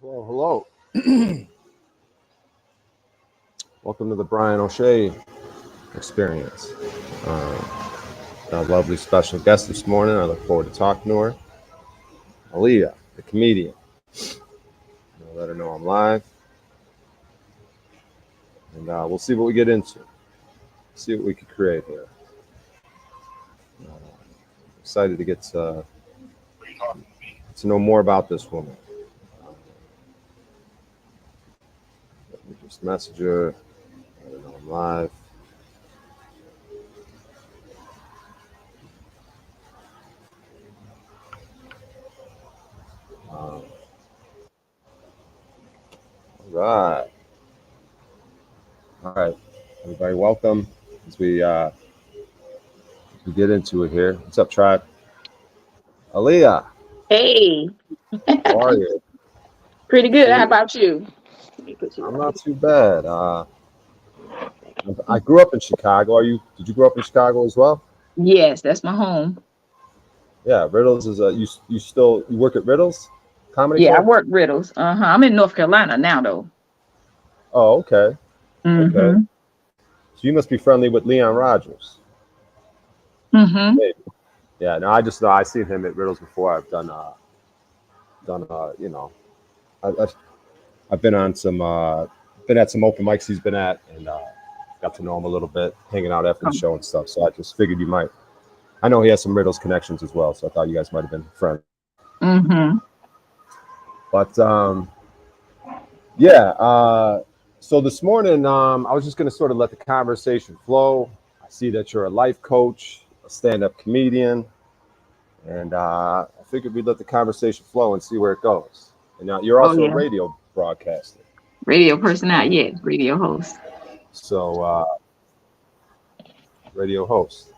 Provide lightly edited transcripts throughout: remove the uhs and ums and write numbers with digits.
Hello. Welcome to the Bryan O'Shea experience. Got a lovely special guest this morning. I look forward to talking to her. Aaliyah, the comedian. I'll let her know I'm live. And we'll see what we get into. See what we can create here. Excited to get to know more about this woman. Let me just message her. Let her know I'm live. All right. All right. Everybody, welcome as we get into it here. What's up, tribe? Aaliyah. Hey, How are you? pretty good. How about you? I'm not too bad. I grew up in Chicago. Did you grow up in Chicago as well? Yes, that's my home. Yeah, Riddles is you work at Riddles Comedy Yeah, I Club? work Riddles. I'm in North Carolina now, though. Oh, okay. Okay. Mm-hmm. So you must be friendly with Leon Rogers. Mm-hmm. Maybe. Yeah, no, I just know I've seen him at Riddles before. I've done I've been on some been at some open mics he's been at, and got to know him a little bit, hanging out after the show and stuff. So I just figured you might. I know he has some Riddles connections as well, so I thought you guys might have been friends. Mm-hmm. But yeah. So this morning, I was just going to sort of let the conversation flow. I see that you're a life coach, a stand-up comedian, and I figured we'd let the conversation flow and see where it goes. And now you're Oh also a yeah, radio broadcaster. radio personality. Yes, radio host. So radio host.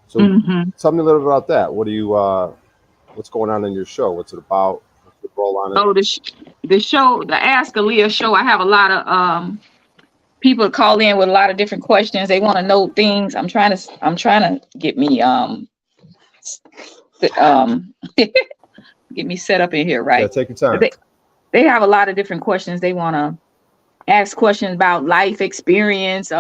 So Mm-hmm. tell me a little bit about that. What's going on in your show? What's it about? What's the role on it? Oh, the show, the Ask Aaliyah show. I have a lot of people call in with a lot of different questions. They want to know things. I'm trying to get me get me set up in here, Yeah, right? take your time. They have a lot of different questions. They want to ask questions about life experience,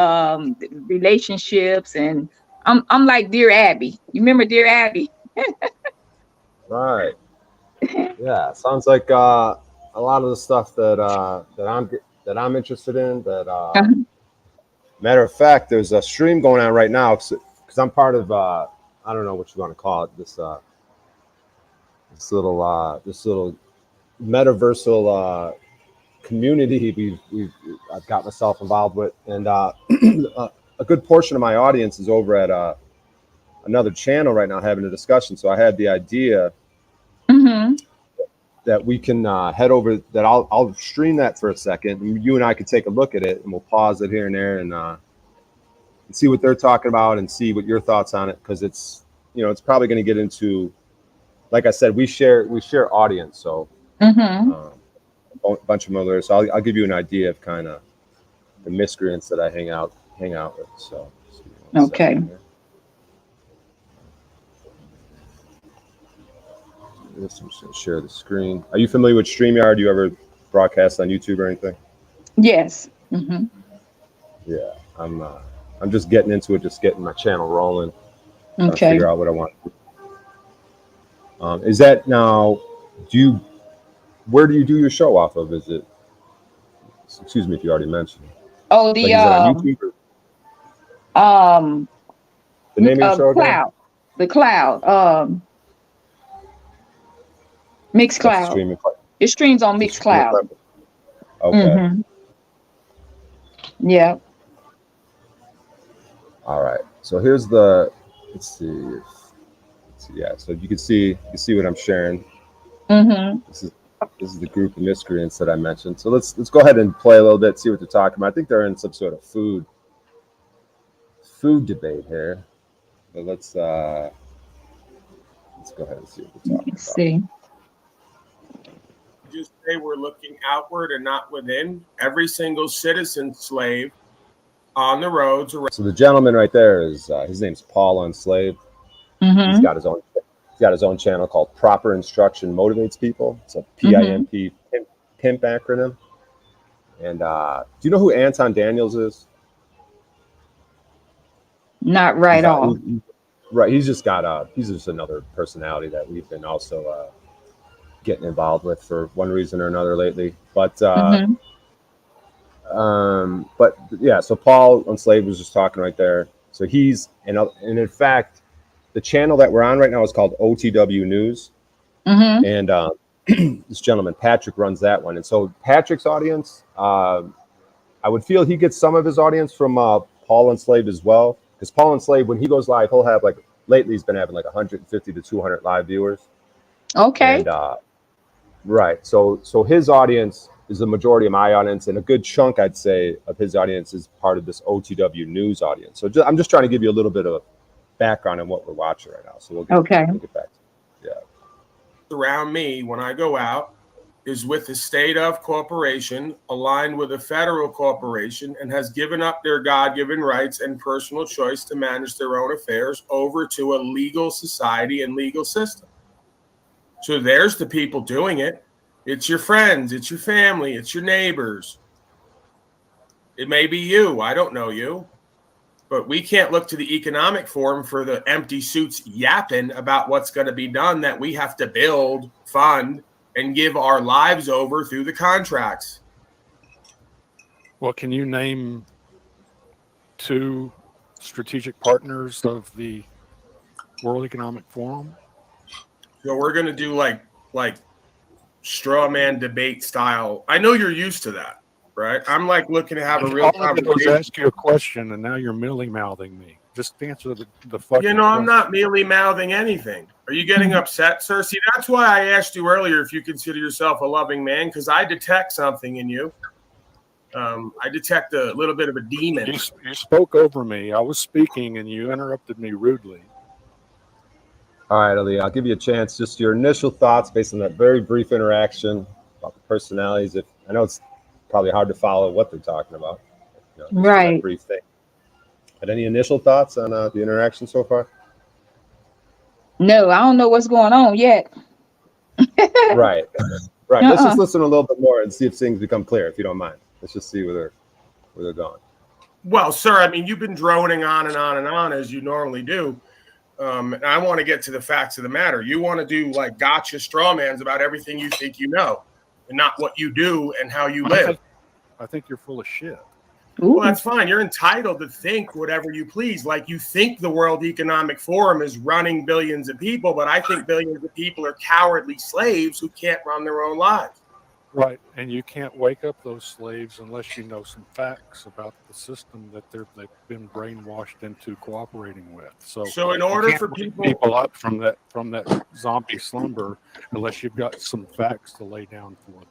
relationships, and I'm like Dear Abby. You remember Dear Abby? Right. Yeah. Sounds like a lot of the stuff that I'm interested in. Matter of fact, there's a stream going on right now because I'm part of I don't know what you want to call it, this little metaversal community I've got myself involved with, and a good portion of my audience is over at another channel right now having a discussion. So I had the idea Mm-hmm. that we can head over. That I'll stream that for a second, and you and I could take a look at it, and we'll pause it here and there, and see what they're talking about, and see what your thoughts on it, because it's probably going to get into, like I said, we share audience, so Mm-hmm. a bunch of others. So I'll give you an idea of kind of the miscreants that I hang out with. So Okay. I'm just going to share the screen. Are you familiar with StreamYard? Do you ever broadcast on YouTube or anything? Yes. Mm-hmm. Yeah, I'm just getting into it, just getting my channel rolling. Trying to Okay. figure out what I want. Is that now? Where do you do your show off of? Is it? Excuse me if you already mentioned it. Oh, Like, is it on YouTube? The name of your show again? The Cloud. Mixcloud. It streams on Mixcloud. Okay. Mm-hmm. Yeah. All right. So here's the. Let's see. Yeah. So you can see what I'm sharing. Mm-hmm. This is the group of miscreants that I mentioned. So let's go ahead and play a little bit, see what they're talking about. I think they're in some sort of food debate here. But let's go ahead and see what they're talking about. See. Just say we're looking outward and not within. Every single citizen slave on the roads. So the gentleman right there is his name's Paul Unslaved. Mm-hmm. He's got his own channel called Proper Instruction Motivates People. It's a PIMP, pimp acronym. And do you know who Anton Daniels is? Not right off. Right. He's just another personality that we've been also getting involved with for one reason or another lately. But yeah, so Paul Enslaved was just talking right there. So he's and in fact, the channel that we're on right now is called OTW News, and this gentleman Patrick runs that one. And so Patrick's audience, I would feel he gets some of his audience from Paul Enslaved as well, because Paul Enslaved, when he goes live, he'll have lately he's been having 150 to 200 live viewers. Okay. And right, so his audience is the majority of my audience, and a good chunk, I'd say, of his audience is part of this OTW News audience. So I'm just trying to give you a little bit of background on what we're watching right now. So we'll get back to it. Yeah. Around me when I go out is with the state of corporation aligned with a federal corporation and has given up their God-given rights and personal choice to manage their own affairs over to a legal society and legal system. So there's the people doing it. It's your friends, it's your family, it's your neighbors. It may be you. I don't know you. But we can't look to the economic forum for the empty suits yapping about what's going to be done that we have to build, fund, and give our lives over through the contracts. Well, can you name 2 strategic partners of the World Economic Forum? So we're going to do like straw man debate style. I know you're used to that, right? I'm looking to have a real conversation. I was asking you a question, and now you're mealy-mouthing me. Just answer the fucking question. I'm not mealy-mouthing anything. Are you getting upset, sir? See, that's why I asked you earlier if you consider yourself a loving man, because I detect something in you. I detect a little bit of a demon. You spoke over me. I was speaking, and you interrupted me rudely. All right, Aaliyah, I'll give you a chance. Just your initial thoughts based on that very brief interaction about the personalities. I know it's probably hard to follow what they're talking about. Right. That brief thing. But any initial thoughts on the interaction so far? No, I don't know what's going on yet. Right. Let's just listen a little bit more and see if things become clear, if you don't mind. Let's just see where they're going. Well, sir, I mean, you've been droning on and on and on as you normally do. And I want to get to the facts of the matter. You want to do gotcha strawmans about everything you think you know and not what you do and how you live. I think you're full of shit. Well, that's fine. You're entitled to think whatever you please. You think the World Economic Forum is running billions of people, but I think billions of people are cowardly slaves who can't run their own lives. Right, and you can't wake up those slaves unless you know some facts about the system that they've been brainwashed into cooperating with. So in order for people up from that zombie slumber, unless you've got some facts to lay down for them.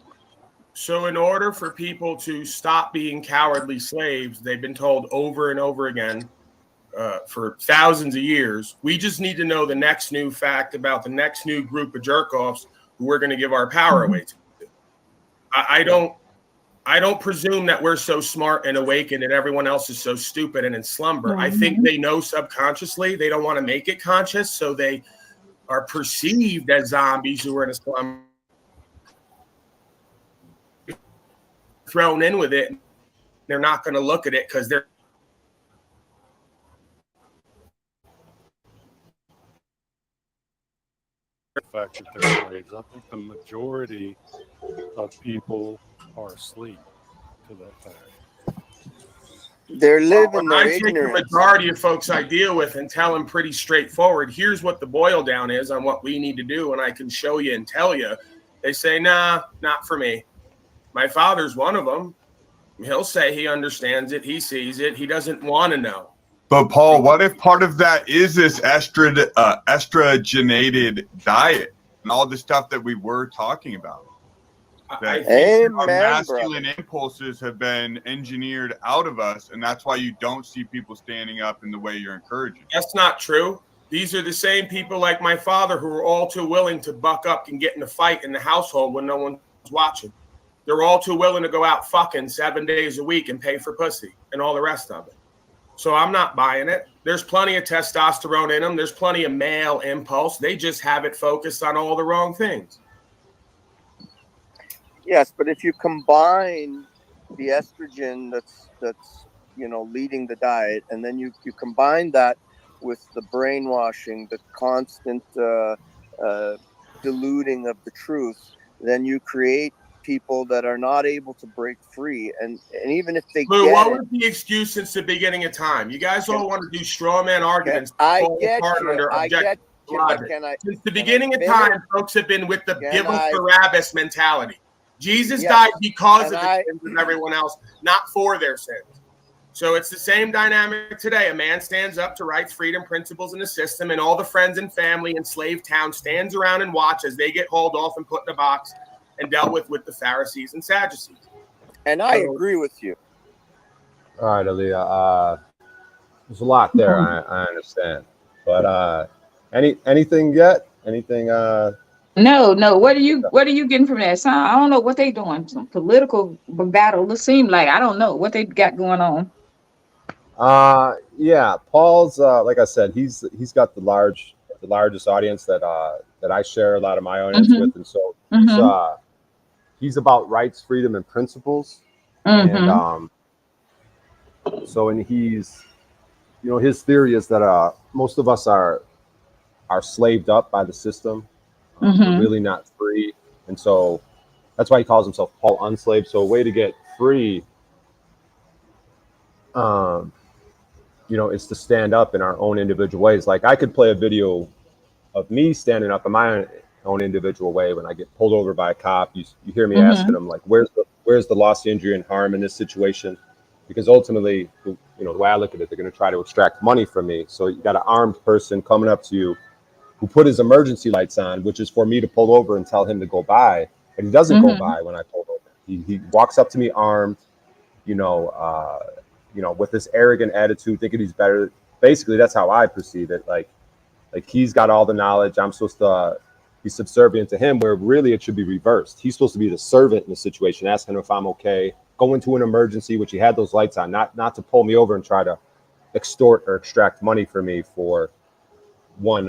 So in order for people to stop being cowardly slaves, they've been told over and over again for thousands of years, we just need to know the next new fact about the next new group of jerk-offs who we're going to give our power away to. I don't presume that we're so smart and awakened and everyone else is so stupid and in slumber. I think they know subconsciously. They don't want to make it conscious, so they are perceived as zombies who are in a slumber. Thrown in with it, they're not going to look at it because they're fact that they're slaves. I think the majority of people are asleep to that fact. They're living their I take the ignorance. majority of folks I deal with and tell them pretty straightforward, here's what the boil down is on what we need to do, and I can show you and tell you. They say, nah, not for me. My father's one of them. He'll say he understands it. He sees it. He doesn't want to know. But Paul, what if part of that is this estrogenated diet and all the stuff that we were talking about? That our masculine impulses have been engineered out of us, and that's why you don't see people standing up in the way you're encouraging. That's not true. These are the same people like my father who are all too willing to buck up and get in a fight in the household when no one's watching. They're all too willing to go out fucking 7 days a week and pay for pussy and all the rest of it. So I'm not buying it. There's plenty of testosterone in them. There's plenty of male impulse. They just have it focused on all the wrong things. Yes, but if you combine the estrogen that's leading the diet, and then you combine that with the brainwashing, the constant diluting of the truth, then you create people that are not able to break free. And even if they Lou, get what it, was the excuse since the beginning of time? You guys all want to do straw man arguments. I get you. I get you. But Since the beginning of time, folks have been with the give us Barabbas mentality. Jesus died because of the sins of everyone else, not for their sins. So it's the same dynamic today. A man stands up to rights, freedom, principles in the system, and all the friends and family in slave town stands around and watch as they get hauled off and put in a box and dealt with the Pharisees and Sadducees. And I agree with you. All right, Aaliyah. There's a lot there. I understand, but anything yet? Anything? No. What are you getting from that? I don't know what they doing. Some political battle. It seemed like I don't know what they got going on. Yeah. Paul's like I said, he's got the largest audience that I share a lot of my audience with, and so he's about rights, freedom, and principles, and he's his theory is that most of us are slaved up by the system. We're really not free, and so that's why he calls himself Paul Unslaved. So a way to get free, is to stand up in our own individual ways. Like I could play a video of me standing up in my own individual way when I get pulled over by a cop. You hear me asking them like, where's the loss, injury, and harm in this situation? Because ultimately, the way I look at it, they're going to try to extract money from me. So you got an armed person coming up to you who put his emergency lights on, which is for me to pull over and tell him to go by, but he doesn't go by when I pull over. He walks up to me armed, with this arrogant attitude, thinking he's better. Basically, that's how I perceive it. Like he's got all the knowledge. I'm supposed to be subservient to him, where really it should be reversed. He's supposed to be the servant in the situation, asking him if I'm okay, go into an emergency, which he had those lights on, not to pull me over and try to extort or extract money from me for one,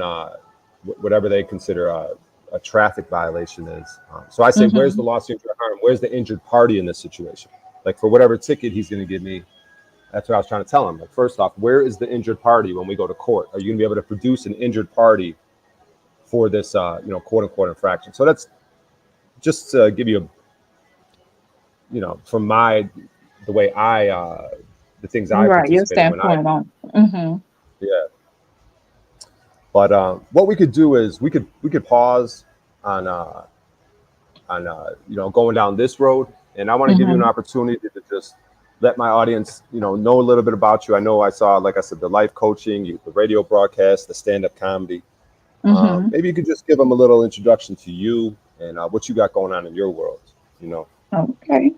whatever they consider a traffic violation is. So I say, where's the loss, injury, or harm? Where's the injured party in this situation? Like for whatever ticket he's going to give me, that's what I was trying to tell him. Like, first off, where is the injured party when we go to court? Are you going to be able to produce an injured party for this, quote unquote infraction? So that's just to give you from the way the things I participate in. Yeah. But what we could do is we could pause on going down this road, and I want to give you an opportunity to just let my audience know a little bit about you. I know I saw, like I said, the life coaching, the radio broadcast, the stand-up comedy. Maybe you could just give them a little introduction to you and what you got going on in your world. Okay.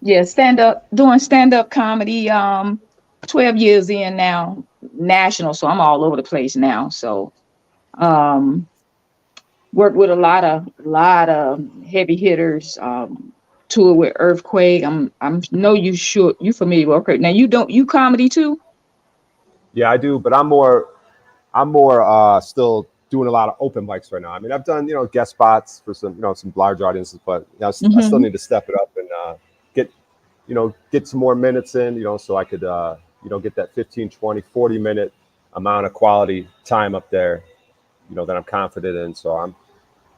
Yeah, doing stand-up comedy. 12 years in now, national, so I'm all over the place now. So worked with a lot of heavy hitters, tour with Earthquake. I'm know you familiar with Earthquake. Now you comedy too? Yeah, I do, but I'm more still doing a lot of open mics right now. I mean, I've done guest spots for some large audiences, but I still need to step it up and get some more minutes in, so I could get that 15, 20, 40 minute amount of quality time up there, that I'm confident in. So I'm,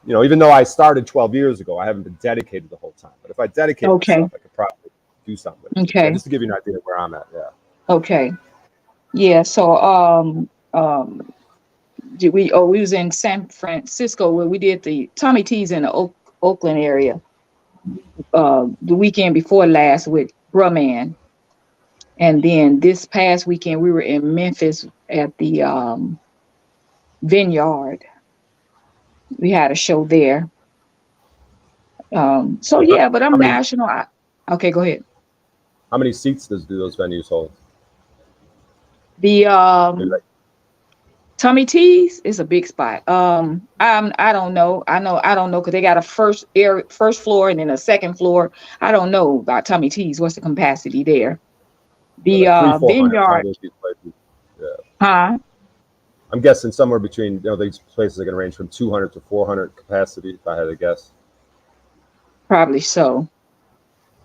even though I started 12 years ago, I haven't been dedicated the whole time. But if I dedicate myself, I could probably do something. Okay. Just to give you an idea of where I'm at. Yeah. Okay. Yeah. So we was in San Francisco where we did the Tommy T's in the Oakland area the weekend before last with Bryan. And then this past weekend we were in Memphis at the Vineyard. We had a show there. So yeah, but I'm national. Okay, go ahead. How many seats do those venues hold? The Tommy T's is a big spot. I don't know. I don't know because they got a first floor and then a second floor. I don't know about Tommy T's. What's the capacity there? The Vineyard. Yeah. Huh? I'm guessing somewhere between these places are going to range from 200 to 400 capacity, if I had to guess. Probably so.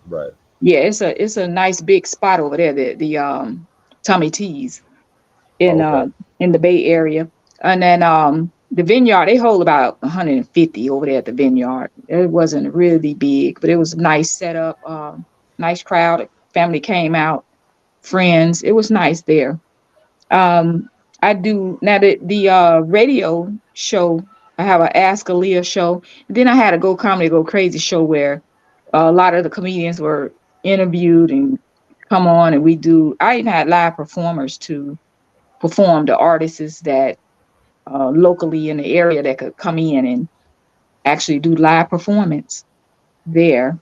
Right. Yeah, it's a nice big spot over there, the Tommy T's in Okay. in the Bay Area. And then the Vineyard, they hold about 150 over there at the Vineyard. It wasn't really big, but it was a nice setup, nice crowd. Family came out, friends. It was nice there. I do now the radio show. I have an Ask Aaliyah show. Then I had a Go Comedy Go Crazy show where a lot of the comedians were interviewed and come on, and I even had live performers to perform, the artists that locally in the area that could come in and actually do live performance there.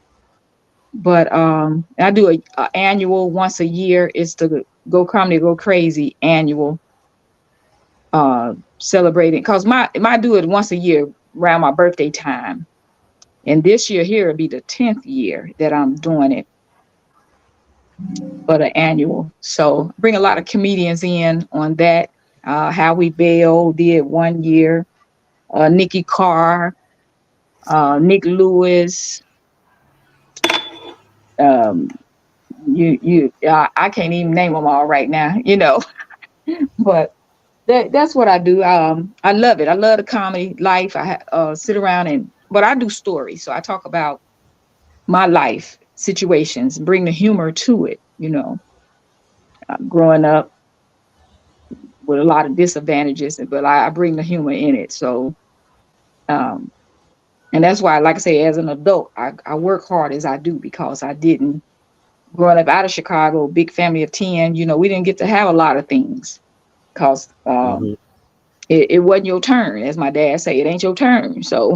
But I do a annual once a year. It's the Go Comedy Go Crazy annual celebrating, because I do it once a year around my birthday time. And this year here will be the 10th year that I'm doing it for the annual. So bring a lot of comedians in on that. Howie Bell did 1 year, Nikki Carr, Nick Lewis. I can't even name them all right now, but that's what I do. I love it. I love the comedy life. I sit around but I do stories. So I talk about my life situations, bring the humor to it, growing up with a lot of disadvantages, but I bring the humor in it. So, and that's why, like I say, as an adult, I work hard as I do, because I didn't, growing up out of Chicago, big family of 10, we didn't get to have a lot of things, because it wasn't your turn. As my dad say, it ain't your turn. So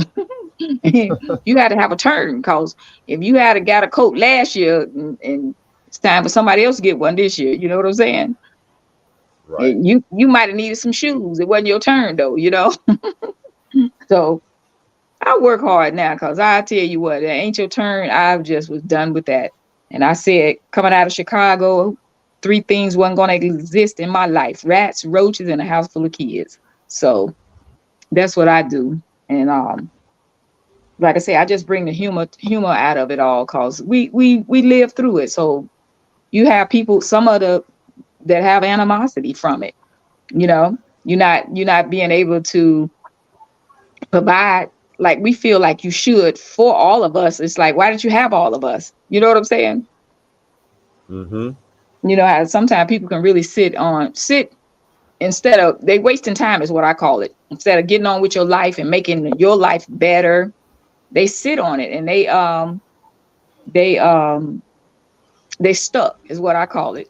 you got to have a turn, because if you had got a coat last year and it's time for somebody else to get one this year, you know what I'm saying? Right. You might have needed some shoes. It wasn't your turn though, So I work hard now, because I tell you what, it ain't your turn. I just was done with that. And I said, coming out of Chicago, 3 things wasn't going to exist in my life: rats, roaches, and a house full of kids. So that's what I do. And like I say, I just bring the humor out of it all, because we live through it. So you have people, that have animosity from it. You're not being able to provide like we feel like you should for all of us. It's like, why didn't you have all of us? You know what I'm saying? How sometimes people can really sit instead of, they wasting time is what I call it. Instead of getting on with your life and making your life better, they sit on it, and they stuck is what I call it.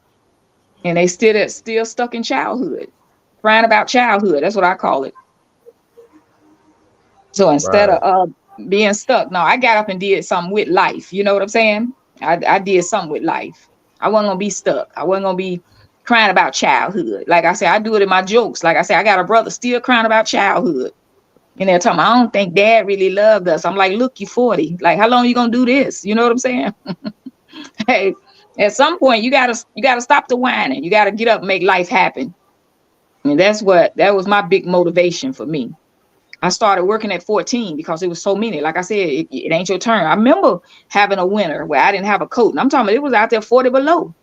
And they still stuck in childhood, crying about childhood. That's what I call it. So instead of being stuck, no, I got up and did something with life. You know what I'm saying? I did something with life. I wasn't gonna be stuck. I wasn't gonna be crying about childhood. Like I said, I do it in my jokes. Like I said, I got a brother still crying about childhood. And they're talking, I don't think dad really loved us. I'm like, look, you 40. Like, how long you gonna do this? You know what I'm saying? Hey, at some point you gotta stop the whining. You gotta get up and make life happen. And that was my big motivation for me. I started working at 14 because it was so many. Like I said, it ain't your turn. I remember having a winter where I didn't have a coat, and I'm talking about it was out there 40 below.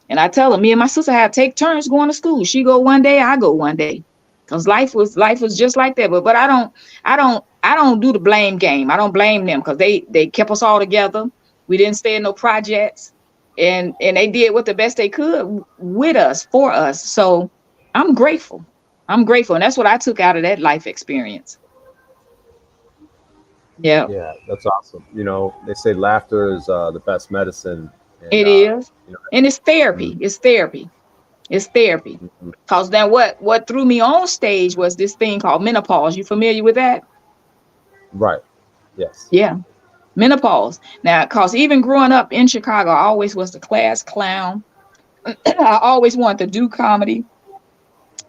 And I tell her, me and my sister had to take turns going to school. She go one day, I go one day, because life was just like that. But I don't do the blame game. I don't blame them, because they kept us all together. We didn't stay in no projects, and they did what the best they could with us, for us. So I'm grateful. And that's what I took out of that life experience. Yeah. Yeah, that's awesome. They say laughter is the best medicine. And, it is. And it's therapy. It's therapy. Because then what threw me on stage was this thing called menopause. You familiar with that? Right. Yes. Yeah. Menopause. Now, because even growing up in Chicago, I always was the class clown. I always wanted to do comedy.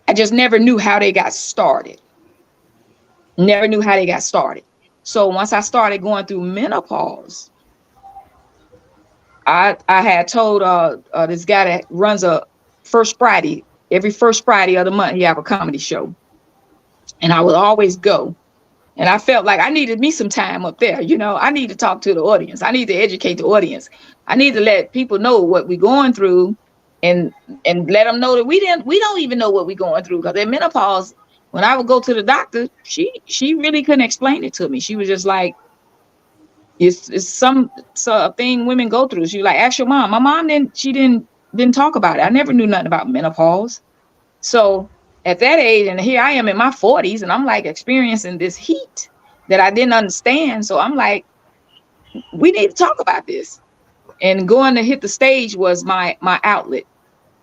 I just never knew how they got started. So once I started going through menopause, I had told this guy that runs a every first Friday of the month, he have a comedy show. And I would always go. And I felt like I needed me some time up there. You know, I need to talk to the audience. I need to educate the audience. I need to let people know what we're going through, and let them know that we don't even know what we're going through. Because in menopause, when I would go to the doctor, she really couldn't explain it to me. She was just like, it's some thing women go through. She was like, ask your mom. My mom didn't talk about it. I never knew nothing about menopause. So at that age, and here I am in my 40s, and I'm like experiencing this heat that I didn't understand. So I'm like, we need to talk about this. And going to hit the stage was my outlet.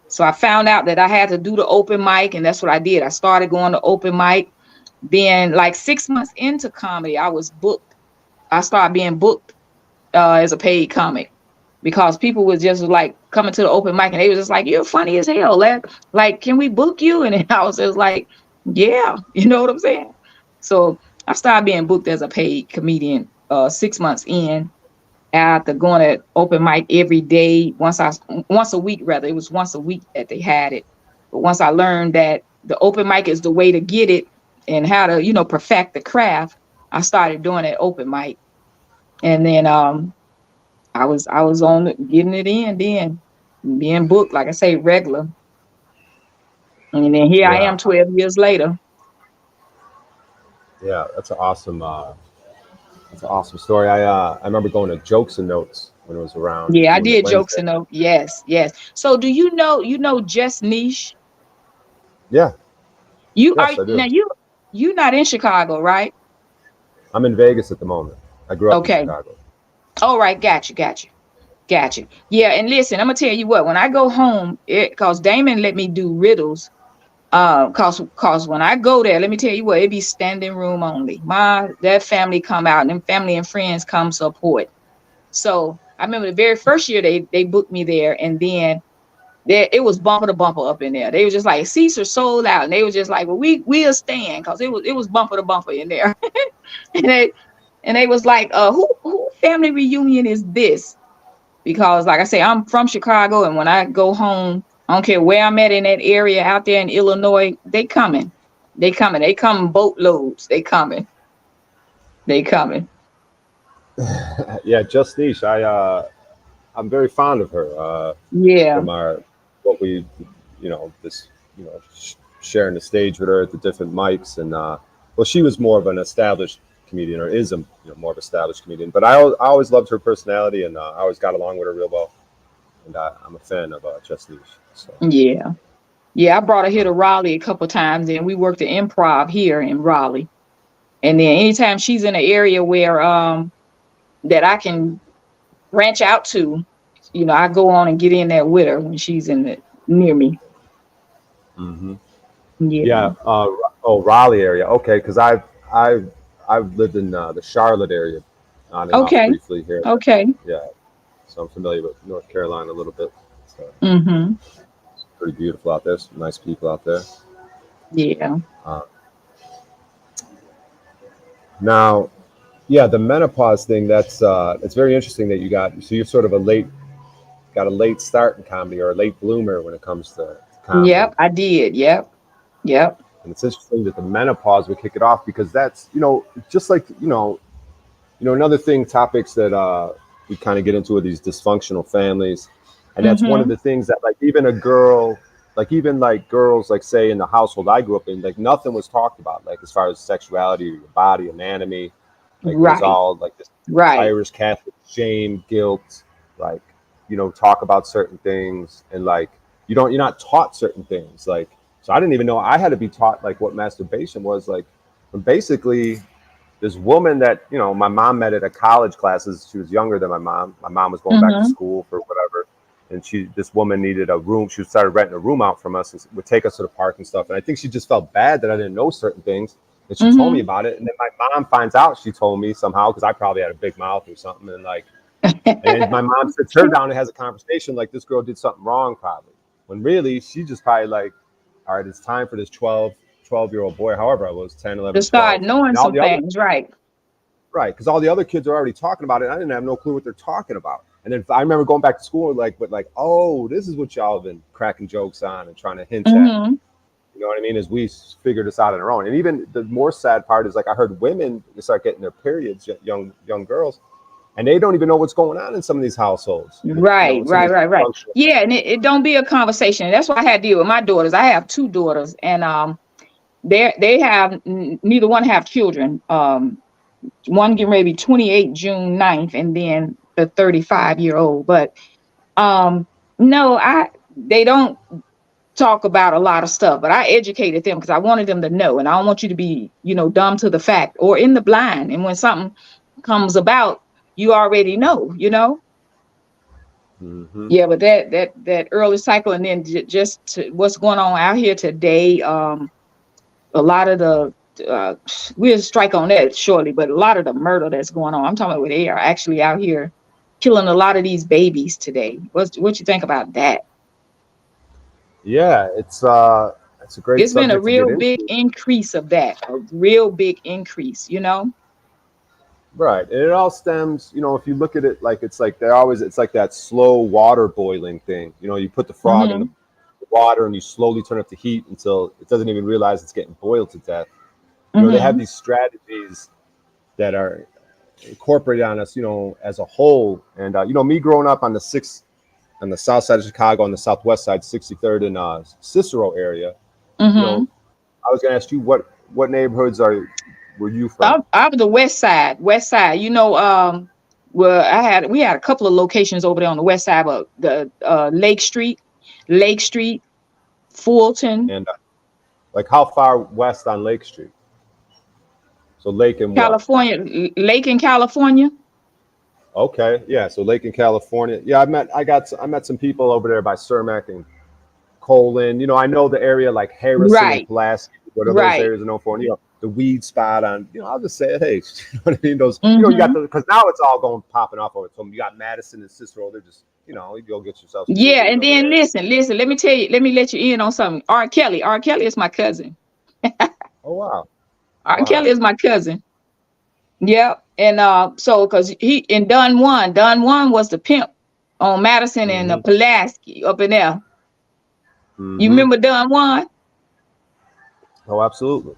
So I found out that I had to do the open mic, and that's what I did. I started going to open mic. Then like 6 months into comedy, I was booked. I started being booked as a paid comic, because people was just like coming to the open mic and they was just like, you're funny as hell. Like, can we book you? And I was just like, yeah, you know what I'm saying? So I started being booked as a paid comedian 6 months in, after going to open mic every day. Once a week, rather. It was once a week that they had it. But once I learned that the open mic is the way to get it and how to, you know, perfect the craft, I started doing it open mic. And then I was on getting it in, then being booked, like I say, regular. And then here I am 12 years later. Yeah, that's an awesome story. I remember going to Jokes and Notes when it was around. Yeah, I did Jokes and Notes. Yes. So do you know Just Niche? Yeah. Yes, I do. Now you not in Chicago, right? I'm in Vegas at the moment. I grew up in Chicago. All right, got you. Yeah, and listen, I'm gonna tell you what, when I go home, cause Damon let me do riddles. Cause when I go there, let me tell you what, it be standing room only. That family come out, and them family and friends come support. So I remember the very first year they booked me there, and then it was bumper to bumper up in there. They were just like, Caesar sold out, and they were just like, well, we'll stand, because it was bumper to bumper in there. and they was like, who family reunion is this? Because like I say, I'm from Chicago, and when I go home, I don't care where I'm at in that area out there in Illinois, they coming. They come boatloads. They coming. Yeah, Just Niche. I'm very fond of her. From sharing the stage with her at the different mics, and well, she was more of an established comedian, or is more of an established comedian. But I always loved her personality, and I always got along with her real well. And I'm a fan of Just Niche. So. Yeah, I brought her here to Raleigh a couple of times, and we worked the Improv here in Raleigh. And then anytime she's in an area where that I can branch out to, I go on and get in there with her when she's near me. Mm-hmm. Yeah. Raleigh area. Okay, because I've lived in the Charlotte area on and off briefly here. Okay. Yeah. So I'm familiar with North Carolina a little bit. So mm-hmm. It's pretty beautiful out there. Some nice people out there. Yeah. Now, the menopause thing, that's it's very interesting that you're sort of got a late start in comedy, or a late bloomer when it comes to comedy. Yep, I did. Yep. And it's interesting that the menopause would kick it off, because that's, just like, another thing, topics that we kind of get into with these dysfunctional families. And that's one of the things that, like, even girls, like, say in the household I grew up in, like, nothing was talked about, like, as far as sexuality, your body, anatomy. Like, it was all like this Irish Catholic shame, guilt, like, talk about certain things, and like you're not taught certain things. Like, so I didn't even know I had to be taught, like, what masturbation was. Like, basically this woman that, my mom met at a college classes. She was younger than my mom. My mom was going back to school for whatever. And this woman needed a room. She started renting a room out from us and would take us to the park and stuff. And I think she just felt bad that I didn't know certain things. And she told me about it. And then my mom finds out she told me somehow, because I probably had a big mouth or something. And like, and my mom sits her down and has a conversation like, this girl did something wrong probably. When really she just probably like, all right, it's time for this 12-year-old boy, however I was, 10, 11, to start 12, knowing some things, right? Right, because all the other kids are already talking about it. And I didn't have no clue what they're talking about. And then I remember going back to school, oh, this is what y'all have been cracking jokes on and trying to hint at. You know what I mean? As we figure this out on our own. And even the more sad part is, like, I heard women start getting their periods, young girls, and they don't even know what's going on in some of these households. Right. Yeah, and it don't be a conversation. That's why I had to deal with my daughters. I have 2 daughters, and they have neither one have children. One getting ready to be 28 June 9th, and then the 35-year-old. But no, they don't talk about a lot of stuff, but I educated them because I wanted them to know, and I don't want you to be, dumb to the fact or in the blind. And when something comes about, you already know, Mm-hmm. Yeah, but that early cycle, and then just what's going on out here today, a lot of the we'll strike on that shortly, but a lot of the murder that's going on, I'm talking about where they are actually out here killing a lot of these babies today. What you think about that? Yeah, it's a great. It's been a real big increase of that, a real big increase, Right, and it all stems, if you look at it, like, it's like it's like that slow water boiling thing. You put the frog in the water and you slowly turn up the heat until it doesn't even realize it's getting boiled to death. They have these strategies that are incorporated on us, as a whole. And me growing up on the south side of Chicago, on the southwest side, 63rd and Cicero area. I was gonna ask you, what neighborhoods were you from? I'm the west side. Well, we had a couple of locations over there on the west side, but the Lake Street, Fulton. And like, how far west on Lake Street? So Lake in California, Lake in California. Okay, yeah. So Lake in California. Yeah, I met some people over there by Cermak and Colin. I know the area like Harrison and Pulaski, whatever those areas are known for. And, the weed spot on, I'll just say it. Hey, you know what I mean? Those, you got because now it's all popping off over. So you got Madison and Cicero. They're just, you go get yourself. Yeah, and then listen. Let me tell you. Let me let you in on something. R. Kelly is my cousin. Oh wow. R. Kelly is my cousin. Yep. And so because he in Don Juan was the pimp on Madison and Pulaski up in there. You remember Don Juan? Oh, absolutely.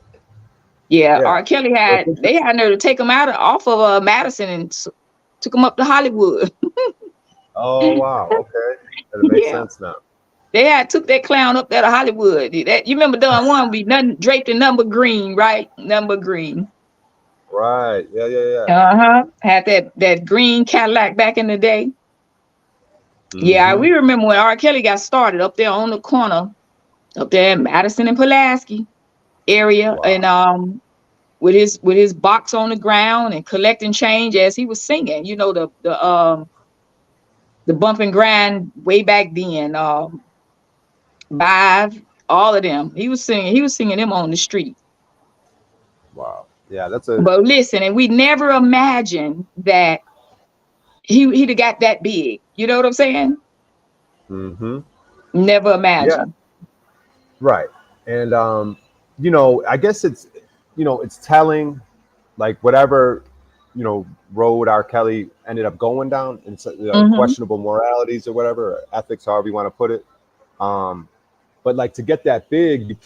Yeah, R. Kelly they had nerve to take him off of Madison and took him up to Hollywood. Oh wow, okay, that makes sense now. They took that clown up there to Hollywood. You remember Don Juan be nothing draped in number green, right? Number green. Right. Yeah. Had that green Cadillac back in the day. Yeah, we remember when R. Kelly got started up there on the corner, up there in Madison and Pulaski area, and with his box on the ground and collecting change as he was singing. The bump and grind way back then. Vive, all of them. He was singing them on the street. Wow. Yeah, But listen, and we never imagined that he'd have got that big. You know what I'm saying? Never imagined. Yeah. Right. And I guess it's telling, like, whatever road R. Kelly ended up going down, and questionable moralities or whatever, or ethics, however you want to put it. But like, to get that big,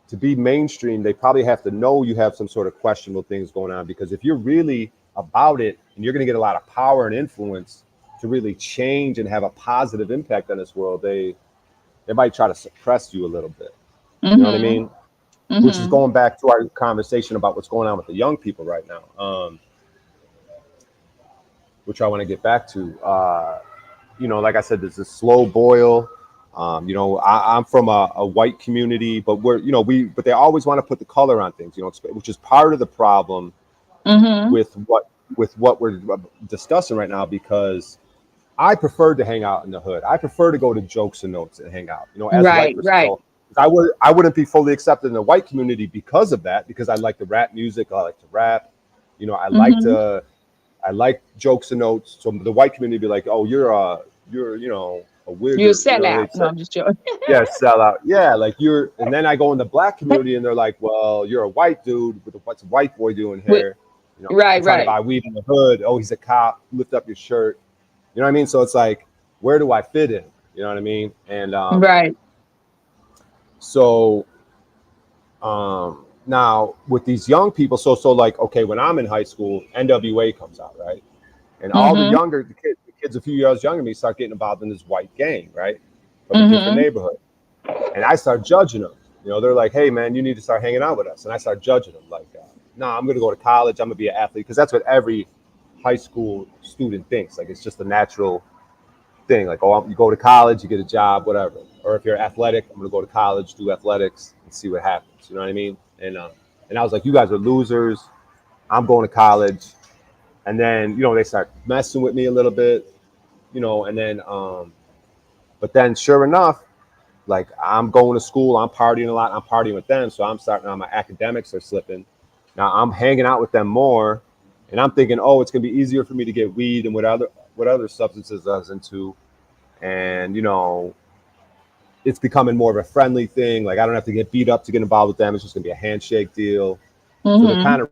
to be mainstream, they probably have to know you have some sort of questionable things going on, because if you're really about it and you're going to get a lot of power and influence to really change and have a positive impact on this world, they might try to suppress you a little bit. You know what I mean? Which is going back to our conversation about what's going on with the young people right now, which I want to get back to. Like I said, there's a slow boil. I'm from a white community, but but they always want to put the color on things, which is part of the problem with what we're discussing right now, because I prefer to hang out in the hood. I prefer to go to Jokes and Notes and hang out, as a white person. So I wouldn't be fully accepted in the white community because of that, because I like the rap music. I like to rap, I like Jokes and Notes. So the white community be like, oh, you're a weird. You're a sellout. No, I'm just joking. Yeah, sellout. Yeah, like and then I go in the black community and they're like, well, you're a white dude. What's a white boy doing here? Right. To buy weed in the hood. Oh, he's a cop. Lift up your shirt. You know what I mean? So it's like, where do I fit in? You know what I mean? And right. So now with these young people, so like, okay, when I'm in high school, NWA comes out, right? And all the younger the kids a few years younger than me start getting involved in this white gang, right? From a different neighborhood. And I start judging them. You know, they're like, hey man, you need to start hanging out with us. And I start judging them like, nah, I'm gonna go to college, I'm gonna be an athlete, because that's what every high school student thinks. Like, it's just a natural thing. Like, oh, you go to college, you get a job, whatever. Or if you're athletic, I'm gonna go to college, do athletics, and see what happens. You know what I mean? And I was like, you guys are losers. I'm going to college. And then, you know, they start messing with me a little bit, you know, and then, but then sure enough, like, I'm going to school, I'm partying a lot, I'm partying with them. So I'm starting on, my academics are slipping. Now I'm hanging out with them more, and I'm thinking, oh, it's gonna be easier for me to get weed and what other substances I was into. And, you know, it's becoming more of a friendly thing. Like, I don't have to get beat up to get involved with them. It's just gonna be a handshake deal. So they're kind of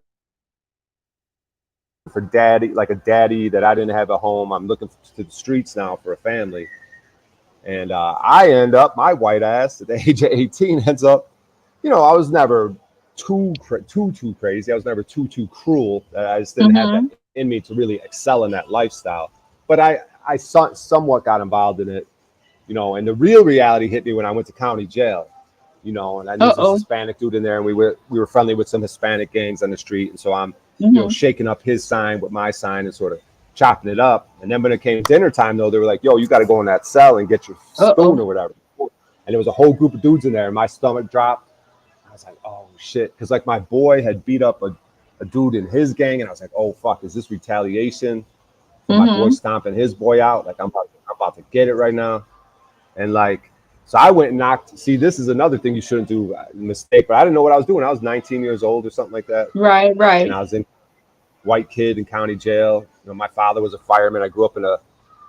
for daddy, like a daddy that I didn't have a home. I'm looking to the streets now for a family. And I end up, my white ass at the age of 18 ends up, you know, I was never too crazy. I was never too cruel. I just didn't have that in me to really excel in that lifestyle. But I somewhat got involved in it, you know, and the real reality hit me when I went to county jail, you know, and I knew this Hispanic dude in there, and we were friendly with some Hispanic gangs on the street. And so I'm, you know, shaking up his sign with my sign and sort of chopping it up. And then when it came dinner time, though, they were like, yo, you got to go in that cell and get your spoon or whatever. And there was a whole group of dudes in there, and my stomach dropped. I was like, oh shit. Because like my boy had beat up a dude in his gang, and I was like, oh fuck, is this retaliation for my boy stomping his boy out? Like, I'm about to get it right now. And like, so I went and knocked. See, this is another thing you shouldn't do, mistake, but I didn't know what I was doing. I was 19 years old or something like that. Right. And I was in white kid in county jail. You know, my father was a fireman. I grew up in a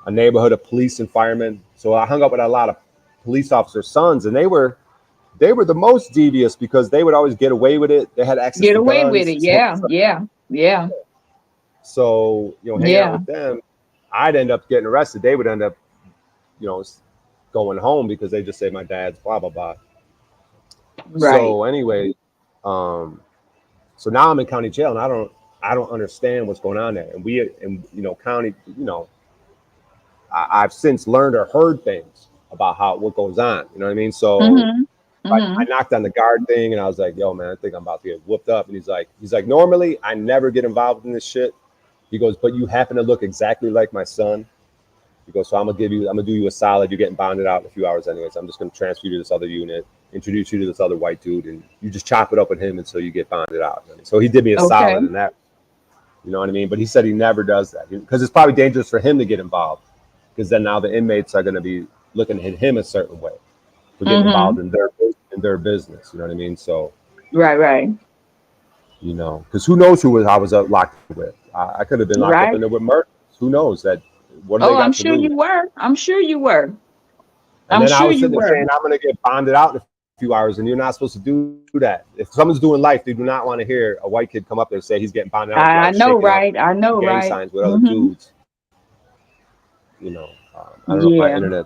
neighborhood of police and firemen. So I hung up with a lot of police officers' sons, and they were the most devious because they would always get away with it. They had access to guns. Get away with it. Yeah. So, you know, hanging out with them, I'd end up getting arrested. They would end up, you know, going home because they just say my dad's blah, blah, blah. Right. So anyway, so now I'm in county jail, and I don't understand what's going on there. And you know, county, you know, I've since learned or heard things about what goes on. You know what I mean? So I knocked on the guard thing, and I was like, yo, man, I think I'm about to get whooped up. And he's like, normally I never get involved in this shit. He goes, but you happen to look exactly like my son. He goes, so I'm gonna do you a solid. You're getting bonded out in a few hours anyways. I'm just gonna transfer you to this other unit, introduce you to this other white dude, and you just chop it up with him until you get bonded out. So he did me a solid in that. You know what I mean? But he said he never does that because it's probably dangerous for him to get involved, because then now the inmates are going to be looking at him a certain way for getting involved in their business. You know what I mean? So right. You know, because who knows who I was locked with? I could have been locked up in there with murder. Who knows that? What do they got I'm sure you were. I'm sure you were. And then I was sitting there saying, I'm going to get bonded out in a few hours, and you're not supposed to do that. If someone's doing life, they do not want to hear a white kid come up there and say he's getting bonded out. I know, right? Gang signs with other dudes. You know, I don't know if my internet.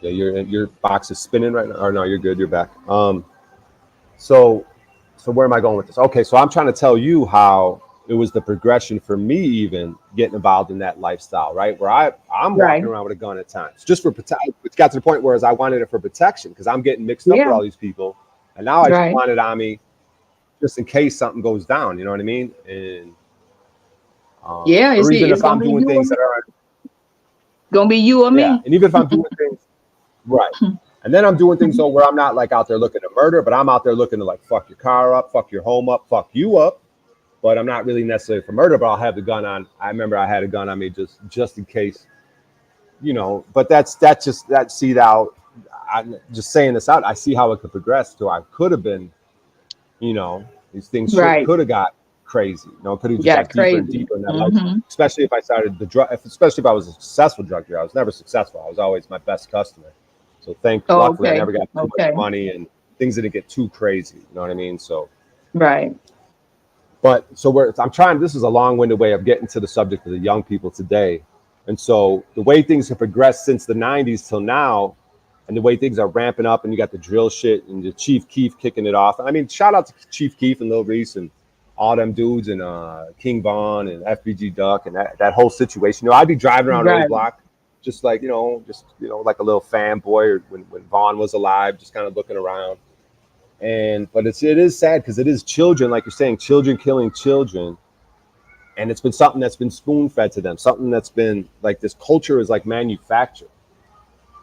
Yeah, your box is spinning right now. Or no, you're good. You're back. So where am I going with this? Okay, so I'm trying to tell you how it was the progression for me even getting involved in that lifestyle, right? Where I'm walking around with a gun at times, just for protection. It got to the point where I wanted it for protection because I'm getting mixed up with all these people, and now I just want it on me, just in case something goes down. You know what I mean? And or even if I'm doing things that are gonna be you or me. Yeah, and even if I'm doing things right. And then I'm doing things though where I'm not like out there looking to murder, but I'm out there looking to like fuck your car up, fuck your home up, fuck you up. But I'm not really necessarily for murder, but I'll have the gun on. I remember I had a gun on me just in case, you know, but I'm just saying this out. I see how it could progress to I could have been, you know, these things could have got crazy, you know, could have got deeper and deeper in that life. Especially if I started especially if I was a successful drug dealer. I was never successful. I was always my best customer. So luckily I never got too much money and things didn't get too crazy. You know what I mean? So But so this is a long-winded way of getting to the subject of the young people today. And so the way things have progressed since the 90s till now, and the way things are ramping up, and you got the drill shit and the Chief Keef kicking it off. I mean, shout out to Chief Keef and Lil Reese and all them dudes, and King Von and FBG Duck and that whole situation. You know, I'd be driving around Right. Old Block, just like, like a little fanboy, or when Vaughn was alive, just kind of looking around. But it is sad, because it is children, like you're saying, children killing children. And it's been something that's been spoon fed to them, something that's been like, this culture is like manufactured.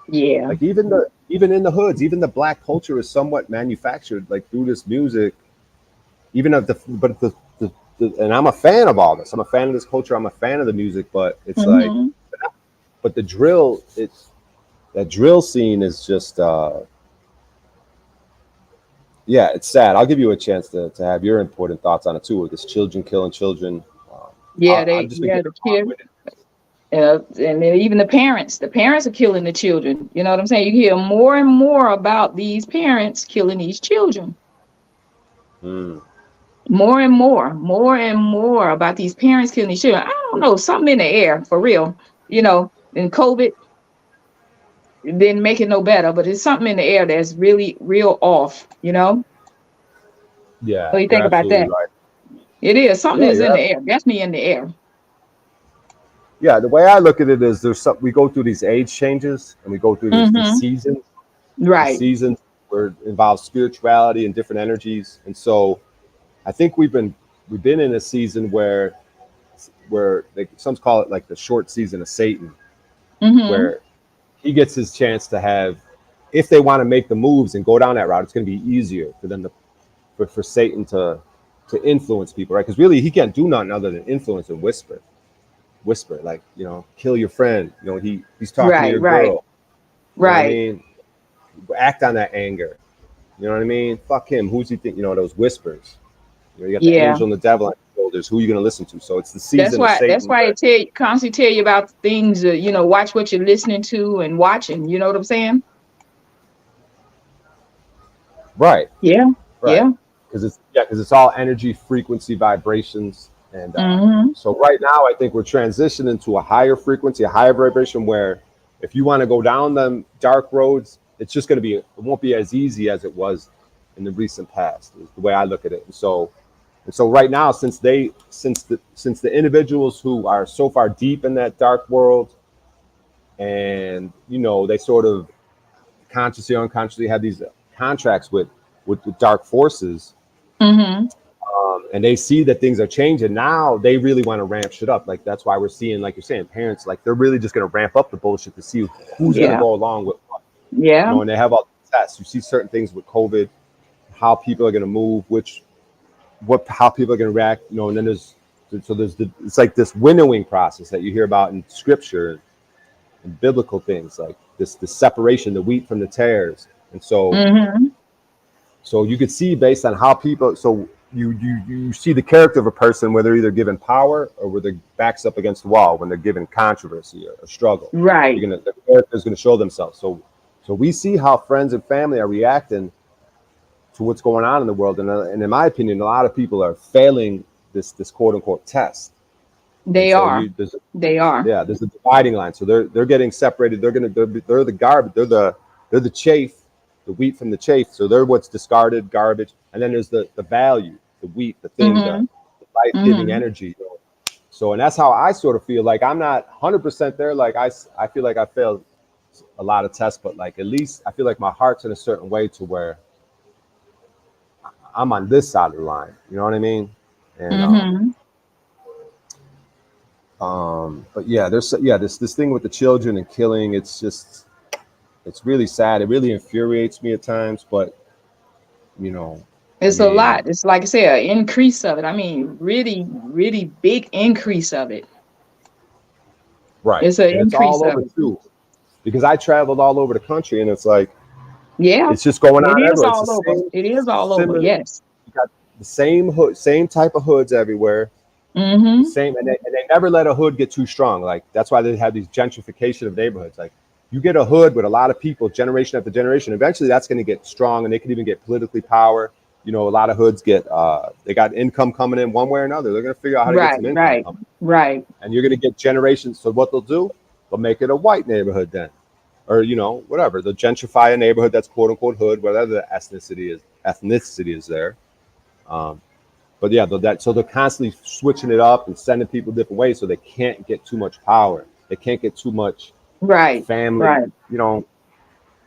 Yeah. Like even in the hoods, even the black culture is somewhat manufactured, like through this music. Even of and I'm a fan of all this. I'm a fan of this culture. I'm a fan of the music, but it's like, but the drill, that drill scene is just, yeah, it's sad. I'll give you a chance to have your important thoughts on it too, with this children killing children. Yeah, the kids. And then even the parents are killing the children. You know what I'm saying? You hear more and more about these parents killing these children. More and more about these parents killing these children. I don't know, something in the air, for real. You know, and COVID didn't make it no better, but it's something in the air that's really real off, you know? Yeah. What do you think about that? Right. It is. Something is in the air. Definitely in the air. Yeah, the way I look at it is, we go through these age changes, and we go through these seasons. Right. The seasons where it involves spirituality and different energies. And so I think we've been in a season where some call it like the short season of Satan, where he gets his chance to have, if they want to make the moves and go down that route, it's going to be easier for them for Satan to influence people, right? Because really he can't do nothing other than influence and whisper, like, you know, kill your friend. You know, he's talking to your girl. You know what I mean? Act on that anger. You know what I mean? Fuck him. Who's he think? You know, those whispers. You know, you got the angel and the devil on your shoulders. Who are you going to listen to? So it's the season. That's why I constantly tell you about things. You know, watch what you're listening to and watching. You know what I'm saying? Right. Yeah. Right. Yeah. Because it's all energy, frequency, vibrations, and so right now I think we're transitioning to a higher frequency, a higher vibration, where if you want to go down them dark roads, it's just going to it won't be as easy as it was in the recent past, is the way I look at it. And so right now, since the individuals who are so far deep in that dark world, and, you know, they sort of consciously or unconsciously have these contracts with the dark forces, and they see that things are changing. Now they really want to ramp shit up. Like, that's why we're seeing, like you're saying, parents, like, they're really just going to ramp up the bullshit to see who's going to go along with what. You know, and they have all the tests. You see certain things with COVID, how people are going to move, how people are going to react. You know, and then it's like this winnowing process that you hear about in scripture and biblical things, like the separation, the wheat from the tares. And so, so you could see based on how people. So you see the character of a person, where they're either given power or where their backs up against the wall, when they're given controversy or struggle. Right. The character is going to show themselves. So we see how friends and family are reacting to what's going on in the world, and in my opinion, a lot of people are failing this quote unquote test. They are. They are. Yeah, there's a dividing line. So they're getting separated. They're the garbage. They're the chaff, the wheat from the chaff. So they're what's discarded, garbage. And then there's the value, the wheat, the thing, the life-giving energy. So, and that's how I sort of feel. Like, I'm not 100% there. Like, I feel like I failed a lot of tests, but like, at least I feel like my heart's in a certain way to where I'm on this side of the line. You know what I mean? And but yeah, there's this thing with the children and killing. It's really sad. It really infuriates me at times, but, you know, it's a lot. It's, like I said, an increase of it. I mean, really, really big increase of it. Right. It's an increase all over too, because I traveled all over the country, and it's like, it's just going on everywhere. It is all over. Yes. You got the same type of hoods everywhere. Same, and they never let a hood get too strong. Like, that's why they have these gentrification of neighborhoods. Like, you get a hood with a lot of people, generation after generation, eventually that's going to get strong, and they could even get politically power. you know, a lot of hoods get they got income coming in one way or another. They're going to figure out how to get some income coming. Right. And you're going to get generations. So what they'll do, they'll make it a white neighborhood then, or you know, whatever. They'll gentrify a neighborhood that's quote unquote hood, whatever the ethnicity is there. But yeah, so they're constantly switching it up and sending people different ways, so they can't get too much power. They can't get too much family. Right. You know,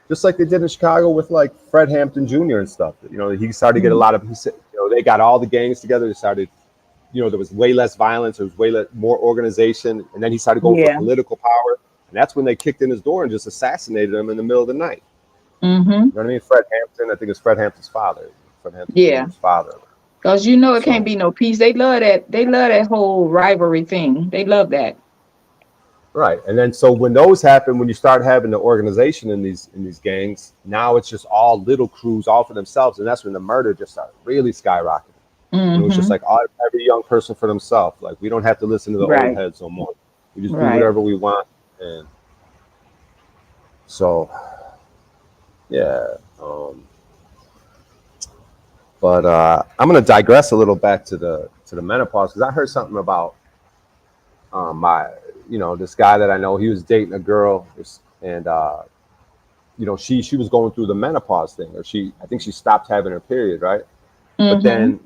just like they did in Chicago with like Fred Hampton Jr. and stuff. You know, he started to get a lot of. You know, they got all the gangs together. They started. You know, there was way less violence. There was more organization, and then he started going for political power. And that's when they kicked in his door and just assassinated him in the middle of the night. Mm-hmm. You know what I mean? Fred Hampton. I think it's Fred Hampton's father. Fred Hampton's father. Because you know it can't be no peace. They love that. They love that whole rivalry thing. They love that. Right. And then so when those happen, when you start having the organization in these gangs, now it's just all little crews all for themselves, and that's when the murder just started really skyrocketing. It was just like every young person for themselves. Like, we don't have to listen to the old heads no more. We just do whatever we want. And so, yeah. But I'm going to digress a little back to the menopause, because I heard something about this guy that I know. He was dating a girl, and you know, she was going through the menopause thing, or I think she stopped having her period, right? But then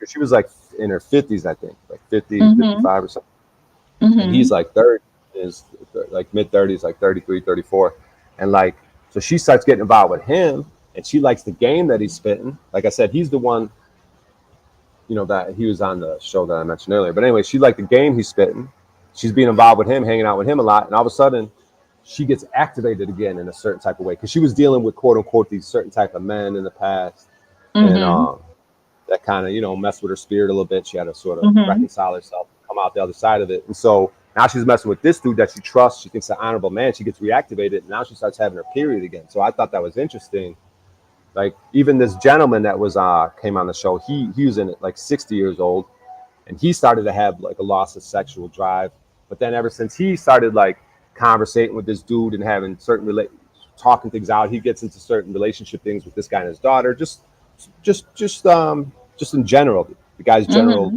she was like in her 50s, I think, like 50, 55 or something. And he's like like mid 30s, like 33, 34. And like, so she starts getting involved with him, and she likes the game that he's spitting. Like I said, he's the one, you know, that he was on the show that I mentioned earlier. But anyway, she liked the game he's spitting. She's being involved with him, hanging out with him a lot. And all of a sudden, she gets activated again in a certain type of way, because she was dealing with quote unquote these certain type of men in the past. And that kind of, you know, messed with her spirit a little bit. She had to sort of reconcile herself, come out the other side of it. And so now she's messing with this dude that she trusts. She thinks an honorable man. She gets reactivated, and now she starts having her period again. So I thought that was interesting. Like, even this gentleman that was came on the show, he was in it like 60 years old, and he started to have like a loss of sexual drive. But then ever since he started like conversating with this dude and having certain talking things out, he gets into certain relationship things with this guy and his daughter. Just in general, the guy's general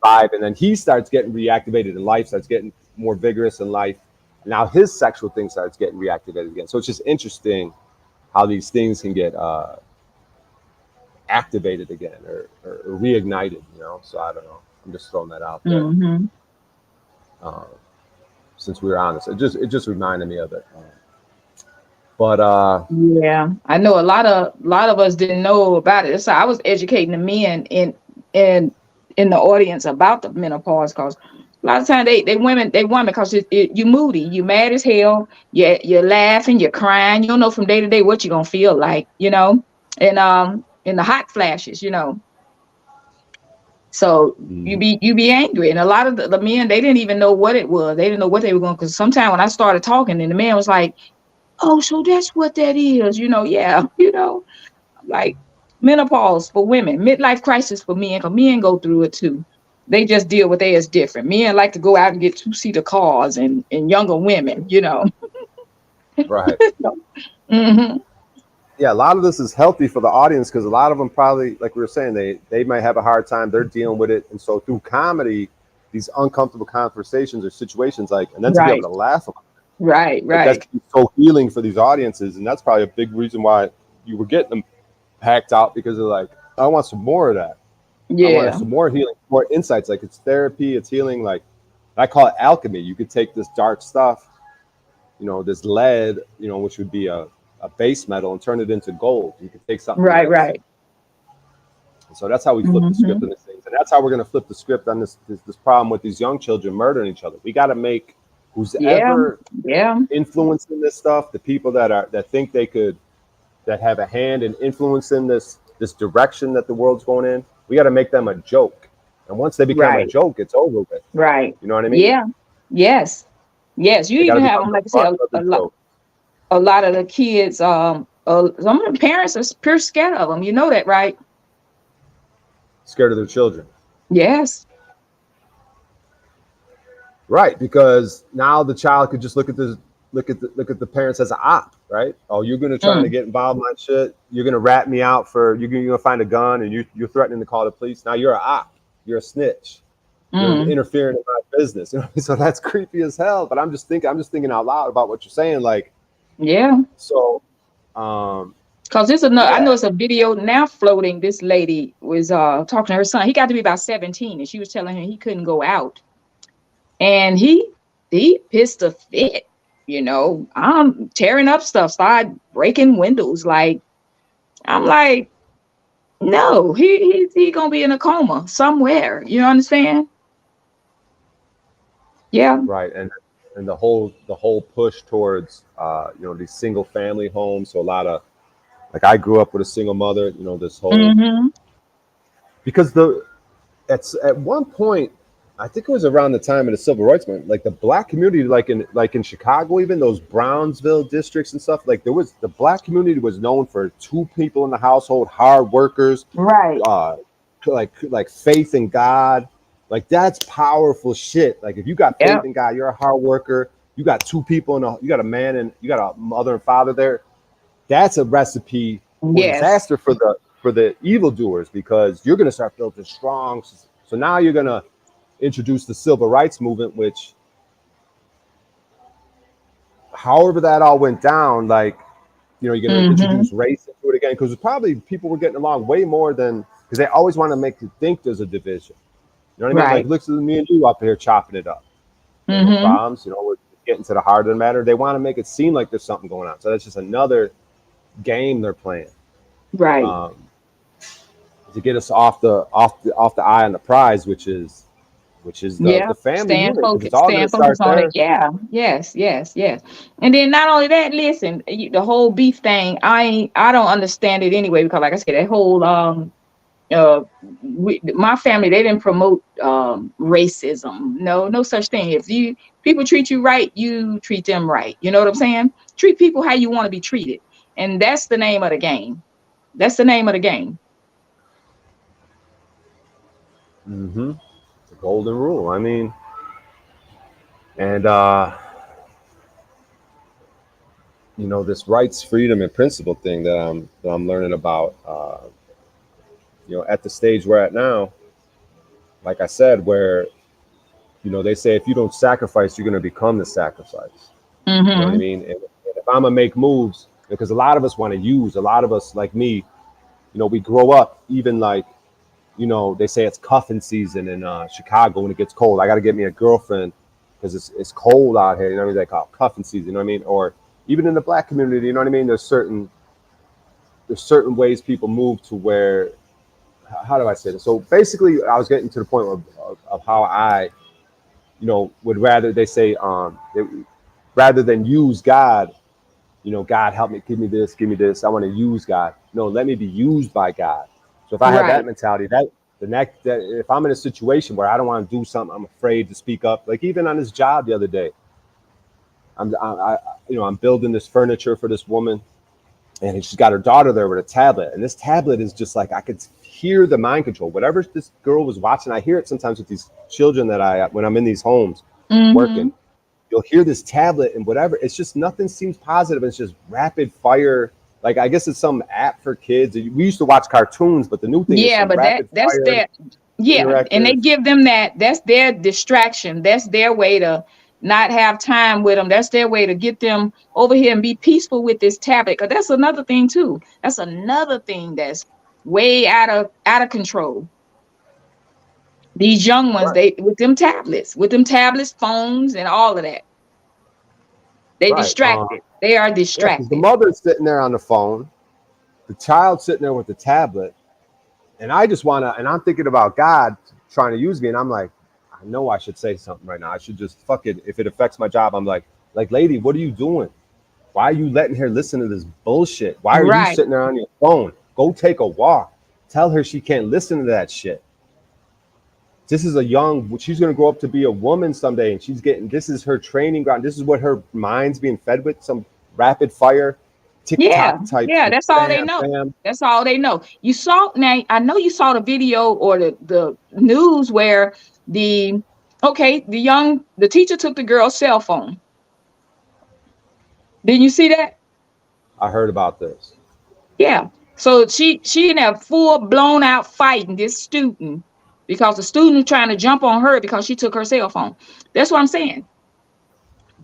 vibe, and then he starts getting reactivated in life, starts getting more vigorous in life. Now his sexual thing starts getting reactivated again. So it's just interesting how these things can get activated again or reignited, you know. So I don't know. I'm just throwing that out there. Since we were on this, it just reminded me of it. But yeah, I know a lot of us didn't know about it. So I was educating the men in the audience about the menopause, because a lot of times they women because you moody, you mad as hell, you're laughing, you're crying, you don't know from day to day what you're gonna feel like, you know, and in the hot flashes, you know. So you be angry, and a lot of the men, they didn't even know what it was. They didn't know what they were going. Because sometimes when I started talking, and the man was like, "Oh, so that's what that is," you know? Yeah, you know, like menopause for women, midlife crisis for men, because men go through it too. They just deal with theirs different. Men like to go out and get 2-seater cars, and younger women, you know. Right. Yeah, a lot of this is healthy for the audience, because a lot of them probably, like we were saying, they might have a hard time. They're dealing with it, and so through comedy, these uncomfortable conversations or situations, and then to be able to laugh about it. Right. That's so healing for these audiences, and that's probably a big reason why you were getting them packed out, because they're like, I want some more of that. Yeah. I want some more healing, more insights. Like, it's therapy, it's healing. Like, I call it alchemy. You could take this dark stuff, you know, this lead, you know, which would be a base metal, and turn it into gold. You could take something. Right. And so that's how we flip the script on these things, and that's how we're going to flip the script on this problem with these young children murdering each other. We got to make who's ever influencing this stuff, the people that think they could, that have a hand in influencing this direction that the world's going in. We got to make them a joke, and once they become a joke, it's over with. Right. You know what I mean? Yeah. Yes. You even have them, like I said, a lot of the kids, some of the parents are pure scared of them. You know that, right? Scared of their children. Yes. Right, because now the child could just look at the parents as an op. right? Oh, you're gonna try to get involved in my shit. You're gonna rat me out for you're gonna find a gun and you're threatening to call the police. Now you're a op. You're a snitch. You're interfering in my business. You know? So that's creepy as hell. But I'm just thinking out loud about what you're saying. Like, yeah. So, because there's another, I know it's a video now floating. This lady was talking to her son. He got to be about 17, and she was telling him he couldn't go out, and he pissed a fit. You know, I'm tearing up stuff, started breaking windows. Like, I'm like, no, he gonna be in a coma somewhere. You understand? Yeah. Right, and the whole push towards these single family homes. So a lot of, like, I grew up with a single mother. You know, this whole because at one point, I think it was around the time of the civil rights movement, like the black community, like in Chicago, even those Brownsville districts and stuff, like the black community was known for 2 people in the household, hard workers, right? Like faith in God, like that's powerful shit. Like if you got faith in God, you're a hard worker. You got 2 people you got a man and you got a mother and father there. That's a recipe for disaster for the evildoers, because you're gonna start building strong. So now you're gonna introduce the civil rights movement, which, however that all went down, like, you're gonna introduce race into it again, because probably people were getting along way more than, because they always want to make you think there's a division. You know what I mean? Like, look at me and you up here chopping it up. No problems. We're getting to the heart of the matter. They want to make it seem like there's something going on. So that's just another game they're playing, right? To get us off the eye on the prize, which is the family stand unit. focused on it. Yes. And then not only that, listen, the whole beef thing, I don't understand it anyway, because like I said, that whole my family, they didn't promote racism. No such thing. If people treat you right, you treat them right. You know what I'm saying? Treat people how you want to be treated, and that's the name of the game. That's the name of the game. The golden rule. I mean, and this rights, freedom, and principle thing that I'm learning about. At the stage we're at now, like I said, where they say if you don't sacrifice, you're going to become the sacrifice. You know what I mean? And if I'm gonna make moves, because a lot of us want to use, a lot of us, like me, we grow up even like, they say it's cuffing season in Chicago when it gets cold. I got to get me a girlfriend because it's cold out here. You know what I mean? They call it cuffing season. You know what I mean? Or even in the black community, you know what I mean? There's certain ways people move to where, how do I say this? So basically, I was getting to the point of how I, would rather, they say, rather than use God, God help me, give me this. I want to use God. No, let me be used by God. So if I have that mentality, that if I'm in a situation where I don't want to do something, I'm afraid to speak up. Like even on this job the other day, I'm building this furniture for this woman, and she's got her daughter there with a tablet, and this tablet is just like, I could hear the mind control. Whatever this girl was watching, I hear it sometimes with these children when I'm in these homes working. You'll hear this tablet and whatever. It's just nothing seems positive. It's just rapid fire. Like, I guess it's some app for kids. We used to watch cartoons, but the new thing is but that's their and they give them that's their distraction. That's their way to not have time with them. That's their way to get them over here and be peaceful with this tablet. Because that's another thing too. That's another thing that's way out of control. These young ones, with them tablets, phones, and all of that. They distracted. They are distracted. The mother's sitting there on the phone, the child sitting there with the tablet, and I just and I'm thinking about God trying to use me, and I'm like, I know I should say something right now. I should just fuck it. If it affects my job, I'm like, lady, what are you doing? Why are you letting her listen to this bullshit? Why are you sitting there on your phone? Go take a walk. Tell her she can't listen to that shit. This is she's going to grow up to be a woman someday, and this is her training ground. This is what her mind's being fed with, some rapid fire TikTok type. Yeah, that's all they know. That's all they know. I know you saw the video or the news where the teacher took the girl's cell phone. Didn't you see that? I heard about this. Yeah. So she in a full blown out fighting this student because the student was trying to jump on her because she took her cell phone. That's what I'm saying.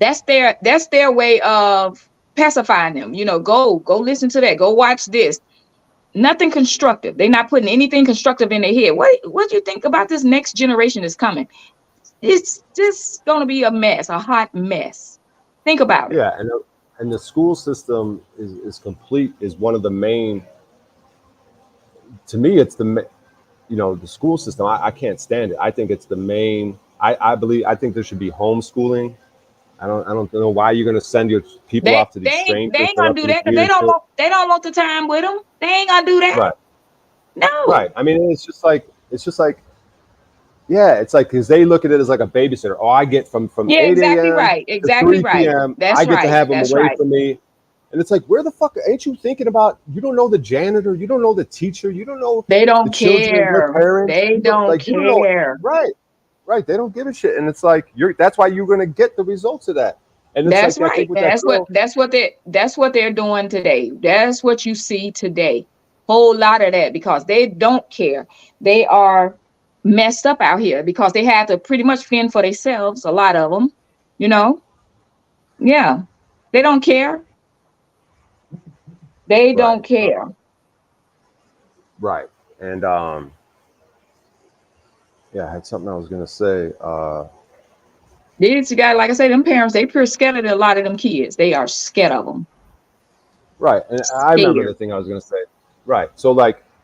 That's their way of pacifying them. You know, go listen to that. Go watch this. Nothing constructive. They're not putting anything constructive in their head. What do you think about this next generation that's coming? It's just going to be a mess, a hot mess. Think about it. Yeah, and the school system is complete. Is one of the main. To me, it's the the school system. I can't stand it. I think it's the main. I think there should be homeschooling. I don't know why you're gonna send your people off to these strangers. They ain't gonna do that because they don't want the time with them. They ain't gonna do that. Right. No. Right. I mean, it's just like yeah, it's like because they look at it as like a babysitter. Oh, I get from 8 exactly a.m. right. to Exactly 3 right. p.m. That's I get right. to have them That's away right. from me. And it's like, where the fuck ain't you thinking about? You don't know the janitor, you don't know the teacher, you don't know They don't the children of your care. parents. They don't you don't know care. right. They don't give a shit. And it's like that's why you're gonna get the results of that. And it's That's like I right. think with That's what they're doing today. That's what you see today. Whole lot of that because they don't care. They are messed up out here because they have to pretty much fend for themselves. A lot of them, you know. Yeah, they don't care. They right. don't care. Right. And yeah, I had something I was gonna say. These guys, like I say, them parents, they pure scared of a lot of them kids. They are scared of them. Right. And I remember the Scared. thing I was gonna say. Right. So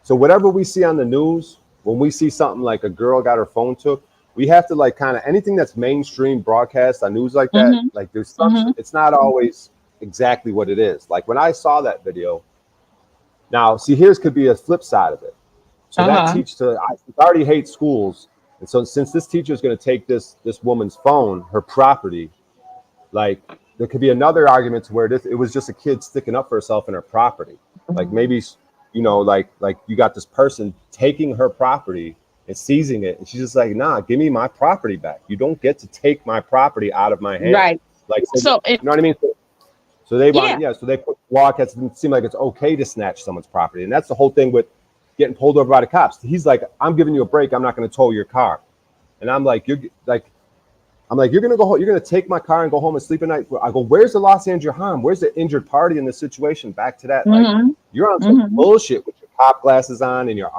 whatever we see on the news, when we see something like a girl got her phone took, we have to like kind of anything that's mainstream broadcast on news like that, Mm-hmm. like there's some Mm-hmm. it's not always exactly what it is. Like when I saw that video, now see here's could be a flip side of it. So that Uh-huh. teacher I already hate schools. And so since this teacher is going to take this woman's phone, her property, like there could be another argument to where it was just a kid sticking up for herself and her property. Like maybe like you got this person taking her property and seizing it, and she's just like, nah, give me my property back. You don't get to take my property out of my hands. Right. Like So you know what I mean? So they yeah. want so they put law cats it seem like it's okay to snatch someone's property. And that's the whole thing with getting pulled over by the cops. He's like, I'm giving you a break, I'm not gonna tow your car. And I'm like, you're gonna go home, you're gonna take my car and go home and sleep at night. I go, where's the loss injury harm? Where's the injured party in this situation? Back to that, like Mm-hmm. you're on some bullshit with your cop glasses on and you're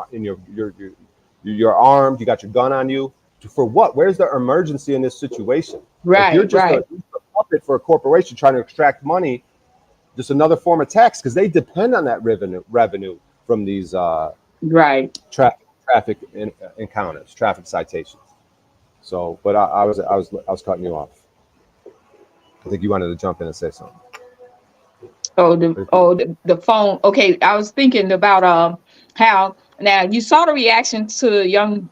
armed, you got your gun on you. For what? Where's the emergency in this situation? Like you're Right. just Right. a puppet for a corporation trying to extract money, just another form of tax because they depend on that revenue from these Right. traffic encounters, traffic citations. So, but I was cutting you off. I think you wanted to jump in and say something. The phone. Okay, I was thinking about how now you saw the reaction to the young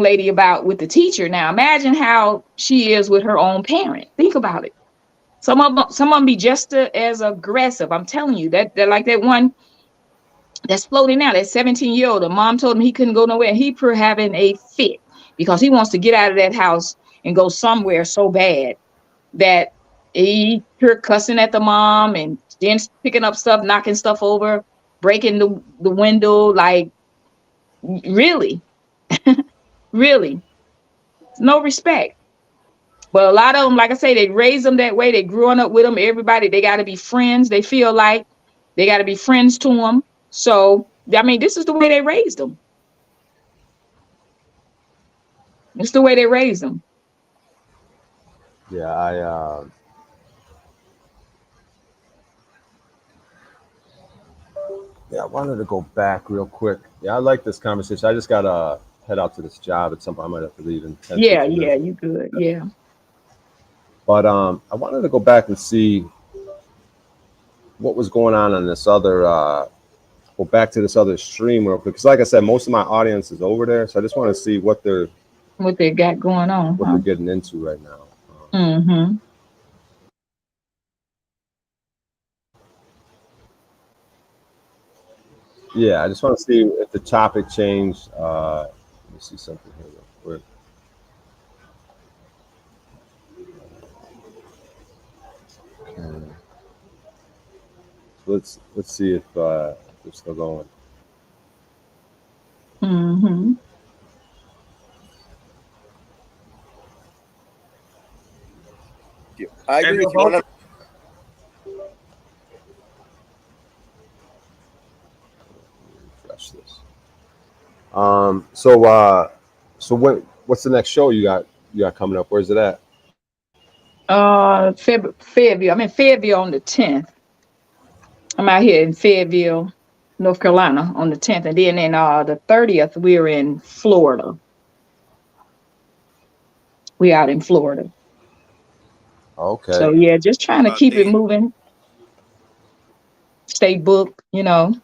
lady about with the teacher. Now imagine how she is with her own parent. Think about it. Some of them be just as aggressive. I'm telling you that they're like that one that's floating out. That 17-year-old. The mom told him he couldn't go nowhere. He per having a fit because he wants to get out of that house and go somewhere so bad that he pure cussing at the mom and then picking up stuff, knocking stuff over, breaking the window. Like really, really, no respect. But a lot of them, like I say, they raise them that way. They growing up with them. Everybody, they got to be friends. They feel like they got to be friends to them. So, I mean, this is the way they raised them. It's the way they raised them. Yeah, I wanted to go back real quick. Yeah, I like this conversation. I just gotta head out to this job at some point. I might have to leave in 10, Yeah, 15 yeah, minutes. you good. Yeah. But I wanted to go back and see what was going on this other go back to this other stream real quick. Because like I said, most of my audience is over there. So I just want to see what they're got going on. they're getting into right now. Mm-hmm. Yeah, I just want to see if the topic changed. Let me see something here real quick. Okay. let's see if they're still going. Mm-hmm. I agree with you. Refresh this. So what's the next show you got coming up? Where's it at? Fayetteville. I'm in Fayetteville on the 10th. I'm out here in Fayetteville, North Carolina on the 10th. And then the 30th, we're in Florida. We out in Florida. Okay. So yeah, just trying to keep it moving. Stay booked, you know.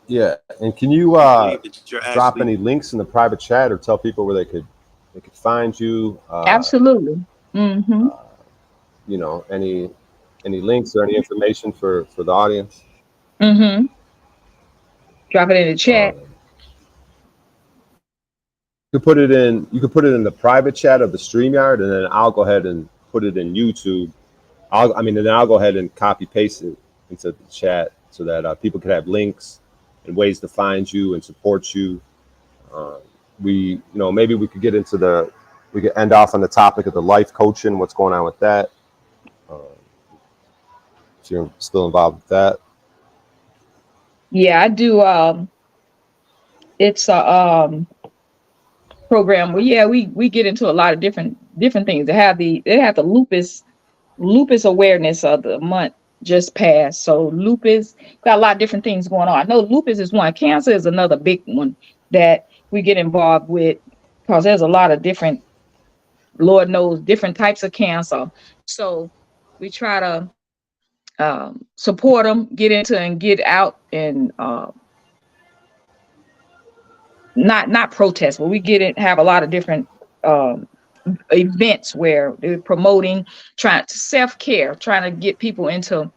Yeah. And can you drop any links in the private chat or tell people where they could find you? Absolutely. Mm-hmm. You know, any links or any information for the audience? Mm-hmm. Drop it in the chat. You could put it in the private chat of the StreamYard, and then I'll go ahead and put it in YouTube. And then I'll go ahead and copy paste it into the chat so that people can have links and ways to find you and support you. Maybe we could we could end off on the topic of the life coaching, what's going on with that. So you're still involved with that? Yeah, I do. It's a program where we get into a lot of different things. They have the lupus awareness of the month just passed. So lupus got a lot of different things going on. I know lupus is one. Cancer is another big one that we get involved with because there's a lot of different, Lord knows, different types of cancer. So we try to support them, get into and get out and not protest, but we have a lot of different events where they're promoting, trying to self-care, trying to get people into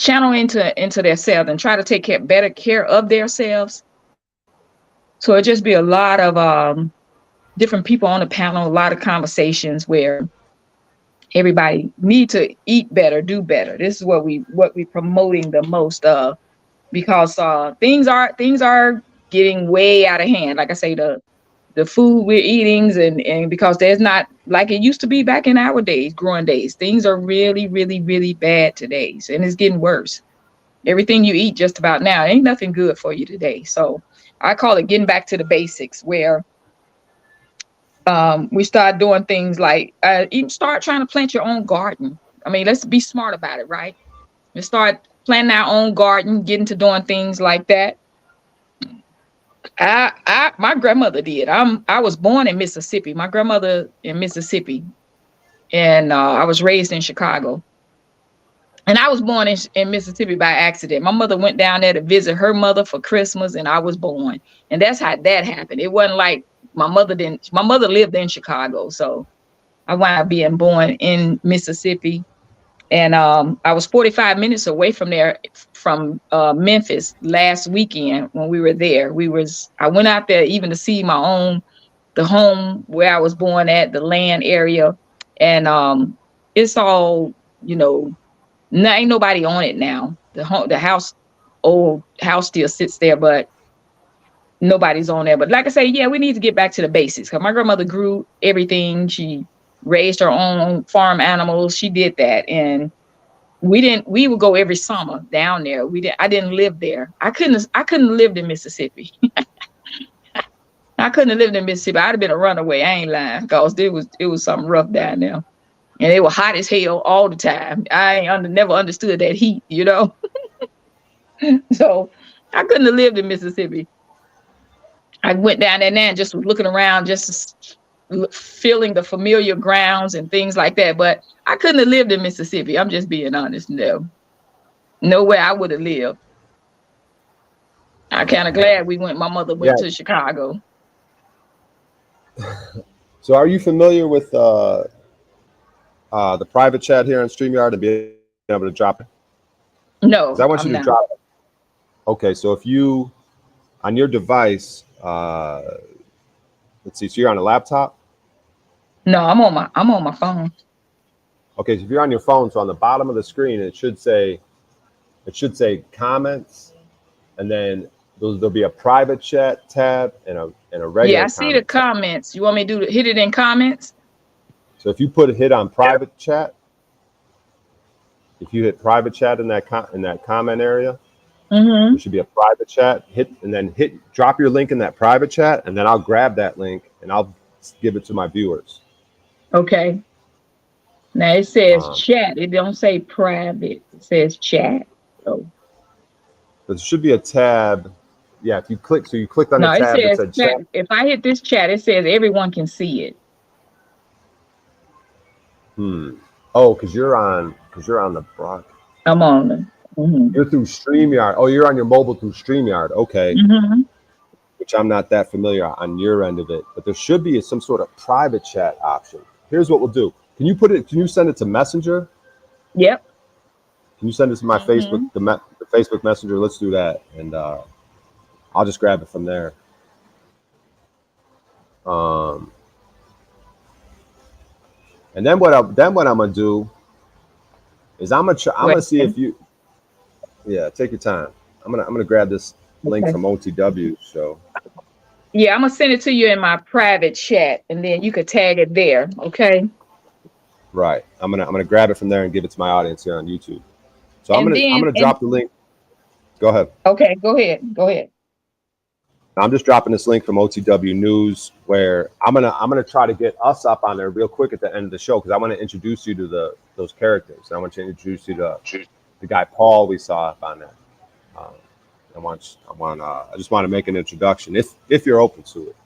themselves and try to take better care of themselves. So it just be a lot of different people on the panel, a lot of conversations where everybody need to eat better, do better. This is what we promoting the most of, because things are getting way out of hand. Like I say, the food we're eating and because there's not like it used to be back in our days, growing days. Things are really, really, really bad today, and it's getting worse. Everything you eat just about now ain't nothing good for you today. So I call it getting back to the basics, where we start doing things like even start trying to plant your own garden. I mean, let's be smart about it, right? Let's start planting our own garden, getting to doing things like that. My grandmother did. I was born in Mississippi. My grandmother in Mississippi, and I was raised in Chicago. And I was born in Mississippi by accident. My mother went down there to visit her mother for Christmas, and I was born. And that's how that happened. It wasn't like my mother lived in Chicago, so I wound up being born in Mississippi. And I was 45 minutes away from there, from Memphis last weekend when we were there. I went out there even to see the home where I was born at, the land area. And it's all, ain't nobody on it now. The old house still sits there, but nobody's on there. But like I say, yeah, we need to get back to the basics, because my grandmother grew everything. She raised her own farm animals. She did that. And we would go every summer down there. I didn't live there. I couldn't live in Mississippi. I couldn't have lived in Mississippi. I'd have been a runaway. I ain't lying, because it was something rough down there. And it was hot as hell all the time. I never understood that heat, So I couldn't have lived in Mississippi. I went down there now and just was looking around, just feeling the familiar grounds and things like that. But I couldn't have lived in Mississippi. I'm just being honest. No. Nowhere I would have lived. I'm kind of glad my mother went to Chicago. So are you familiar with the private chat here on StreamYard and be able to drop it? No, I want you to drop it. Okay, so if you, on your device, let's see, so you're on a laptop? No, I'm on my phone. Okay, so if you're on your phone, so on the bottom of the screen, it should say comments, and then there'll be a private chat tab and a regular. Yeah, I see the comments. You want me to hit it in comments? So if you hit on private chat, if you hit private chat in that comment area, there should be a private chat. Drop your link in that private chat, and then I'll grab that link and I'll give it to my viewers. Okay. Now it says chat. It don't say private. It says chat. So there should be a tab. Yeah, if you click, so you clicked on the tab that said chat. If I hit this chat, it says everyone can see it. Oh, because you're on the broad. I'm on it. You're through StreamYard. Oh, you're on your mobile through StreamYard. Okay. Which I'm not that familiar on your end of it, but there should be some sort of private chat option. Here's what we'll do. Can you send it to Messenger? Yep. Can you send it to my Facebook, the Facebook Messenger? Let's do that, and I'll just grab it from there. And then what I'm gonna do is I'm gonna see if you. Yeah, take your time. I'm gonna grab this link from OTW. So. Yeah, I'm gonna send it to you in my private chat, and then you could tag it there. Okay. Right. I'm gonna grab it from there and give it to my audience here on YouTube. So I'm gonna drop the link. Go ahead. Okay, go ahead. I'm just dropping this link from OTW News, where I'm gonna try to get us up on there real quick at the end of the show, because I want to introduce you to those characters. I want to introduce you to the guy Paul we saw up on there. I just want to make an introduction if you're open to it.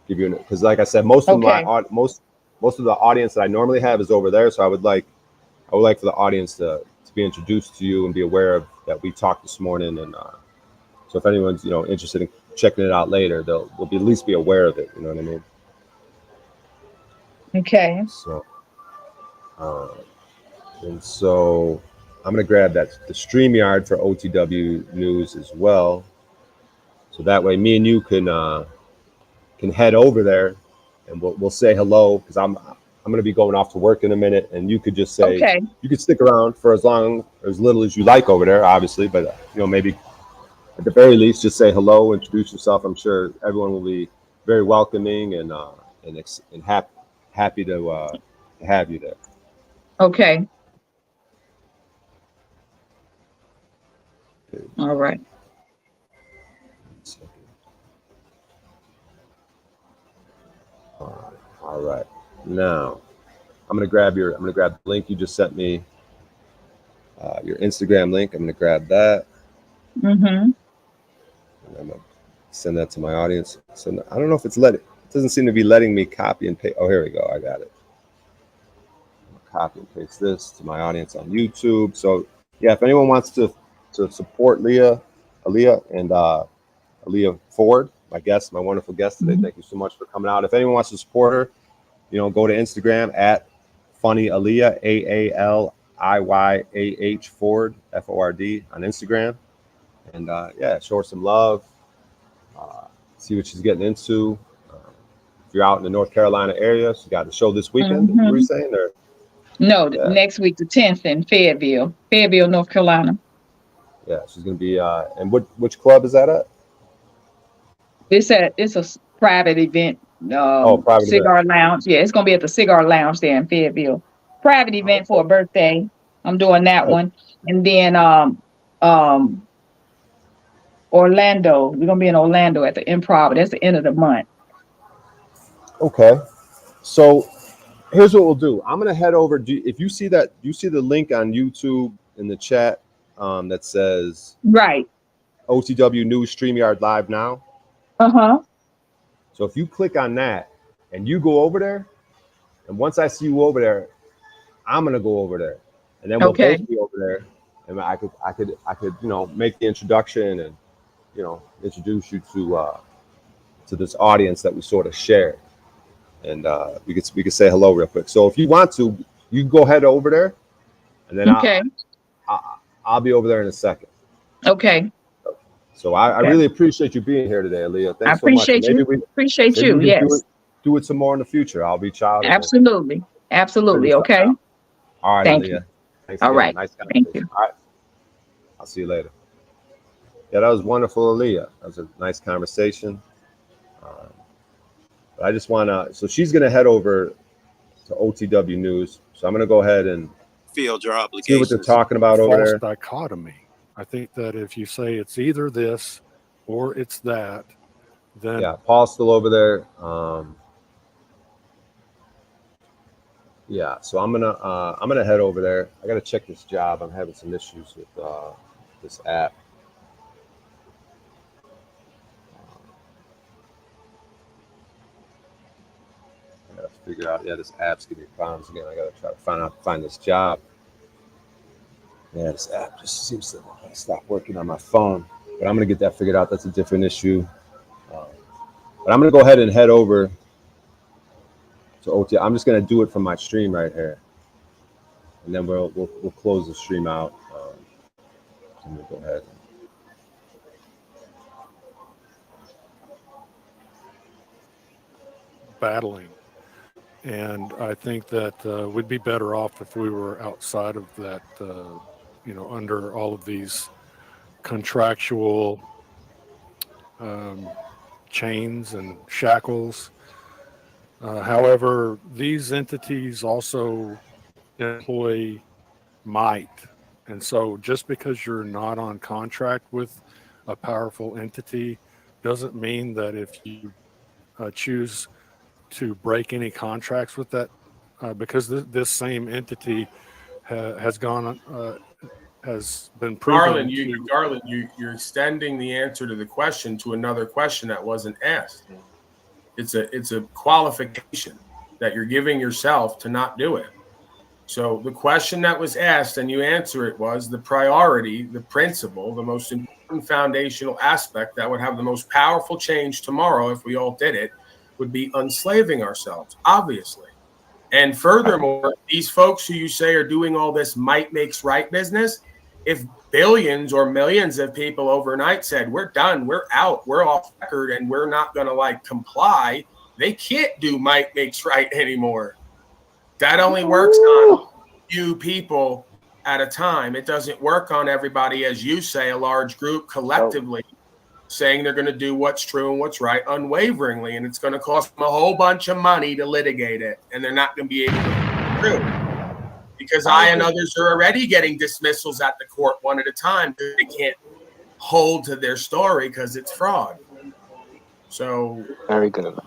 Give you because like I said, most of the audience that I normally have is over there. So I would like for the audience to be introduced to you and be aware of that we talked this morning. And so if anyone's interested in checking it out later, they'll at least be aware of it. You know what I mean? Okay. So and so I'm gonna grab the StreamYard for OTW News as well, so that way me and you can head over there, and we'll say hello, because I'm gonna be going off to work in a minute, and you could just say you could stick around for as little as you like over there, obviously, but maybe at the very least just say hello, introduce yourself. I'm sure everyone will be very welcoming and happy to have you there. Okay. All right. All right. Now, I'm gonna grab the link you just sent me, your Instagram link. I'm gonna grab that. And I'm gonna send that to my audience. So I don't know if it doesn't seem to be letting me copy and paste. Oh, here we go. I got it. I'm gonna copy and paste this to my audience on YouTube. So yeah, if anyone wants to support Aaliyah and Aaliyah Ford, my wonderful guest today. Thank you so much for coming out. If anyone wants to support her, go to Instagram at Funny Aaliyah, AALIYAH Ford, FORD on Instagram, and show her some love. See what she's getting into. If you're out in the North Carolina area, she got a show this weekend. What were you saying? Or no, next week, the 10th in Fayetteville, North Carolina. Yeah, she's gonna be. And which club is that at? It's a private event. Private cigar event. lounge. Yeah, it's gonna be at the Cigar Lounge there in Fayetteville. Private event for a birthday. I'm doing that one, and then Orlando. We're gonna be in Orlando at the Improv. That's the end of the month. Okay, so here's what we'll do. I'm gonna head over. If you see the link on YouTube in the chat that says OTW News StreamYard Live now. So if you click on that and you go over there, and once I see you over there, I'm gonna go over there, and then we'll both be over there, and I could make the introduction and introduce you to this audience that we sort of share, and we could say hello real quick. So if you want to, you can go head over there, and then I'll be over there in a second. Okay. So I really appreciate you being here today, Aaliyah. Thanks so much. Appreciate you. Yes. Do it some more in the future. I'll reach out. Absolutely. Okay. All right, Thank Aaliyah. you. Thanks All again. right. Nice Thank conversation. you. All right. I'll see you later. Yeah, that was wonderful, Aaliyah. That was a nice conversation. But I just want to, so she's going to head over to OTW News. So I'm going to go ahead and Field your see what obligations. they're talking about over False there. dichotomy. I think that if you say it's either this or it's that, then Yeah, Paul's still over there. Yeah, so I'm gonna head over there. I gotta check this job. I'm having some issues with this app. I gotta figure out. Yeah, this app's giving me problems again. I gotta try to find this job. Yeah, this app just seems to stop working on my phone. But I'm gonna get that figured out. That's a different issue. But I'm gonna go ahead and head over to OT. I'm just gonna do it from my stream right here, and then we'll close the stream out. I'm gonna go ahead. battling. And I think that we'd be better off if we were outside of that, under all of these contractual chains and shackles. However, these entities also employ might. And so just because you're not on contract with a powerful entity doesn't mean that if you choose to break any contracts with that, because this same entity has been proven Garland, you're extending the answer to the question to another question that wasn't asked. It's a qualification that you're giving yourself to not do it. So the question that was asked and you answer it was the priority, the principle, the most important foundational aspect that would have the most powerful change tomorrow if we all did it would be unslaving ourselves, obviously. And furthermore, these folks who you say are doing all this might makes right business, if billions or millions of people overnight said, we're done, we're out, we're off record, and we're not going to comply, they can't do might makes right anymore. That only works on few people at a time. It doesn't work on everybody, as you say, a large group collectively saying they're going to do what's true and what's right unwaveringly. And it's going to cost them a whole bunch of money to litigate it. And they're not going to be able to do it because I and others are already getting dismissals at the court one at a time because they can't hold to their story because it's fraud. So very good.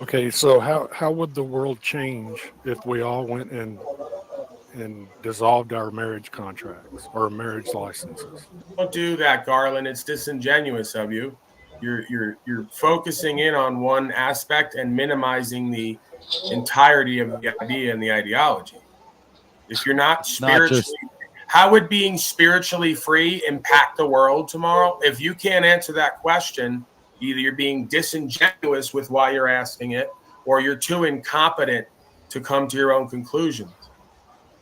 Okay, so how would the world change if we all went and dissolved our marriage contracts or marriage licenses? Don't do that, Garland. It's disingenuous of you. You're focusing in on one aspect and minimizing the entirety of the idea and the ideology. If you're not spiritually, how would being spiritually free impact the world tomorrow? If you can't answer that question, either you're being disingenuous with why you're asking it, or you're too incompetent to come to your own conclusions.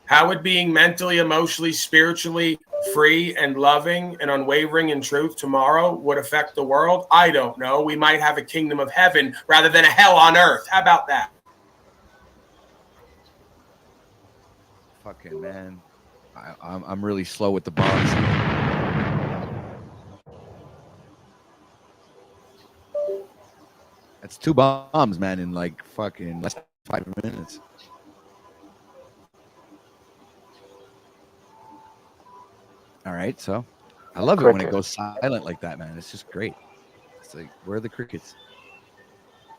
How would being mentally, emotionally, spiritually free and loving and unwavering in truth tomorrow would affect the world? I don't know. We might have a kingdom of heaven rather than a hell on earth. How about that? Fucking man. I'm really slow with the bombs. That's 2 bombs, man, in fucking less than 5 minutes. All right, so I love it when it goes silent like that, man. It's just great. It's like, where are the crickets?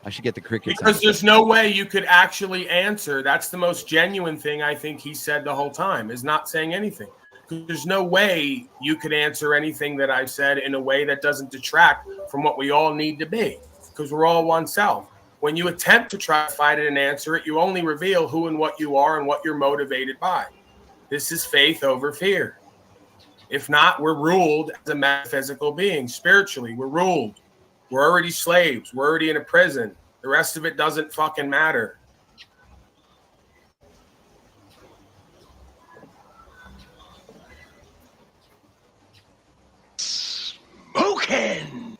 I should get the crickets. Because there's no way you could actually answer. That's the most genuine thing I think he said the whole time, is not saying anything. There's no way you could answer anything that I've said in a way that doesn't detract from what we all need to be, because we're all oneself. When you attempt to try to fight it and answer it, you only reveal who and what you are and what you're motivated by. This is faith over fear. If not, we're ruled as a metaphysical being. Spiritually, we're ruled. We're already slaves. We're already in a prison. The rest of it doesn't fucking matter. Smoking.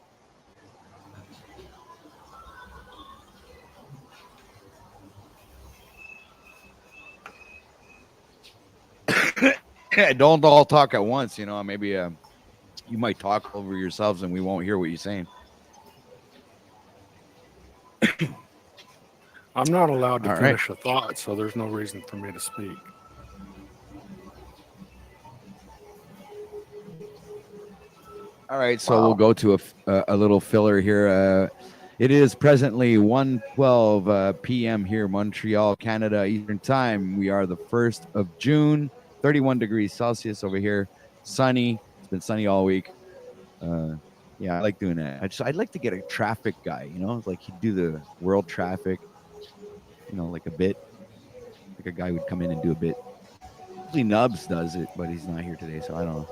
Don't all talk at once. Maybe you might talk over yourselves and we won't hear what you're saying. I'm not allowed to All finish a thought, so there's no reason for me to speak. All right, so we'll go to a little filler here. It is presently 1:12 p.m. here, Montreal, Canada, Eastern Time. We are the 1st of June, 31 degrees Celsius over here. Sunny. It's been sunny all week. Yeah, I like doing that. I'd like to get a traffic guy, like he'd do the world traffic, like a bit. Like a guy would come in and do a bit. Usually Nubs does it, but he's not here today, so I don't know.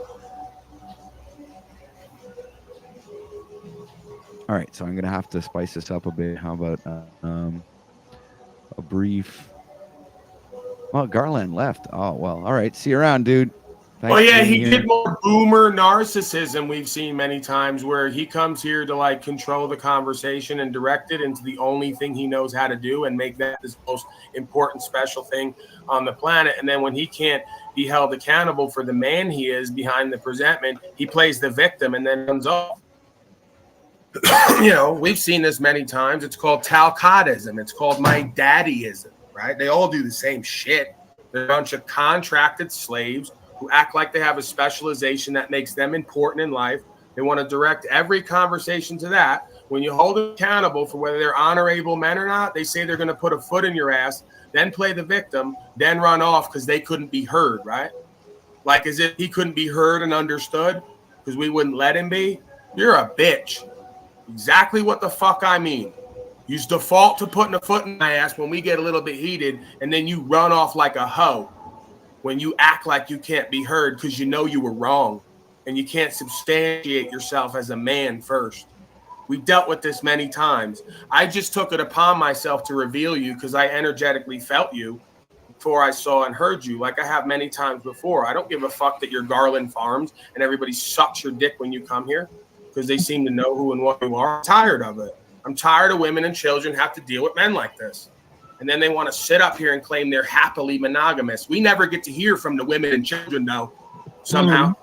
All right, so I'm going to have to spice this up a bit. How about a brief... Well, Garland left. Oh, well, all right. See you around, dude. Thanks well, yeah, he did more boomer narcissism we've seen many times where he comes here to, like, control the conversation and direct it into the only thing he knows how to do and make that his most important special thing on the planet. And then when he can't be held accountable for the man he is behind the presentment, he plays the victim and then runs off. We've seen this many times. It's called Talcottism. It's called my daddyism, right? They all do the same shit. They're a bunch of contracted slaves who act like they have a specialization that makes them important in life. They want to direct every conversation to that. When you hold them accountable for whether they're honorable men or not, they say they're going to put a foot in your ass, then play the victim, then run off because they couldn't be heard, right? Like as if he couldn't be heard and understood because we wouldn't let him be. You're a bitch. Exactly what the fuck I mean. You default to putting a foot in my ass when we get a little bit heated, and then you run off like a hoe when you act like you can't be heard because you know you were wrong and you can't substantiate yourself as a man first. We've dealt with this many times. I just took it upon myself to reveal you because I energetically felt you before I saw and heard you, like I have many times before. I don't give a fuck that you're Garland Farms and everybody sucks your dick when you come here because they seem to know who and what you are. I'm tired of it. I'm tired of women and children have to deal with men like this. And then they want to sit up here and claim they're happily monogamous. We never get to hear from the women and children, though, somehow.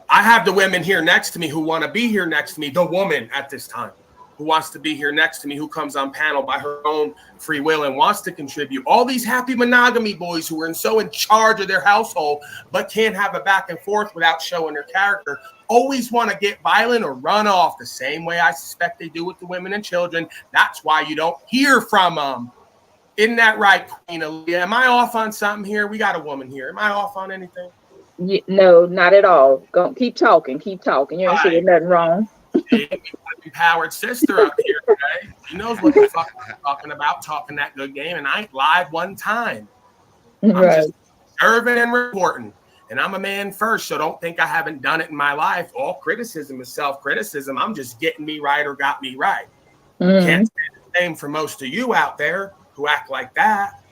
I have the women here next to me who want to be here next to me, the woman at this time, who wants to be here next to me, who comes on panel by her own free will and wants to contribute. All these happy monogamy boys who are so in charge of their household but can't have a back and forth without showing their character always want to get violent or run off the same way I suspect they do with the women and children. That's why you don't hear from them. Isn't that right, Queen Aaliyah? Am I off on something here? We got a woman here. Am I off on anything? No, not at all. Go keep talking. Keep talking. You ain't saying nothing wrong. Empowered sister up here today. She knows what the fuck I'm talking about, talking that good game, and I ain't lied one time. I'm just observing and reporting. And I'm a man first, so don't think I haven't done it in my life. All criticism is self-criticism. I'm just getting me right or got me right. Can't say the same for most of you out there who act like that.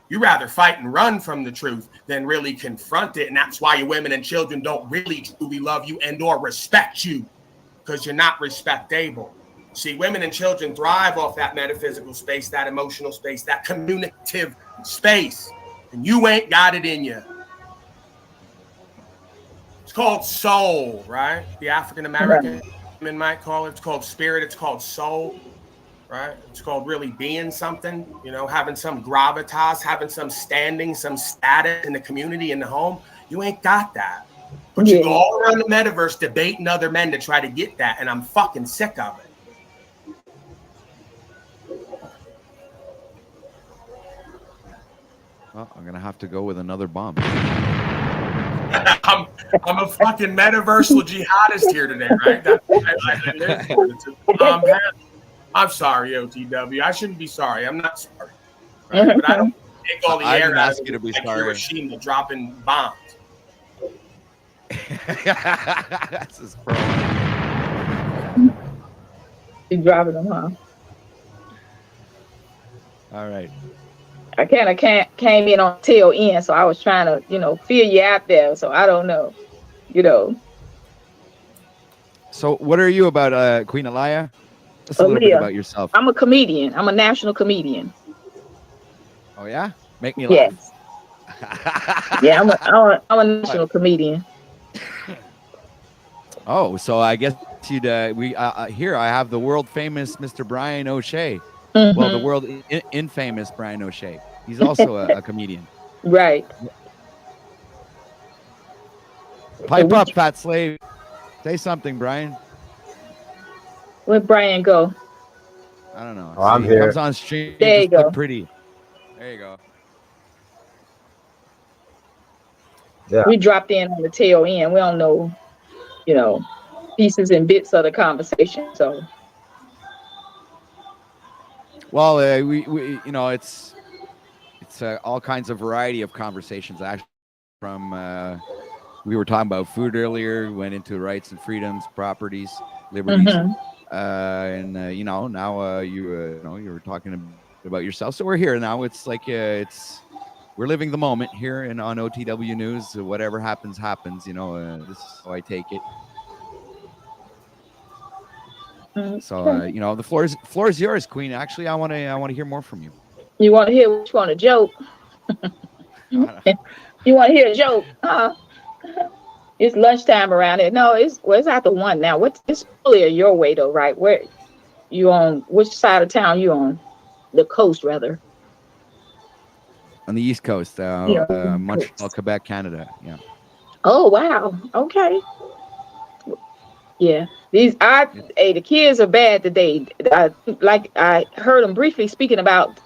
You rather fight and run from the truth than really confront it. And that's why your women and children don't really truly love you and or respect you because you're not respectable. See, women and children thrive off that metaphysical space, that emotional space, that communicative space. And you ain't got it in you. It's called soul, right? The African-American women might call it. It's called spirit. It's called soul, right? It's called really being something, having some gravitas, having some standing, some status in the community, in the home. You ain't got that. But you go all around the metaverse debating other men to try to get that, and I'm fucking sick of it. Well, I'm going to have to go with another bomb. I'm a fucking metaversal jihadist here today, right? I'm sorry, OTW. I shouldn't be sorry. I'm not sorry. Right? But I don't take all the air out of it like Hiroshima dropping bombs. That's his problem. He's driving them, huh? All right. I kind of came in on tail end, so I was trying to, feel you out there. So I don't know, So what are you about, Queen Aaliyah? Just a little bit about yourself. I'm a comedian. I'm a national comedian. Oh, yeah? Make me laugh. Yeah, I'm a national comedian. Oh, so I guess you'd here I have the world famous Mr. Bryan O'Shea. Well, the world infamous Bryan O'Shea. He's also a comedian. Right. Pipe up, fat slave. Say something, Bryan. Where'd Bryan go? I don't know. Oh, I'm he here. comes on stream. There just you look go. pretty. There you go. Yeah. We dropped in on the tail end. We don't know, pieces and bits of the conversation. So. Well, we it's all kinds of variety of conversations. Actually, from we were talking about food earlier. Went into rights and freedoms, properties, liberties, and now you were talking about yourself. So we're here now. It's like we're living the moment here on OTW News. Whatever happens, happens. This is how I take it. So the floor is yours, Queen. Actually, I want to hear more from you. You want to hear what you want, a joke? You want to hear a joke? It's lunchtime around here. No, it's after 1 now. It's earlier your way though, right? Where you on? Which side of town you on? The coast, rather. On the East Coast, Montreal, Quebec, Canada. Yeah. Oh wow. Okay. Yeah. The kids are bad today. I heard them briefly speaking about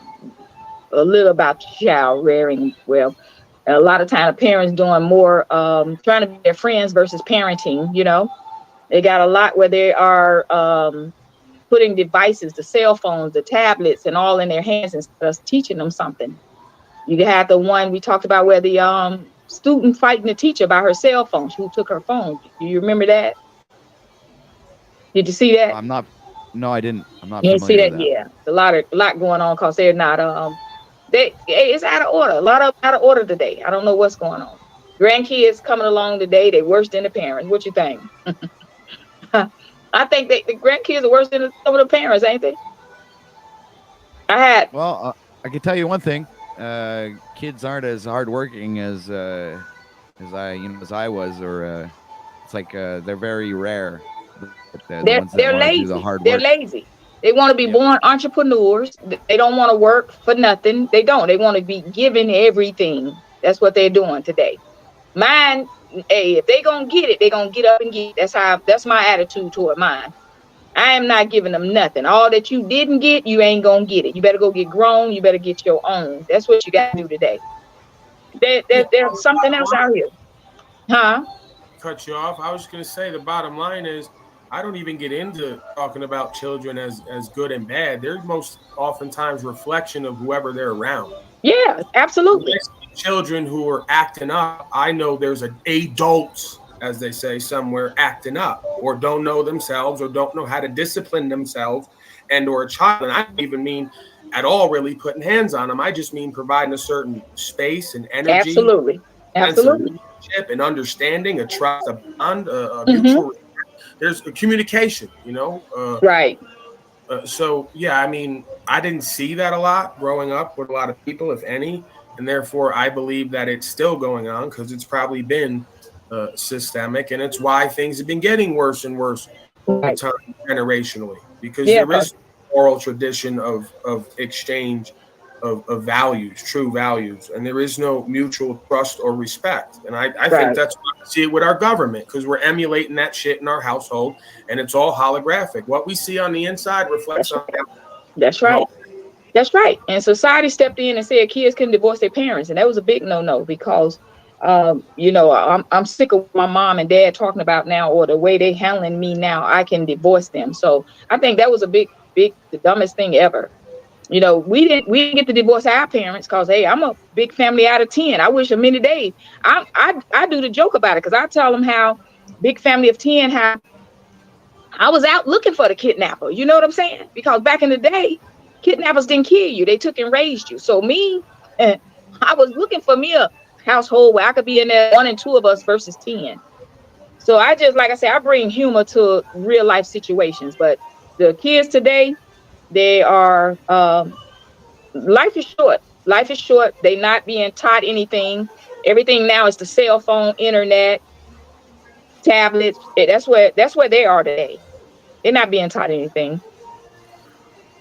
a little about child rearing. Well, a lot of time parents doing more trying to be their friends versus parenting. They got a lot where they are putting devices, the cell phones, the tablets, and all in their hands instead of teaching them something. You had the one we talked about where the student fighting the teacher about her cell phone. Who took her phone? Do you remember that? Did you see that? No, I didn't. I'm not. You familiar see that? with that. Yeah, a lot going on because they're not. It's out of order. A lot of out of order today. I don't know what's going on. Grandkids coming along today. They worse than the parents. What you think? I think the grandkids are worse than some of the parents, ain't they? Well, I can tell you one thing. Kids aren't as hardworking as I was, or it's like they're very rare. They're lazy. They're lazy. They want to be born entrepreneurs. They don't want to work for nothing. They don't. They want to be given everything. That's what they're doing today. Mine, hey, if they gonna get it, they gonna get up and get it. That's my attitude toward mine. I am not giving them nothing. All that you didn't get, you ain't gonna get it. You better go get grown. You better get your own. That's what you got to do today. There's something else out here. Huh? Cut you off. I was just gonna say the bottom line is I don't even get into talking about children as good and bad. They're most oftentimes reflection of whoever they're around. Yeah, absolutely. Children who are acting up, I know there's adults, as they say somewhere, acting up or don't know themselves or don't know how to discipline themselves and or a child. And I don't even mean at all really putting hands on them. I just mean providing a certain space and energy. Absolutely. And understanding, a trust, a bond, a mutual. There's a communication, right. So yeah, I mean, I didn't see that a lot growing up with a lot of people, if any, and therefore I believe that it's still going on because it's probably been systemic, and it's why things have been getting worse and worse over time generationally, because there is oral tradition of exchange of values, true values, and there is no mutual trust or respect. And I think that's why I see it with our government, because we're emulating that shit in our household, and it's all holographic. What we see on the inside reflects on the outside. That's right. That's right. And society stepped in and said kids can divorce their parents, and that was a big no because I'm sick of my mom and dad talking about now, or the way they handling me now. I can divorce them. So I think that was a the dumbest thing ever. We didn't get to divorce our parents because, hey, I'm a big family out of 10. I wish them many days. I do the joke about it because I tell them how big family of 10, how I was out looking for the kidnapper. You know what I'm saying? Because back in the day, kidnappers didn't kill you. They took and raised you. So I was looking for me a household where I could be in there 1 and 2 of us versus 10. So I just, like I said, I bring humor to real life situations. But the kids today, they are life is short. Life is short. They not being taught anything. Everything now is the cell phone, internet, tablets. That's where they are today. They're not being taught anything.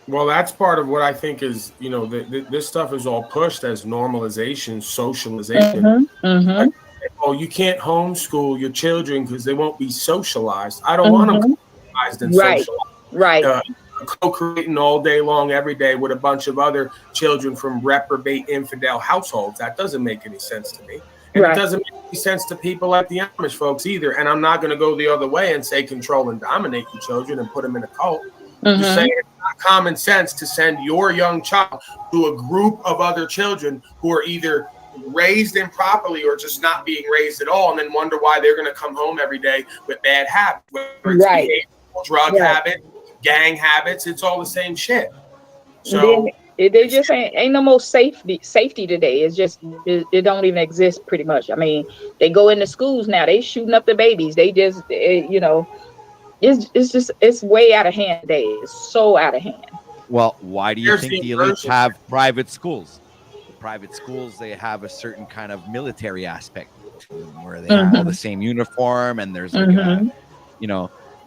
Well, that's part of what I think is, this stuff is all pushed as normalization, socialization. Like, oh, you can't homeschool your children because they won't be socialized. I don't want them socialized and socialized. Right. Co-creating all day long, every day with a bunch of other children from reprobate infidel households. That doesn't make any sense to me. And it doesn't make any sense to people like the Amish folks either. And I'm not going to go the other way and say control and dominate your children and put them in a cult. Just saying it's not common sense to send your young child to a group of other children who are either raised improperly or just not being raised at all, and then wonder why they're going to come home every day with bad habits, whether it's behavioral, drug habits, gang habits. It's all the same shit. So they just ain't no more safety today. It's just it don't even exist pretty much. I mean, they go into schools now, they shooting up the babies. They just it's way out of hand today. It's so out of hand. Well, why do you think the elites have private schools? The private schools, they have a certain kind of military aspect to them where they have all the same uniform, and there's like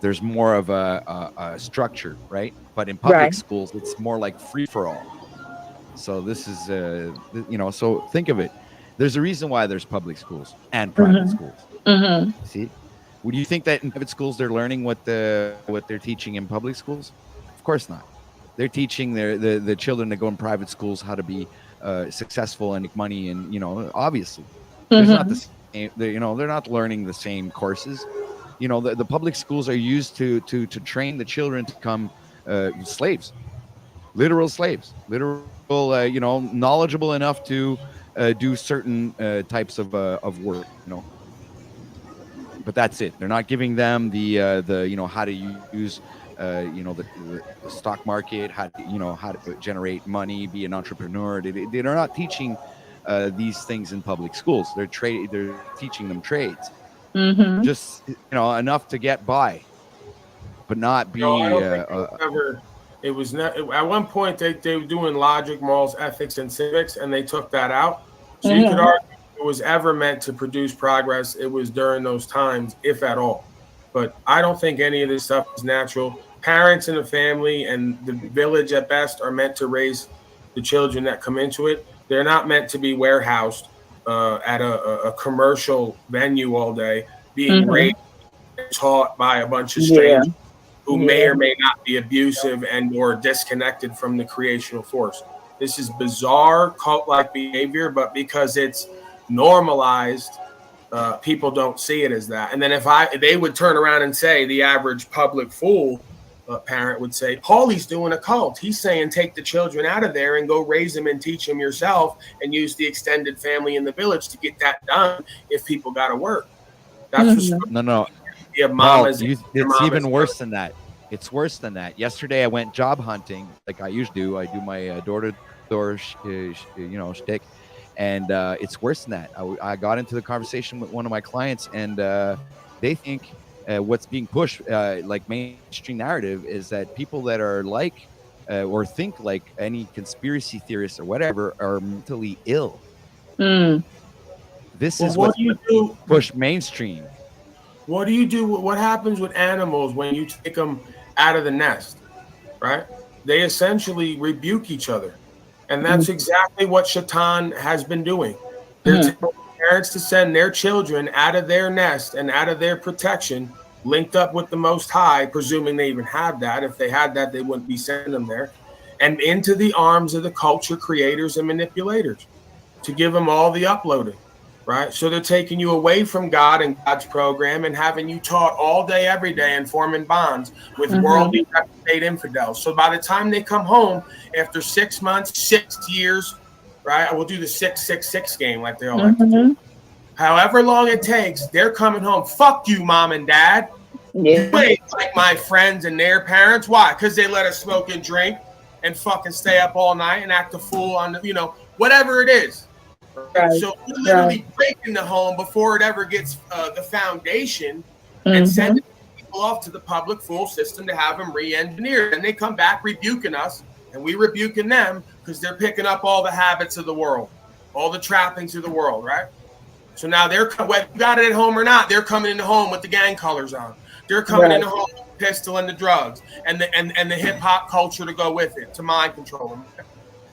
there's more of a structure, right? But in public schools, it's more like free for all. So this is so think of it. There's a reason why there's public schools and private schools. See? Would you think that in private schools they're learning what they're teaching in public schools? Of course not. They're teaching the children that go in private schools how to be successful and make money, and obviously there's not the same, they're not learning the same courses. The public schools are used to train the children to become slaves, literal slaves, knowledgeable enough to do certain types of work, But that's it. They're not giving them the how to use the stock market, how to generate money, be an entrepreneur. They're not teaching these things in public schools. They're teaching them trades, just enough to get by, but not be. It was not at one point they were doing logic, morals, ethics, and civics, and they took that out. So you could argue it was ever meant to produce progress. It was during those times, if at all. But I don't think any of this stuff is natural. Parents and the family and the village at best are meant to raise the children that come into it. They're not meant to be warehoused at a commercial venue all day, being raised and taught by a bunch of strangers who may or may not be abusive and or disconnected from the creational force. This is bizarre cult-like behavior, but because it's normalized, people don't see it as that. And then if they would turn around and say, the average public fool parent would say, Paulie's doing a cult. He's saying take the children out of there and go raise them and teach them yourself and use the extended family in the village to get that done if people got to work. That's no. Paul, it's even worse than that. It's worse than that. Yesterday I went job hunting like I usually do. I do my door-to-door shtick. And it's worse than that. I got into the conversation with one of my clients, and they think what's being pushed, like mainstream narrative, is that people that are like or think like any conspiracy theorists or whatever are mentally ill. This is what you do. Push mainstream. What do you do? What happens with animals when you take them out of the nest, right? They essentially rebuke each other. And that's exactly what Shaitan has been doing. They're telling parents to send their children out of their nest and out of their protection, linked up with the Most High, presuming they even have that. If they had that, they wouldn't be sending them there. And into the arms of the culture creators and manipulators to give them all the uploading, right? So they're taking you away from God and God's program and having you taught all day, every day, and forming bonds with worldly reprobate infidels. So by the time they come home after 6 months, 6 years, right? I will do the 666 game like they all like to do. However long it takes, they're coming home. Fuck you, mom and dad. You ain't like my friends and their parents. Why? Because they let us smoke and drink and fucking stay up all night and act a fool on the, whatever it is. Right. So we're literally breaking the home before it ever gets the foundation and sending people off to the public fool system to have them re-engineered. And they come back rebuking us And we rebuking them because they're picking up all the habits of the world, all the trappings of the world, right? So now they're, whether you got it at home or not, they're coming into home with the gang colors on. They're coming into home with the pistol and the drugs and the hip hop culture to go with it, to mind control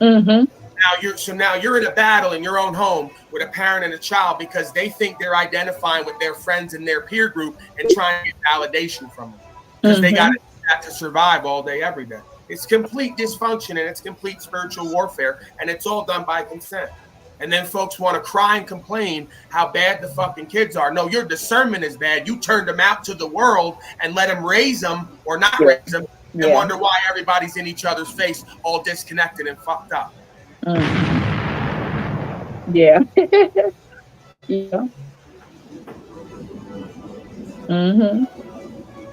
them. Now you're in a battle in your own home with a parent and a child because they think they're identifying with their friends and their peer group and trying to get validation from them because they got to survive all day, every day. It's complete dysfunction and it's complete spiritual warfare, and it's all done by consent. And then folks want to cry and complain how bad the fucking kids are. No, your discernment is bad. You turned them out to the world and let them raise them or not raise them and wonder why everybody's in each other's face, all disconnected and fucked up. Yeah. Yeah.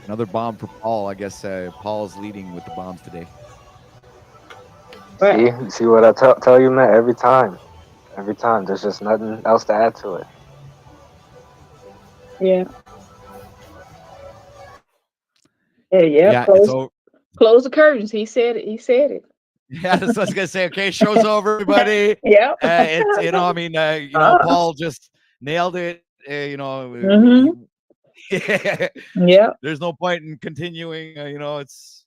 Another bomb for Paul. I guess Paul's leading with the bombs today. See what I tell you, man? Every time. There's just nothing else to add to it. Yeah. Yeah. Close the curtains. He said it. Yeah, that's what I was gonna say. Okay, show's over, everybody. Yeah. It's I mean, Paul just nailed it. Yeah. There's no point in continuing. It's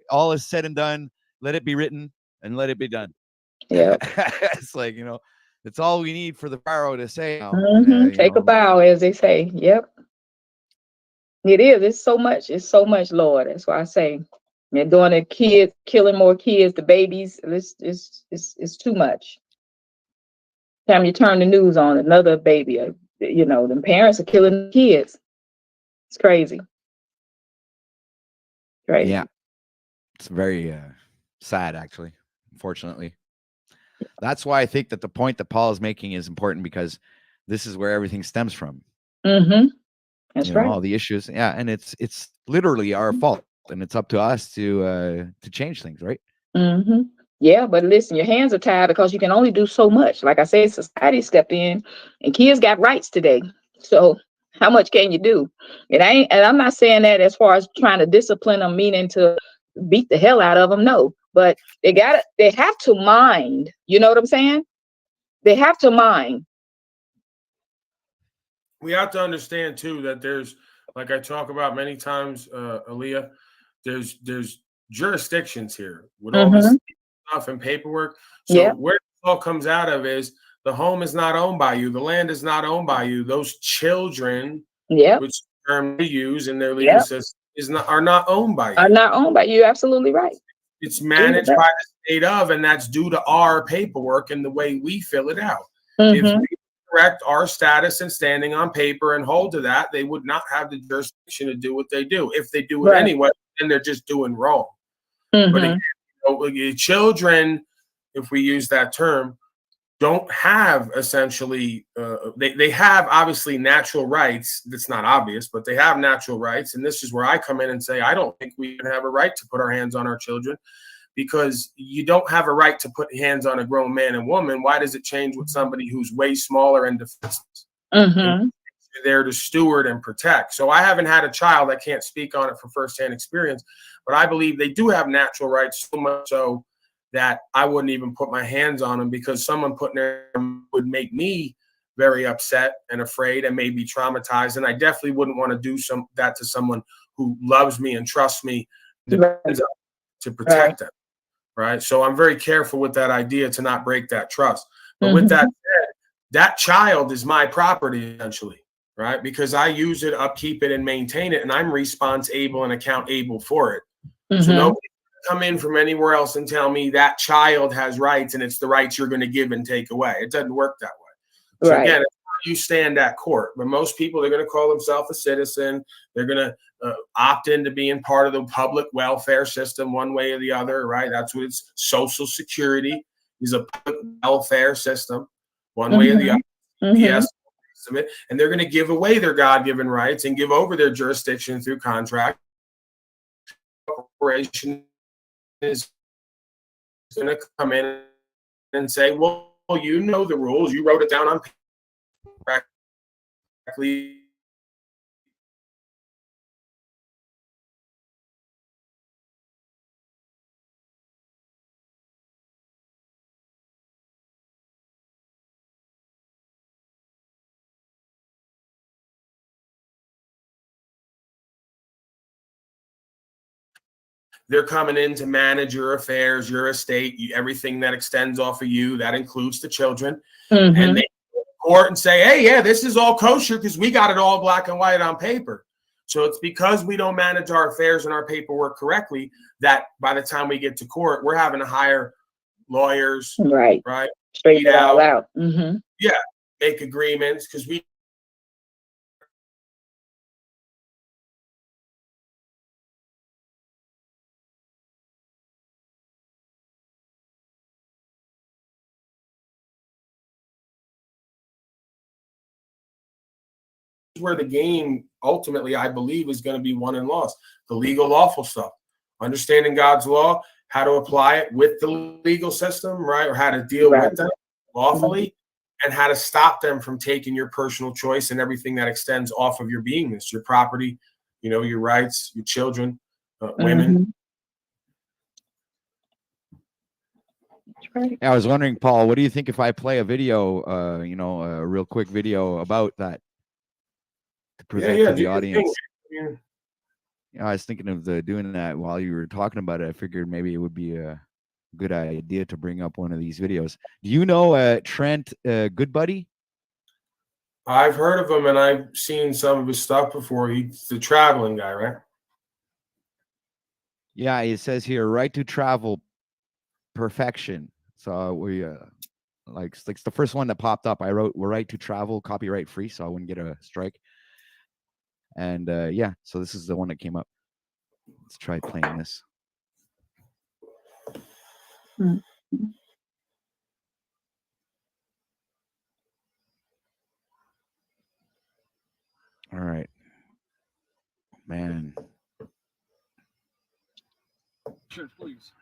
all is said and done. Let it be written and let it be done. Yeah. It's like, it's all we need for the pharaoh to say now. Take a bow, as they say. Yep. It is. It's so much, Lord. That's why I say, they're doing the kids, killing more kids, the babies. It's too much. Time you turn the news on, another baby. The parents are killing the kids. It's crazy. Crazy. Yeah. It's very sad, actually, unfortunately. That's why I think that the point that Paul is making is important, because this is where everything stems from. That's right. All the issues. Yeah. And it's literally our fault, and it's up to us to change things, right? Yeah, but listen, your hands are tied because you can only do so much. Like I said, society stepped in, and kids got rights today. So how much can you do? And I'm not saying that as far as trying to discipline them, meaning to beat the hell out of them. No, but they have to mind. You know what I'm saying? They have to mind. We have to understand too that there's, like I talk about many times, Aaliyah, there's jurisdictions here with all this stuff and paperwork. So where it all comes out of is the home is not owned by you. The land is not owned by you. Those children, which term they use in their legal system, are not owned by you. Are not owned by you. You're absolutely right. It's managed by the state of, and that's due to our paperwork and the way we fill it out. If we correct our status and standing on paper and hold to that, they would not have the jurisdiction to do what they do. If they do it anyway, then they're just doing wrong. But again, children, if we use that term, don't have essentially, they have obviously natural rights. That's not obvious, but they have natural rights. And this is where I come in and say, I don't think we have a right to put our hands on our children, because you don't have a right to put hands on a grown man and woman. Why does it change with somebody who's way smaller and defenseless? You're there to steward and protect. So I haven't had a child. I can't speak on it from firsthand experience, but I believe they do have natural rights, so much so that I wouldn't even put my hands on them, because someone putting them would make me very upset and afraid and maybe traumatized. And I definitely wouldn't want to do that to someone who loves me and trusts me to protect them. Right. So I'm very careful with that idea to not break that trust. But with that said, that child is my property essentially, right? Because I use it, upkeep it, and maintain it, and I'm responsible and accountable for it. So nobody can come in from anywhere else and tell me that child has rights and it's the rights you're going to give and take away. It doesn't work that way. So again, you stand at court, but most people, they're going to call themselves a citizen. They're going to opt into being part of the public welfare system one way or the other, right? That's what it's. Social Security is a public welfare system one way or the other. Yes, and they're going to give away their God-given rights and give over their jurisdiction through contract. Corporation is going to come in and say, well, you know the rules. You wrote it down on paper. they're coming in to manage your affairs, your estate, everything that extends off of you. That includes the children. Mm-hmm. And they go to court and say, hey, yeah, this is all kosher because we got it all black and white on paper. So it's because we don't manage our affairs and our paperwork correctly that by the time we get to court, we're having to hire lawyers, Right. right? Straight it all out. Mm-hmm. Yeah, make agreements because we where the game ultimately, I believe, is going to be won and lost. The legal, lawful stuff, understanding God's law, how to apply it with the legal system, right? Or how to deal with them lawfully, and how to stop them from taking your personal choice and everything that extends off of your beingness, your property, your rights, your children, women. Right. I was wondering, Paul, what do you think if I play a video, a real quick video about that to present to the audience? I was thinking of doing that while you were talking about it. I figured maybe it would be a good idea to bring up one of these videos. Do you know Trent Goodbuddy? I've heard of him and I've seen some of his stuff before. He's the traveling guy, right? Yeah, it says here, right to travel perfection. So we like it's the first one that popped up. I wrote, we're right to travel, copyright free, so I wouldn't get a strike. And yeah, so this is the one that came up. Let's try playing this. All right, man. Sure, please.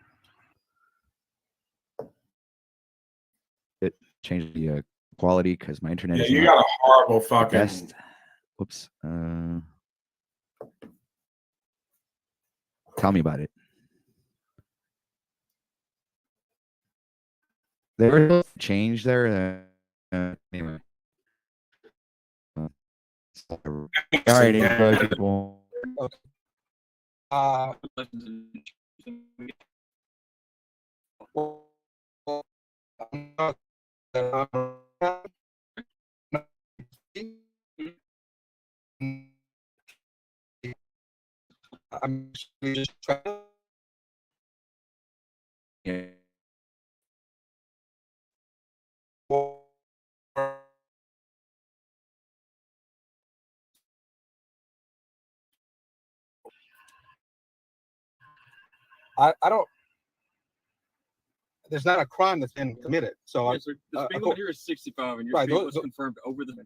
It changed the quality because my internet. Yeah, is you not got a horrible fucking. best. Whoops. Tell me about it. There was a change there. Anyway. All right, enjoy, people. I'm just trying to. Yeah. I don't. There's not a crime that's been committed. So Yes, the speed limit here is 65, and your right, speed was confirmed over the.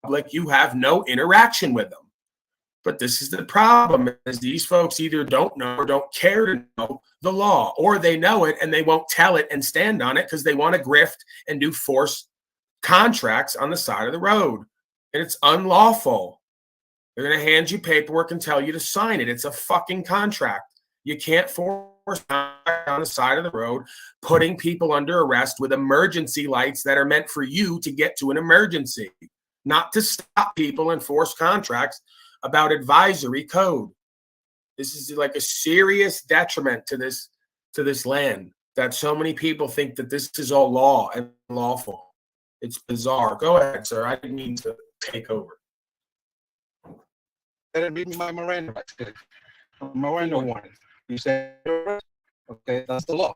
public, you have no interaction with them. But this is the problem, is these folks either don't know or don't care to know the law, or they know it and they won't tell it and stand on it because they want to grift and do forced contracts on the side of the road. And it's unlawful. They're going to hand you paperwork and tell you to sign it. It's a fucking contract. You can't force contract on the side of the road, putting people under arrest with emergency lights that are meant for you to get to an emergency, not to stop people and force contracts about advisory code. This is like a serious detriment to this land, that so many people think that this is all law and lawful. It's bizarre. Go ahead, sir. I didn't mean to take over. Read me my Miranda rights. Miranda warning. You said, okay, that's the law.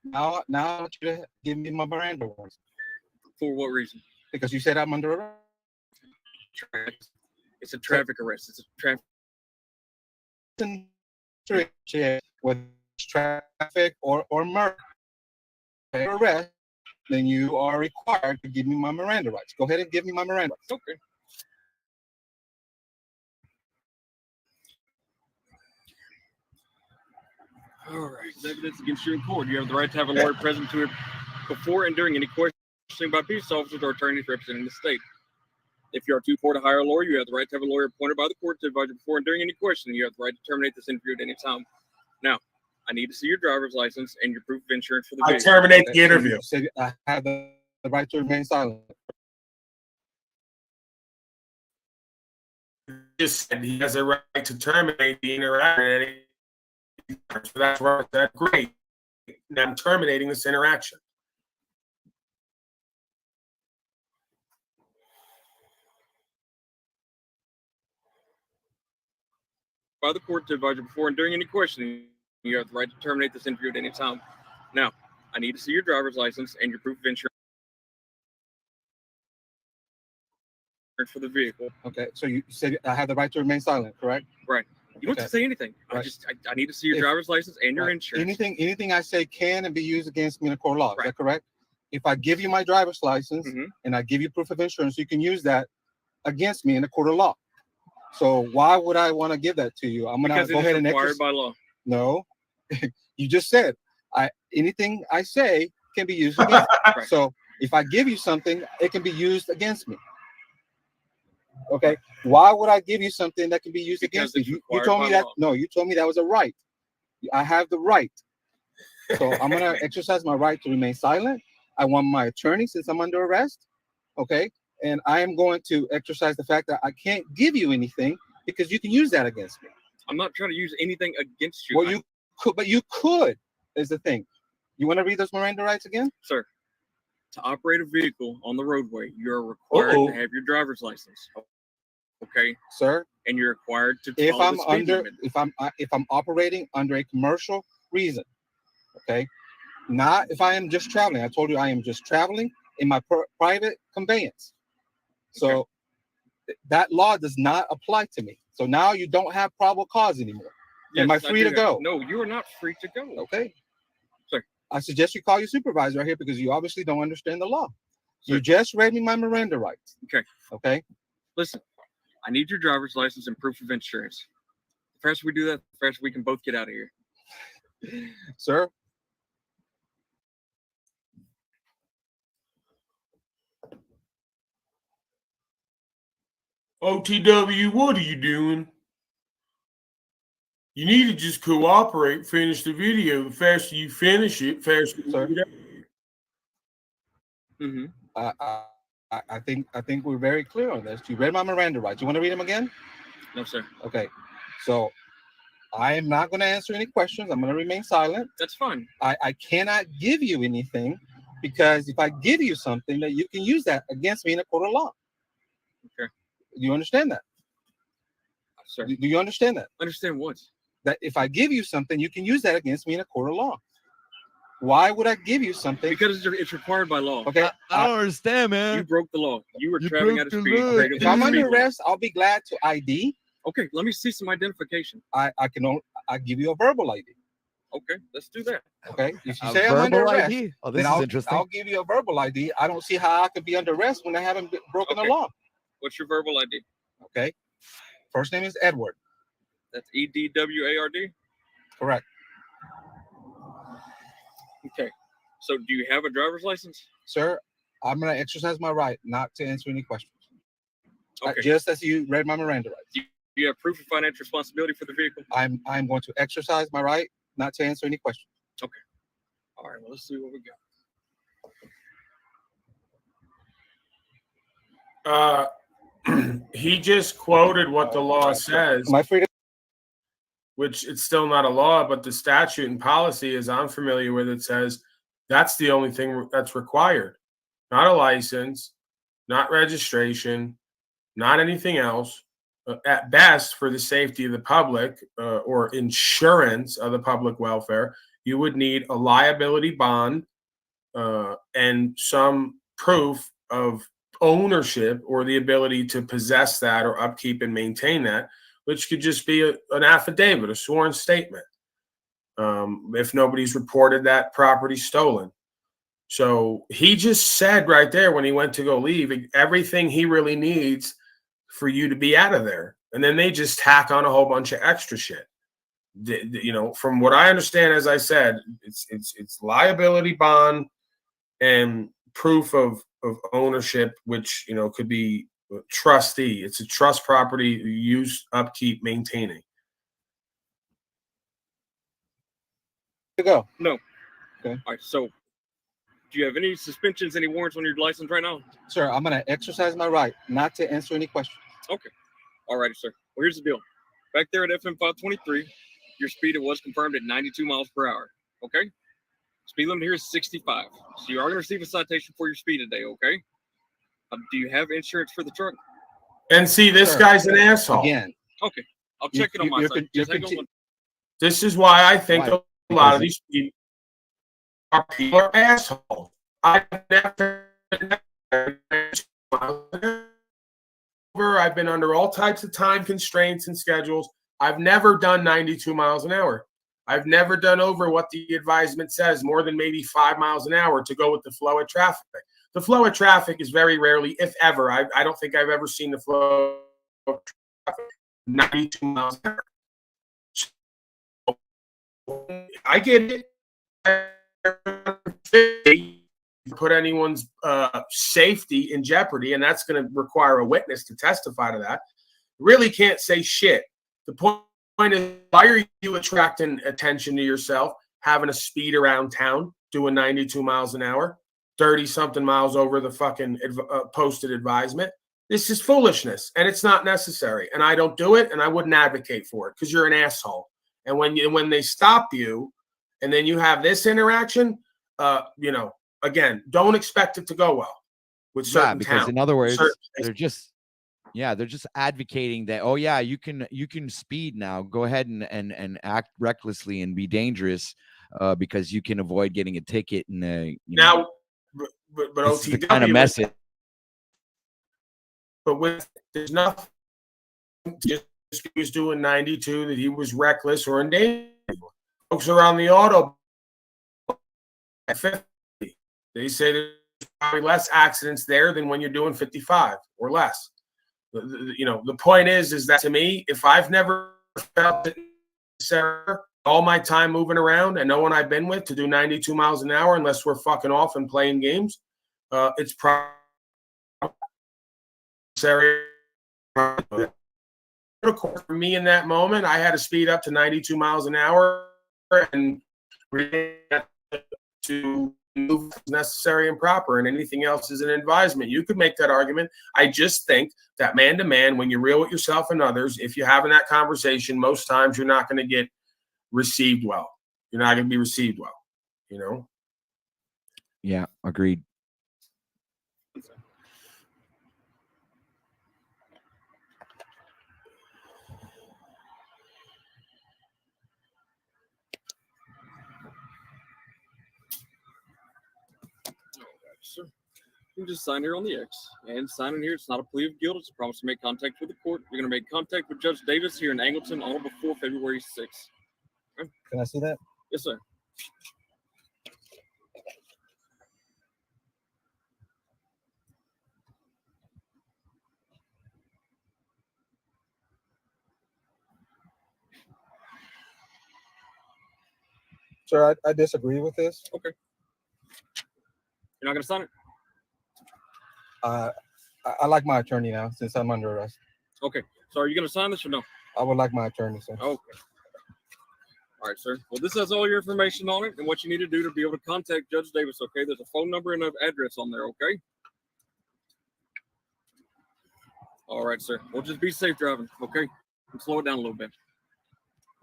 Now I want you to give me my Miranda warning. For what reason? Because you said I'm under arrest. It's a traffic arrest. It's a traffic. With traffic or murder arrest, then you are required to give me my Miranda rights. Go ahead and give me my Miranda rights. Okay. All right. It's evidence against you in court. You have the right to have a lawyer present to it before and during any questioning by police officers or attorneys representing the state. If you are too poor to hire a lawyer, you have the right to have a lawyer appointed by the court to advise you before and during any questioning. You have the right to terminate this interview at any time. Now, I need to see your driver's license and your proof of insurance for the I vehicle. terminate the interview. So I have the right to remain silent. Just said he has a right to terminate the interaction. So that's where I said, great. Now I'm terminating this interaction. By the court to advise you before and during any questioning, you have the right to terminate this interview at any time. Now, I need to see your driver's license and your proof of insurance for the vehicle. Okay, so you said I have the right to remain silent, correct? Right. You don't have to say anything. Right. I need to see your driver's license and your insurance. Anything I say can and be used against me in a court of law. Is that correct? If I give you my driver's license and I give you proof of insurance, you can use that against me in a court of law. So why would I want to give that to you? I'm gonna go ahead and required by law. No, you just said anything I say can be used against me. Right. So if I give you something, it can be used against me. Okay, why would I give you something that can be used against me? You told me that. No, you told me that was a right. I have the right. So I'm gonna exercise my right to remain silent. I want my attorney, since I'm under arrest. Okay, and I am going to exercise the fact that I can't give you anything because you can use that against me. I'm not trying to use anything against you. Well, you could, but you could, is the thing. You want to read those Miranda rights again? Sir, to operate a vehicle on the roadway, you're required to have your driver's license. Okay, sir. And you're required to if follow I'm the speed limit. if I'm operating under a commercial reason, okay, not if I am just traveling. I told you I am just traveling in my private conveyance. So that law does not apply to me. So now you don't have probable cause anymore. Yes, am I free to go? No, you are not free to go. Okay. Sir. I suggest you call your supervisor right here because you obviously don't understand the law. Sir. You just read me my Miranda rights. Okay. Okay. Listen, I need your driver's license and proof of insurance. The faster we do that, the faster we can both get out of here. Sir. OTW, what are you doing? You need to just cooperate, finish the video. The faster you finish it, faster you get out. I think we're very clear on this. You read my Miranda rights. You want to read them again? No, sir. Okay. So I am not going to answer any questions. I'm going to remain silent. That's fine. I cannot give you anything because if I give you something, that you can use that against me in a court of law. Okay. Do you understand that? Sir. Do you understand that? Understand what? That if I give you something, you can use that against me in a court of law. Why would I give you something? Because it's required by law. Okay. I don't understand, man. You broke the law. You were traveling at a speed. If I'm under arrest, I'll be glad to ID. Okay, let me see some identification. I give you a verbal ID. Okay, let's do that. Okay. If you say I'm under arrest, ID? Oh, this then is interesting. I'll give you a verbal ID. I don't see how I could be under arrest when I haven't broken the law. What's your verbal ID? Okay. First name is Edward. That's EDWARD? Correct. Okay. So do you have a driver's license? Sir, I'm going to exercise my right not to answer any questions. Okay. Just as you read my Miranda rights. Do you have proof of financial responsibility for the vehicle? I'm going to exercise my right not to answer any questions. Okay. All right. Well, let's see what we got. He just quoted what the law says. Am I free to? Which it's still not a law, but the statute and policy, as I'm familiar with it, says that's the only thing that's required. Not a license, not registration, not anything else. At best, for the safety of the public or insurance of the public welfare, you would need a liability bond and some proof of ownership or the ability to possess that or upkeep and maintain that, which could just be an affidavit, a sworn statement, if nobody's reported that property stolen. So he just said right there when he went to go leave, everything he really needs for you to be out of there. And then they just tack on a whole bunch of extra shit. From what I understand, as I said, it's liability bond and proof of ownership, which, could be trustee. It's a trust property, use, upkeep, maintaining. To go. No. Okay. All right. So do you have any suspensions, any warrants on your license right now? Sir, I'm going to exercise my right not to answer any questions. Okay. All righty, sir. Well, here's the deal. Back there at FM 523, your speed was confirmed at 92 miles per hour. Okay? Speed limit here is 65. So you are going to receive a citation for your speed today, okay? Do you have insurance for the truck? And see, this guy's an asshole. Again. Okay. I'll check it on my side. Just hang on. This is why I think a lot of these people are assholes. I've been under all types of time constraints and schedules. I've never done 92 miles an hour. I've never done over what the advisement says, more than maybe 5 miles an hour to go with the flow of traffic. The flow of traffic is very rarely, if ever, I don't think I've ever seen the flow of traffic 92 miles an hour. I get it. Put anyone's safety in jeopardy, and that's going to require a witness to testify to that. Really can't say shit. The point is, why are you attracting attention to yourself, having a speed around town, doing 92 miles an hour, 30-something miles over the fucking posted advisement? This is foolishness, and it's not necessary. And I don't do it, and I wouldn't advocate for it because you're an asshole. And when they stop you, and then you have this interaction, again, don't expect it to go well with certain because towns. In other words, they're just advocating that, oh yeah, you can speed now. Go ahead and act recklessly and be dangerous because you can avoid getting a ticket. And but this is the OTW kind of message. But there's nothing. Just he was doing 92 that he was reckless or endangered. Folks around the auto at 50. They say there's probably less accidents there than when you're doing 55 or less. The point is that to me, if I've never felt it, all my time moving around and no one I've been with to do 92 miles an hour, unless we're fucking off and playing games, it's probably for me in that moment. I had to speed up to 92 miles an hour and to move necessary and proper, and anything else is an advisement. You could make that argument. I just think that man to man, when you're real with yourself and others, if you're having that conversation, most times you're not going to get received well. You're not going to be received well, Yeah, agreed. You just sign here on the X and sign in here. It's not a plea of guilt. It's a promise to make contact with the court. You're going to make contact with Judge Davis here in Angleton on or before February 6th. Okay? Can I see that? Yes, sir. Sir, I disagree with this. Okay. You're not going to sign it? I like my attorney now since I'm under arrest. Okay. So are you going to sign this or no? I would like my attorney, sir. Okay. All right, sir. Well, this has all your information on it and what you need to do to be able to contact Judge Davis, okay? There's a phone number and an address on there, okay? All right, sir. Well, just be safe driving, okay? And slow it down a little bit.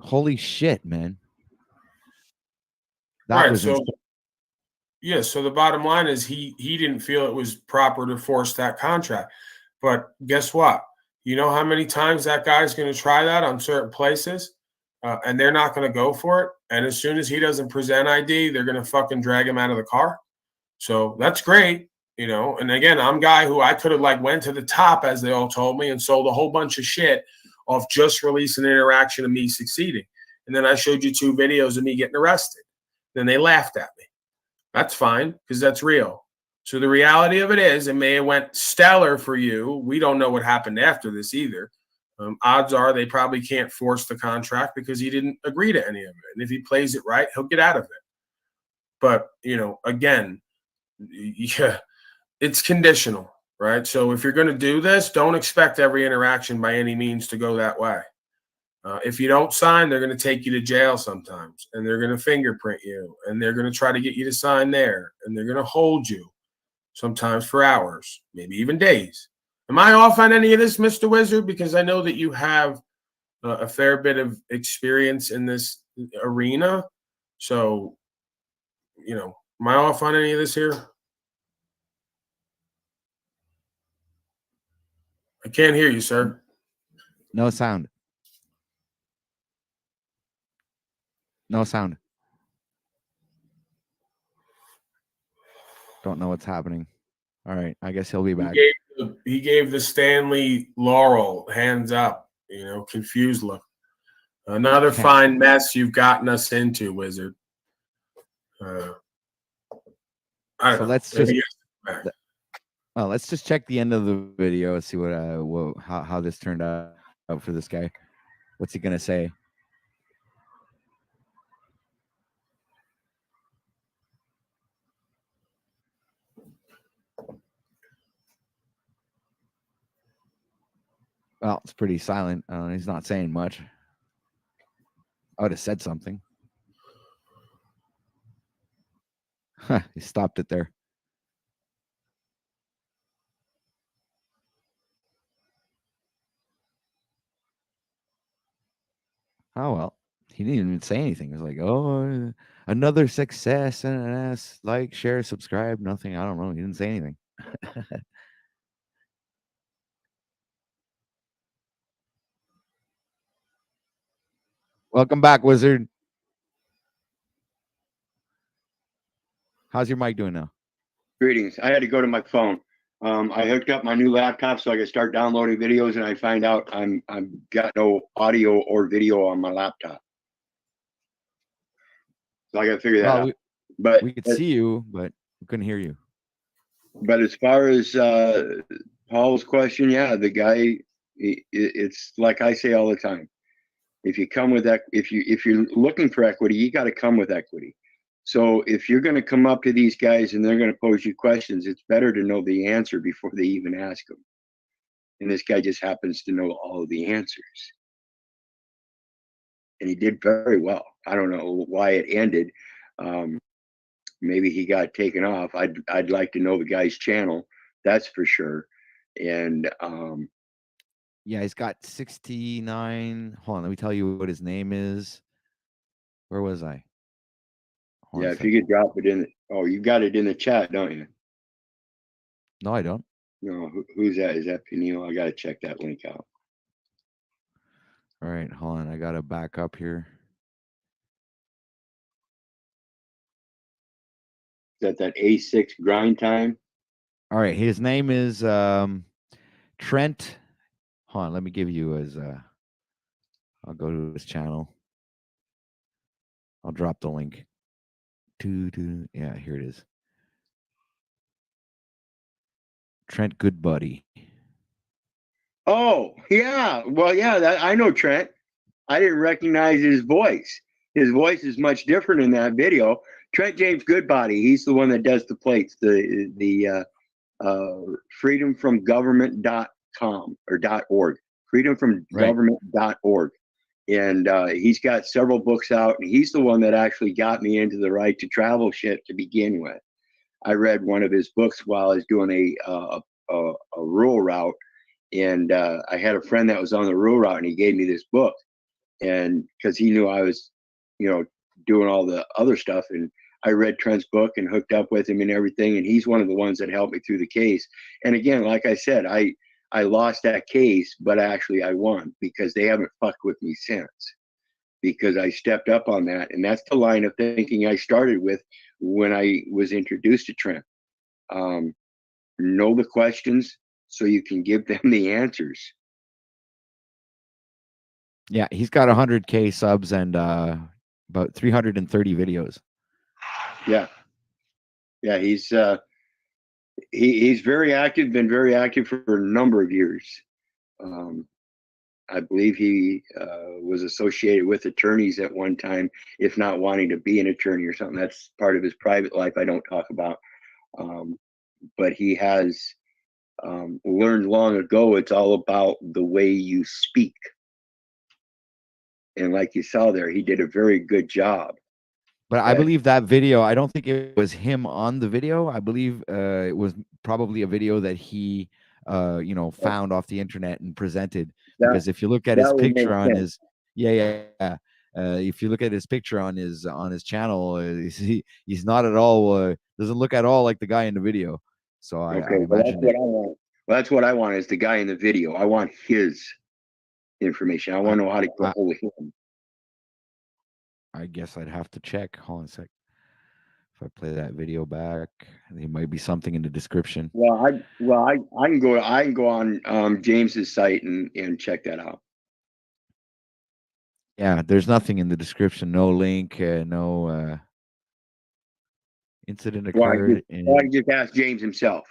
Holy shit, man. That Right, was so insane. yeah, so the bottom line is he didn't feel it was proper to force that contract. But guess what? You know how many times that guy's going to try that on certain places, and they're not going to go for it. And as soon as he doesn't present ID, they're going to fucking drag him out of the car. So that's great, you know. And again, I'm a guy who I could have like went to the top, as they all told me, and sold a whole bunch of shit off just releasing an interaction of me succeeding. And then I showed you 2 videos of me getting arrested. Then they laughed at me. That's fine, because that's real. So the reality of it is, it may have went stellar for you. We don't know what happened after this either. Odds are they probably can't force the contract because he didn't agree to any of it. And if he plays it right, he'll get out of it. But, you know, again, yeah, it's conditional, right? So if you're going to do this, don't expect every interaction by any means to go that way. If you don't sign, they're going to take you to jail sometimes, and they're going to fingerprint you, and they're going to try to get you to sign there, and they're going to hold you sometimes for hours, maybe even days. Am I off on any of this, Mr. Wizard? Because I know that you have a fair bit of experience in this arena. So, you know, am I off on any of this here? I can't hear you, sir. No sound. No sound. Don't know what's happening. All right. I guess he'll be back. He gave the Stanley Laurel hands up, you know, confused look. Another fine mess you've gotten us into, Wizard. So let's just check the end of the video and see how this turned out for this guy. What's he gonna say? Well, it's pretty silent. He's not saying much. I would have said something. Huh, he stopped it there. Oh, well, he didn't even say anything. It was like, oh, another success and an ass. Like, share, subscribe, nothing. I don't know. He didn't say anything. Welcome back, Wizard. How's your mic doing now? Greetings. I had to go to my phone. I hooked up my new laptop so I could start downloading videos, and I find out I'm got no audio or video on my laptop. So I got to figure that out. But we could see you, but we couldn't hear you. But as far as Paul's question, yeah, the guy, it's like I say all the time. If you come with that, if you're looking for equity, you got to come with equity. So if you're going to come up to these guys and they're going to pose you questions, it's better to know the answer before they even ask them. And this guy just happens to know all of the answers. And he did very well. I don't know why it ended. Maybe he got taken off. I'd like to know the guy's channel. That's for sure. And yeah, he's got 69. Hold on, let me tell you what his name is. Where was I? Yeah, if you could drop it in. Oh, you got it in the chat, don't you? No, I don't. No, who's that? Is that Peniel? I got to check that link out. All right, hold on. I got to back up here. Is that A6 grind time? All right, his name is Trent. Hold on, let me give you his. I'll go to his channel. I'll drop the link. Yeah, here it is. Trent Goodbuddy. Oh, yeah. Well, yeah, I know Trent. I didn't recognize his voice. his voice is much different in that video. Trent James Goodbody, he's the one that does the plates, the freedomfromgovernment.com or .org, freedomfromgovernment.org. And he's got several books out, and he's the one that actually got me into the right to travel shit to begin with. I read one of his books while I was doing a rural route, and I had a friend that was on the rural route, and he gave me this book, and because he knew I was, doing all the other stuff, and I read Trent's book and hooked up with him and everything, and he's one of the ones that helped me through the case. And again, like I said, I lost that case, but actually I won because they haven't fucked with me since, because I stepped up on that. And that's the line of thinking I started with when I was introduced to Trent. Know the questions so you can give them the answers. Yeah, he's got 100K subs and about 330 videos. Yeah, he's very active, been very active for a number of years. I believe he was associated with attorneys at one time, if not wanting to be an attorney or something. That's part of his private life I don't talk about. But he has learned long ago it's all about the way you speak. And like you saw there, he did a very good job. But I believe that video, I don't think it was him on the video. I believe it was probably a video that he, found off the internet and presented. Because if you look at his picture on his, if you look at his picture on his channel, he's not at all, doesn't look at all like the guy in the video. So I imagine that's what I want. Well, that's what I want is the guy in the video. I want his information. I want to know how to get hold of him. I guess I'd have to check. Hold on a sec. If I play that video back, there might be something in the description. Well, I can go on James's site and check that out. Yeah, there's nothing in the description. No link. No incident occurred. I just ask James himself.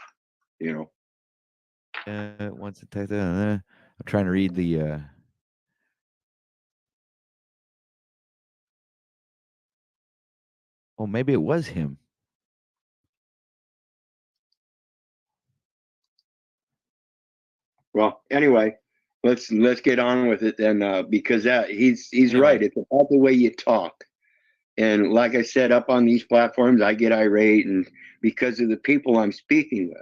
Once it typed I'm trying to read the. Oh, maybe it was him. Well, anyway, let's get on with it then, because he's right. It's about the way you talk. And like I said, up on these platforms, I get irate and because of the people I'm speaking with.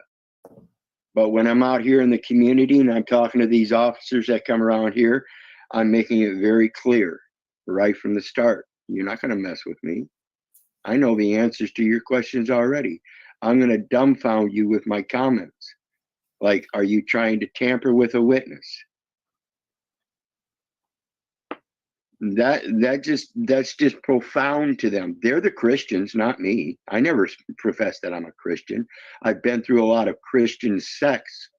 But when I'm out here in the community and I'm talking to these officers that come around here, I'm making it very clear right from the start. You're not going to mess with me. I know the answers to your questions already. I'm going to dumbfound you with my comments. Like, are you trying to tamper with a witness? That's just profound to them. They're the Christians, not me. I never profess that I'm a Christian. I've been through a lot of Christian sects,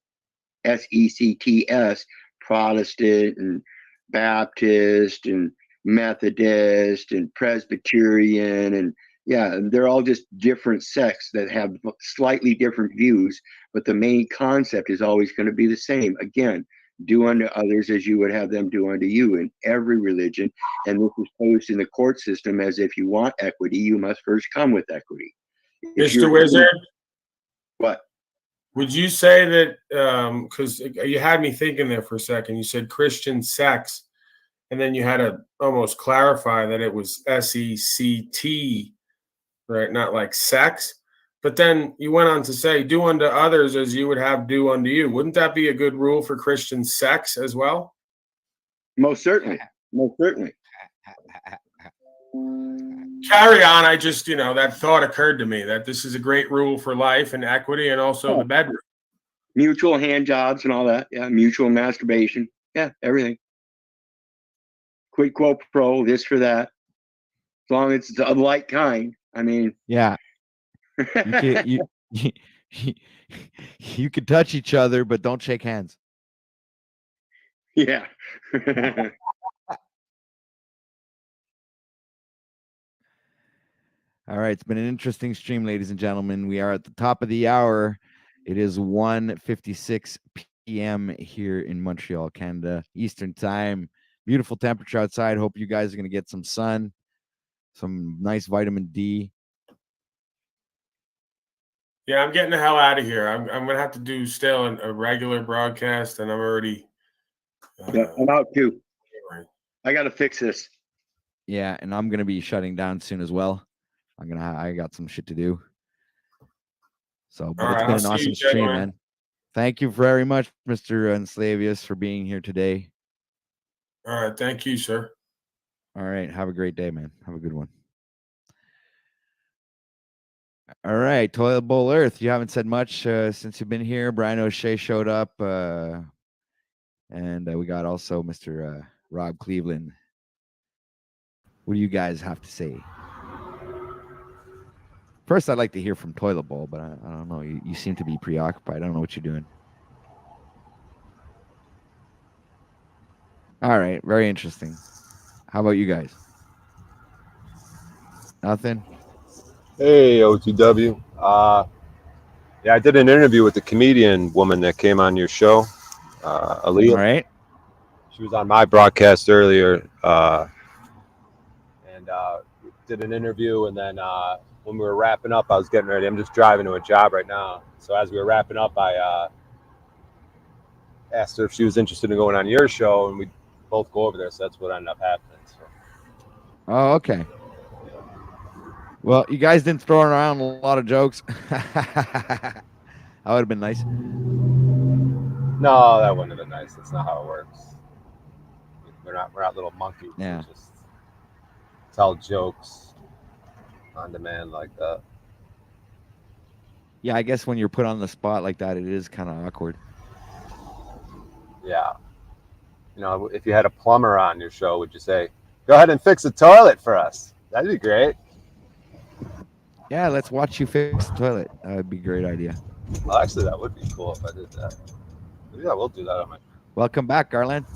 SECTS, Protestant and Baptist and Methodist and Presbyterian, and they're all just different sects that have slightly different views, but the main concept is always going to be the same. Again, do unto others as you would have them do unto you in every religion. And this is posed in the court system as if you want equity, you must first come with equity. Mr. Wizard? What? Would you say that, because you had me thinking there for a second, you said Christian sects, and then you had to almost clarify that it was SECT, right? Not like sex. But then you went on to say, do unto others as you would have do unto you. Wouldn't that be a good rule for Christian sects as well? Most certainly. Most certainly. Carry on. I just, that thought occurred to me that this is a great rule for life and equity and also the bedroom. Mutual hand jobs and all that. Yeah. Mutual masturbation. Yeah. Everything. Quid quo pro, this for that. As long as it's of like kind. I mean. Yeah. You could touch each other, but don't shake hands. Yeah. All right. It's been an interesting stream, ladies and gentlemen. We are at the top of the hour. It is 1:56 p.m. here in Montreal, Canada, Eastern time. Beautiful temperature outside. Hope you guys are going to get some sun. some nice vitamin D. Yeah, I'm getting the hell out of here. I'm gonna have to do still a regular broadcast, and I'm already. Yeah, I'm out too. I got to fix this. Yeah, and I'm gonna be shutting down soon as well. I got some shit to do. So, but it's been an awesome stream, man. Thank you very much, Mr. Enslavius, for being here today. All right, thank you, sir. All right, have a great day, man. Have a good one. All right, Toilet Bowl Earth. You haven't said much since you've been here. Brian O'Shea showed up, and we got also Mr. Rob Cleveland. What do you guys have to say? First, I'd like to hear from Toilet Bowl, but I don't know. You seem to be preoccupied. I don't know what you're doing. All right, very interesting. How about you guys? Nothing? Hey, OTW. Yeah, I did an interview with the comedian woman that came on your show, Aaliyah. All right. She was on my broadcast earlier, and did an interview. And then when we were wrapping up, I was getting ready. I'm just driving to a job right now. So as we were wrapping up, I asked her if she was interested in going on your show, and we both go over there. So that's what ended up happening. So. Oh, okay. Well, you guys didn't throw around a lot of jokes. That would have been nice. No, that wouldn't have been nice. That's not how it works. We're not little monkeys. Yeah. We just tell jokes on demand like that. Yeah, I guess when you're put on the spot like that, it is kind of awkward. Yeah. You know, if you had a plumber on your show, would you say, "Go ahead and fix the toilet for us"? That'd be great. Yeah, let's watch you fix the toilet. That would be a great idea. Well, actually, that would be cool if I did that. Maybe I will do that on my. Welcome back, Garland.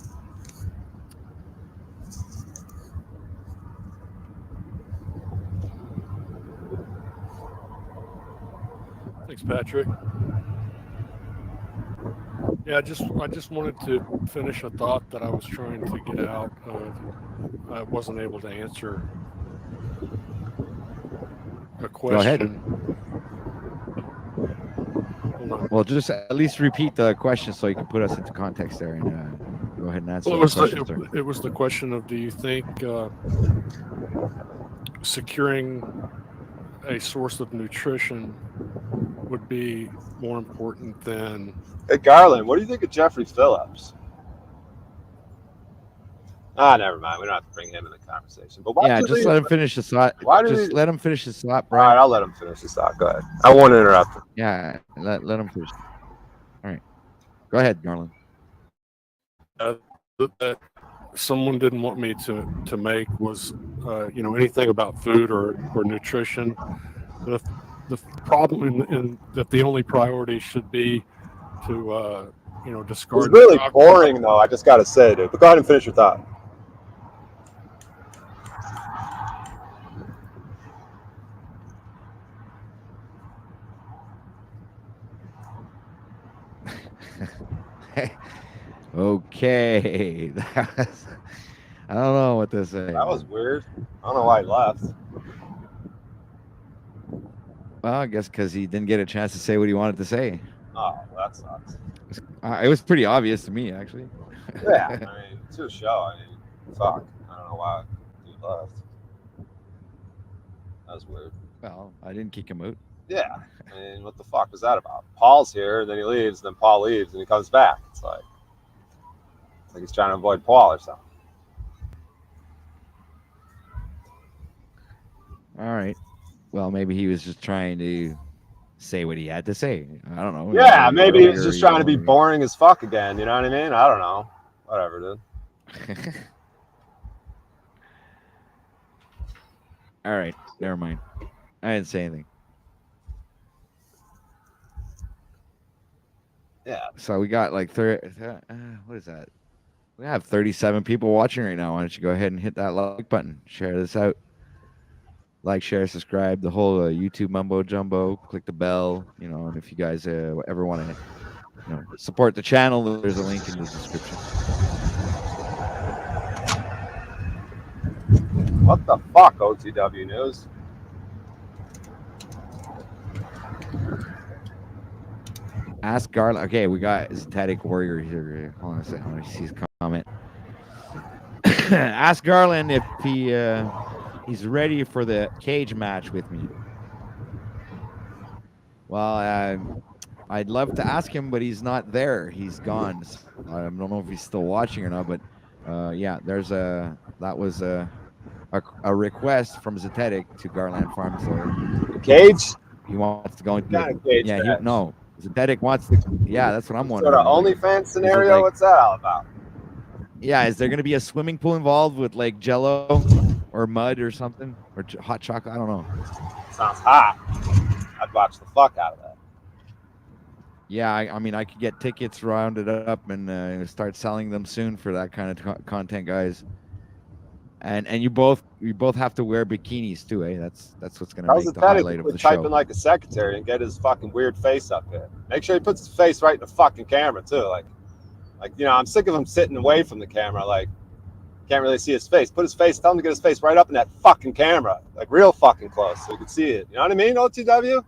Thanks, Patrick. Yeah, I just wanted to finish a thought that I was trying to get out. I wasn't able to answer a question. Go ahead. Well, just at least repeat the question so you can put us into context there, and go ahead and answer. Well, it was the question of, do you think securing a source of nutrition would be more important than? Hey, Garland, what do you think of Jeffrey Phillips? Never mind. We don't have to bring him in the conversation. But yeah, just let him finish his thought. Let him finish his thought, Brian. All right, I'll let him finish his thought. Go ahead. I won't interrupt him. Yeah, let him finish. All right, go ahead, Garland. That someone didn't want me to make was, anything about food or nutrition. The problem in that the only priority should be to discard. It's really boring, though. I just got to say, dude. But go ahead and finish your thought. Okay. I don't know what to say. That was weird. I don't know why he left. Well, I guess because he didn't get a chance to say what he wanted to say. Oh, that sucks. It was pretty obvious to me, actually. Yeah, I mean, it's your show. I mean, fuck. I don't know why he left. That was weird. Well, I didn't kick him out. Yeah. I mean, what the fuck was that about? Paul's here, then he leaves, then Paul leaves, and he comes back. It's like he's trying to avoid Paul or something. All right. Well, maybe he was just trying to say what he had to say. I don't know. Yeah, maybe he's just trying to be boring as fuck again. You know what I mean? I don't know. Whatever, dude. All right. Never mind. I didn't say anything. Yeah. So we got like 30. What is that? We have 37 people watching right now. Why don't you go ahead and hit that like button? Share this out. Like, share, subscribe, the whole YouTube mumbo jumbo. Click the bell, and if you guys ever want to, support the channel, there's a link in the description. What the fuck, OTW News? Ask Garland. Okay, we got Static Warrior here. Hold on a second. Let me see his comment. Ask Garland if he's ready for the cage match with me. Well, I'd love to ask him, but he's not there. He's gone. I don't know if he's still watching or not, but yeah, that was a request from Zetetic to Garland Farms lawyer. Cage? He wants to go into Kind of cage match. no. Zetetic wants to. Yeah, that's what I'm wondering. Sort of OnlyFans scenario. Like, what's that all about? Yeah, is there going to be a swimming pool involved with like Jello or mud or something or hot chocolate? I don't know. Sounds hot. I'd watch the fuck out of that. Yeah, I mean, I could get tickets rounded up and start selling them soon for that kind of content, guys. And you both have to wear bikinis too, eh? That's what's going to make the highlight of the show. Typing like a secretary and get his fucking weird face up there. Make sure he puts his face right in the fucking camera too. Like I'm sick of him sitting away from the camera. Like, can't really see his face. Put his face. Tell him to get his face right up in that fucking camera, like real fucking close, so you can see it. You know what I mean? OTW.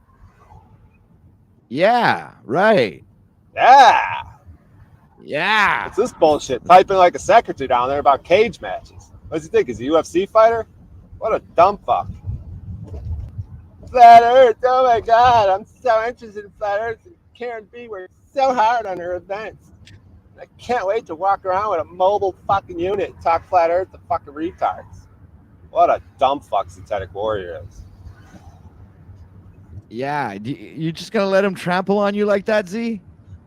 Yeah. Right. Yeah. Yeah. It's this bullshit. Typing like a secretary down there about cage matches. What does he think? Is he a UFC fighter? What a dumb fuck. Flat Earth. Oh my God. I'm so interested in Flat Earth. And Karen B worked so hard on her events. I can't wait to walk around with a mobile fucking unit and talk Flat Earth to fucking retards. What a dumb fuck Synthetic Warrior is. Yeah. You just going to let him trample on you like that, Z?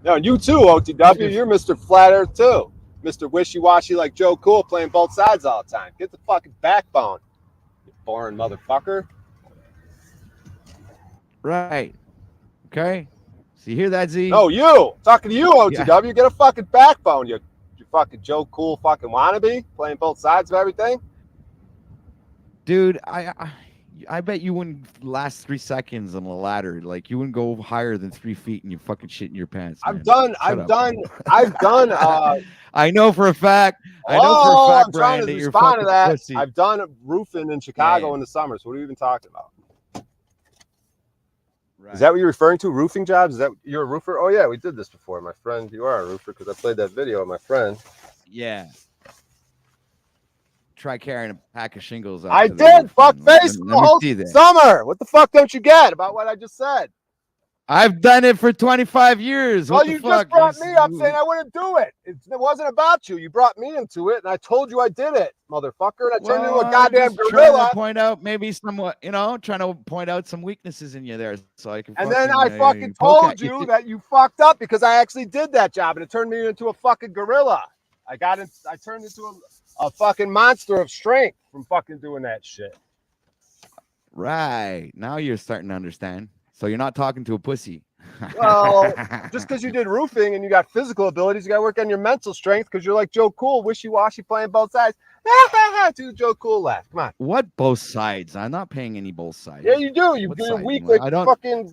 No, you too, OTW. You're Mr. Flat Earth too. Mr. Wishy-Washy like Joe Cool playing both sides all the time. Get the fucking backbone, you boring motherfucker. Right. Okay. So you hear that, Z? No, you. Talking to you, OTW. Yeah. Get a fucking backbone, you fucking Joe Cool fucking wannabe playing both sides of everything. Dude, I bet you wouldn't last 3 seconds on a ladder. Like, you wouldn't go higher than 3 feet and you fucking shit in your pants. Man. I've done. I know for a fact. I'm Brian, trying to respond to that. Pussy. I've done roofing in Chicago in the summers. What are you even talking about? Right. Is that what you're referring to? Roofing jobs? Is that you're a roofer? Oh yeah, we did this before, my friend. You are a roofer because I played that video with my friend. Yeah. Try carrying a pack of shingles. I did. Fuck face the whole summer. What the fuck don't you get about what I just said? I've done it for 25 years. Well, you just brought me up saying I wouldn't do it. It wasn't about you. You brought me into it, and I told you I did it, motherfucker. And I turned into a goddamn gorilla. Trying to point out maybe somewhat, trying to point out some weaknesses in you there, so I can. And then I fucking told you that you fucked up because I actually did that job, and it turned me into a fucking gorilla. I turned into a fucking monster of strength from fucking doing that shit. Right. Now you're starting to understand. So you're not talking to a pussy. Well, just because you did roofing and you got physical abilities, you got to work on your mental strength because you're like Joe Cool, wishy-washy, playing both sides. Do Joe Cool laugh. Come on. What both sides? I'm not paying any both sides. Yeah, you do. You're weak. Like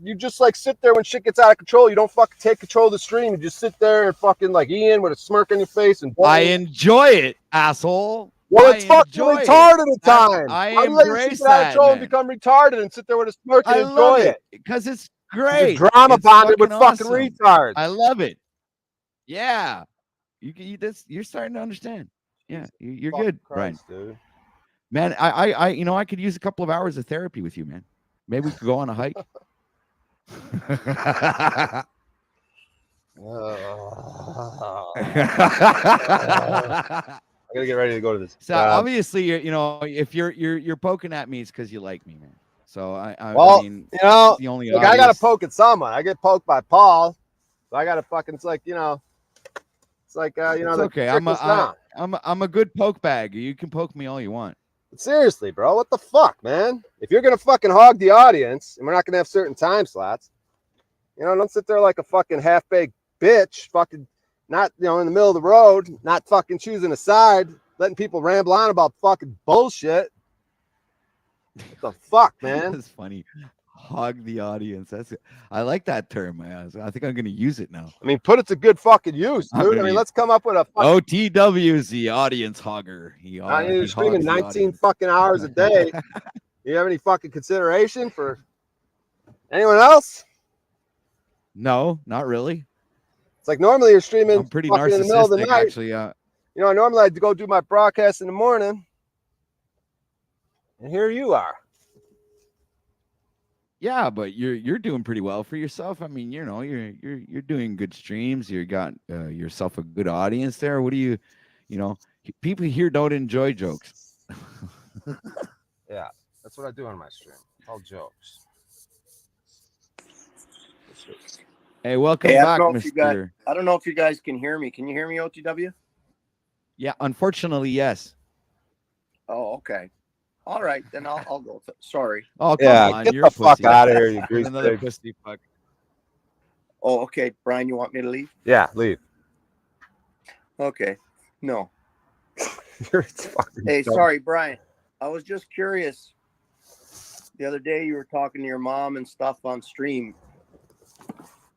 you just like sit there when shit gets out of control. You don't fucking take control of the stream. You just sit there and fucking like Ian with a smirk on your face and. I enjoy it, asshole. Well, it's fucking retarded at times. I embrace that. And become retarded and sit there with a smirk and enjoy it because it's great. Drama bonded with fucking retards. I love it. Yeah, you're starting to understand. Yeah, you're good, Brian. Dude. Man, I could use a couple of hours of therapy with you, man. Maybe we could go on a hike. I gotta get ready to go to this. So obviously, if you're poking at me, it's because you like me, man. So I mean, the only I gotta poke at someone. I get poked by Paul, so I gotta fucking. It's like it's like It's okay. I'm a good poke bag. You can poke me all you want. But seriously, bro, what the fuck, man? If you're gonna fucking hog the audience, and we're not gonna have certain time slots, don't sit there like a fucking half-baked bitch, fucking. Not, in the middle of the road, not fucking choosing a side, letting people ramble on about fucking bullshit. What the fuck, man? That's funny. hog the audience. I like that term. I think I'm going to use it now. I mean, put it to good fucking use, dude. I mean, let's come up with a OTW is the audience hogger. You're streaming 19 fucking hours a day. You have any fucking consideration for anyone else? No, not really. It's like normally you're streaming I'm pretty fucking in the middle of the narcissistic, night. actually. You know, I normally like to go do my broadcast in the morning, and here you are. Yeah, but you're doing pretty well for yourself. I mean, you know, you're doing good streams. You got yourself a good audience there. What do you know? People here don't enjoy jokes. Yeah, that's what I do on my stream. All jokes. Hey, welcome Hey, back, I don't know if you guys can hear me. Can you hear me, OTW? Yeah, unfortunately, yes. Oh, okay. All right, then I'll go. Sorry. Oh, come on. Get You're the fuck pussy. out of here, you grease Another pig. pussy fuck. Oh, okay. Brian, you want me to leave? Yeah, leave. Okay. No. You're fucking Hey, dumb. sorry, Brian. I was just curious. The other day you were talking to your mom and stuff on stream,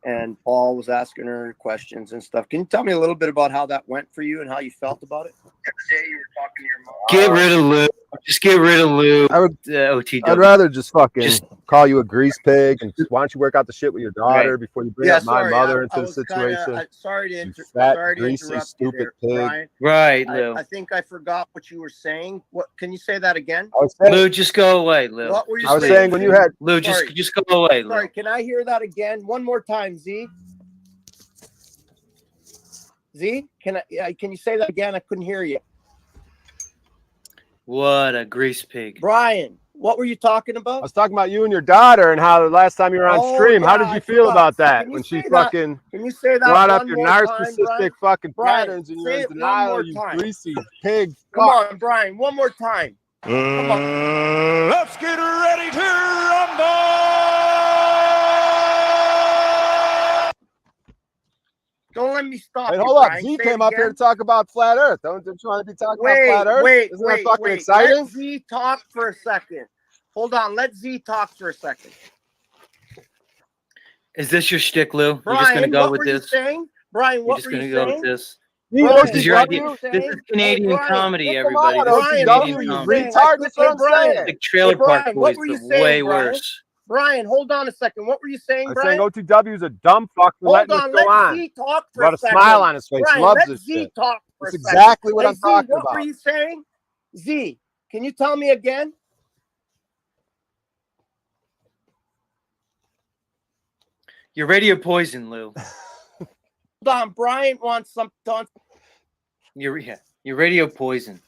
and Paul was asking her questions and stuff. Can you tell me a little bit about how that went for you and how you felt about it? The other day you were talking to your mom. Get rid of Lou. Just get rid of Lou. OTW. I'd rather just fucking call you a grease pig, and why don't you work out the shit with your daughter Right. before you bring up my mother into I the was situation? sorry to You interrupt. fat, Sorry to greasy, interrupt stupid you there, pig. Brian. Right, Lou. I think I forgot what you were saying. What? Can you say that again? I was saying, Lou, just go away, Lou. What were you I was saying when you had Lou, Sorry. just go away, Lou. Sorry, can I hear that again? One more time, Z. Z, can you say that again? I couldn't hear you. What a grease pig. Brian, what were you talking I about? was talking about you and your daughter and how the last time you were on stream. How did yeah, you I feel forgot. about that Can you when she say that? fucking Can you say that brought up one your more time, narcissistic Brian? fucking Brian, patterns and say you're in it one denial, more you time. greasy pig? Come Fuck. on, Brian, one more time. Come on. Let's get ready to rumble! Don't let me stop Hey, you, hold up. Brian. Z Say came it up here to again. talk about flat Earth. Don't you want to be talking about flat Earth? Isn't that fucking exciting? Let Z talk for a second. Hold on. Let Z talk for a second. Is this your shtick, Lou? Brian, You're just gonna go what with were you this? saying? Brian, You're what just were gonna you go saying? with this? Brian, This is your what idea. were you This saying? is Canadian Brian, comedy, Come everybody. on, This is Brian, OTW, what Canadian were you you comedy. saying? retard. That's what I'm Brian, saying. Like Trailer Park Brian, what Boys, were you but saying, way Brian? worse. Brian, hold on a second. What were you saying, I'm Brian? saying OTW is a dumb fuck for Hold letting this on. go Let on. Z talk for Got a a second. smile on his face. Brian, Loves let this Z shit. talk for That's a second. exactly what Hey, I'm Z, talking what about. were you saying? Z, can you tell me again? You're radio poison, Lou. Hold on. Brian wants some. You're radio poison.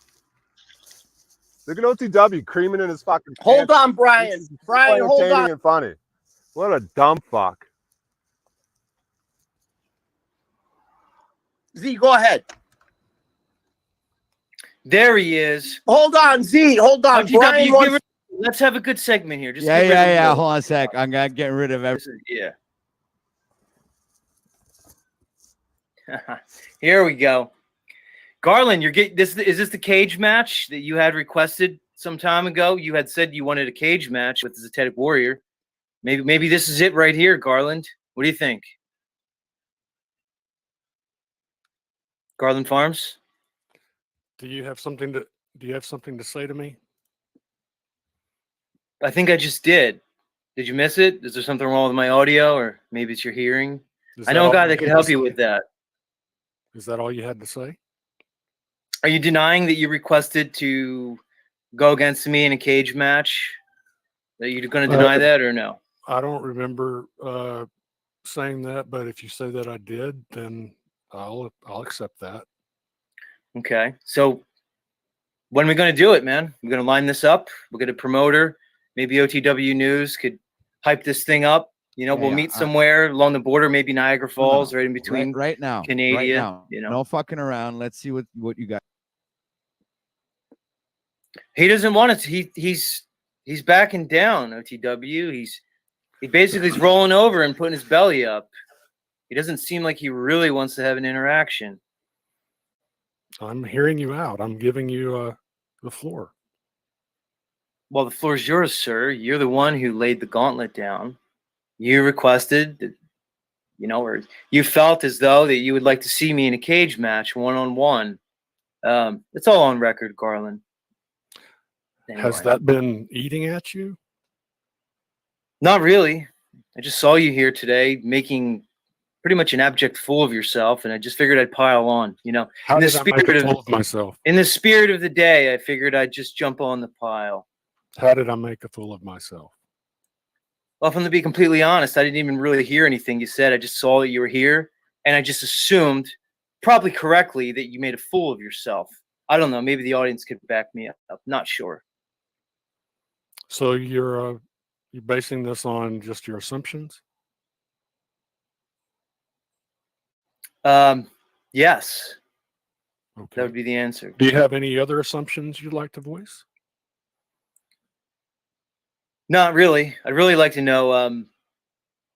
Look at OTW creaming in his fucking Hold pants. on, Brian. This is so Brian, hold entertaining on. and funny. What a dumb fuck. Z, go ahead. There he is. Hold on, Z. Hold on. OTW, Brian wants. let's have a good segment here. Just Yeah. get rid of Lou. Hold on a sec. I'm gonna get rid of everything. Yeah. Here we go. Garland, you're getting this. Is this the cage match that you had requested some time ago? You had said you wanted a cage match with the Zetetic Warrior. Maybe this is it right here, Garland. What do you think? Garland Farms? Do you have something to say to me? I think I just did. Did you miss it? Is there something wrong with my audio, or maybe it's your hearing? I know a guy that could help you with that. Is that all you had to say? Are you denying that you requested to go against me in a cage match? That you're going to deny that, or no? I don't remember saying that, but if you say that I did, then I'll accept that. Okay. So when are we going to do it, man? We're going to line this up. We'll get a promoter. Maybe OTW News could hype this thing up. You know, we'll meet somewhere along the border, maybe Niagara Falls, right in between. Right now. Canada. Right now. You know, No fucking around. Let's see what you got. he doesn't want it. He's backing down. OTW. He basically is rolling over and putting his belly up. He doesn't seem like he really wants to have an interaction. I'm hearing you out. I'm giving you the floor. Well, the floor is yours, sir. You're the one who laid the gauntlet down. You requested that, or you felt as though that you would like to see me in a cage match, one-on-one. It's all on record, Garland. Anyway. Has that been eating at you? Not really. I just saw you here today making pretty much an abject fool of yourself, and I just figured I'd pile on. How did I make a fool of myself? In the spirit of the day, I figured I'd just jump on the pile. How did I make a fool of myself? Well, if I'm to be completely honest, I didn't even really hear anything you said. I just saw that you were here, and I just assumed, probably correctly, that you made a fool of yourself. I don't know. Maybe the audience could back me up. Not sure. So you're basing this on just your assumptions? Yes. Okay. That would be the answer. Do you have any other assumptions you'd like to voice? Not really. I'd really like to know,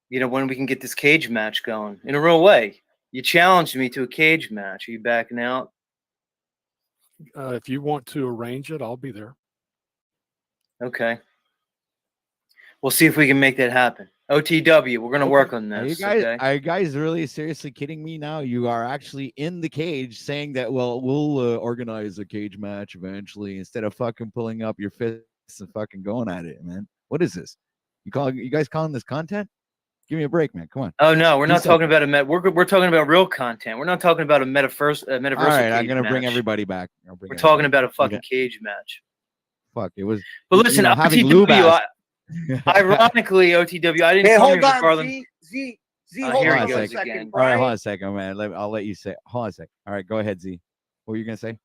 when we can get this cage match going in a real way. You challenged me to a cage match. Are you backing out? If you want to arrange it, I'll be there. Okay. We'll see if we can make that happen. OTW, we're going to work on this. Are you guys really seriously kidding me now? You are actually in the cage saying that, well, we'll organize a cage match eventually, instead of fucking pulling up your fists and fucking going at it, man. What is this? You guys calling this content? Give me a break, man. Come on. Oh no, we're not talking about we're talking about real content. We're not talking about a metaverse. All right, I'm gonna bring everybody back. We're talking about a fucking cage match. Fuck, it was. But listen, OTW, ironically, OTW, I didn't. Hey, hold on, Garland. Z, hold on a a second. second. All right, hold on a second, man. I'll let you say. Hold on a second. All right, go ahead, Z. What were you gonna say?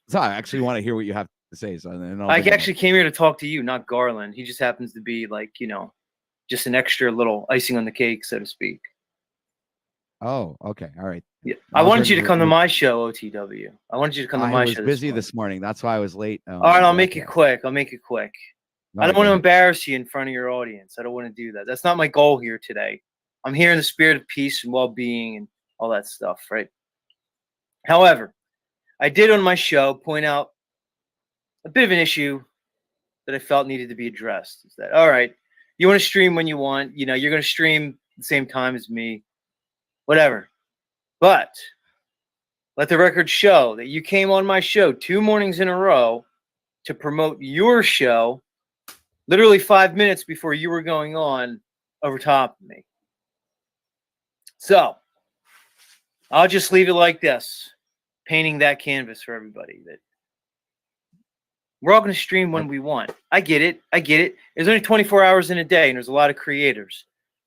So I actually want to hear what you have to say. So then I actually came here to talk to you, not Garland. He just happens to be like, just an extra little icing on the cake, so to speak. Oh, okay, all right. Yeah, I wanted you to come to my show, OTW. I wanted you to come to my show. I was busy this morning. That's why I was late. All right, I'll make it quick. I don't want to embarrass you in front of your audience. I don't want to do that. That's not my goal here today. I'm here in the spirit of peace and well-being and all that stuff, right? However, I did on my show point out a bit of an issue that I felt needed to be addressed. Is that, all right, you want to stream when you want, you're going to stream at the same time as me, whatever. But let the record show that you came on my show 2 mornings in a row to promote your show, literally 5 minutes before you were going on over top of me. So I'll just leave it like this, painting that canvas for everybody, that we're all going to stream when we want. I get it. There's only 24 hours in a day, and there's a lot of creators.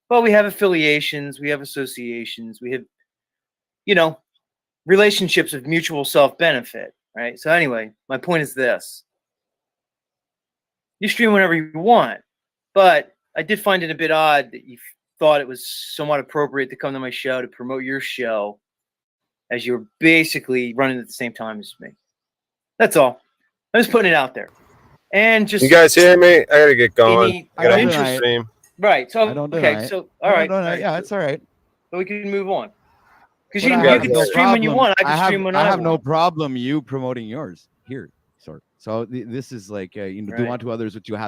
But we have affiliations, we have associations, we have, relationships of mutual self-benefit, right? So anyway, my point is this. You stream whenever you want, but I did find it a bit odd that you thought it was somewhat appropriate to come to my show to promote your show as you're basically running at the same time as me. That's all. I'm just putting it out there. And just, you guys hear me? I gotta get going. I got interest stream. Right. So okay. So all right. Yeah, it's all right. So we can move on. Because But you I have can no stream when you problem. want. I can stream when I have want. no problem you promoting yours here, sir. So this is like, do Right. unto others what you have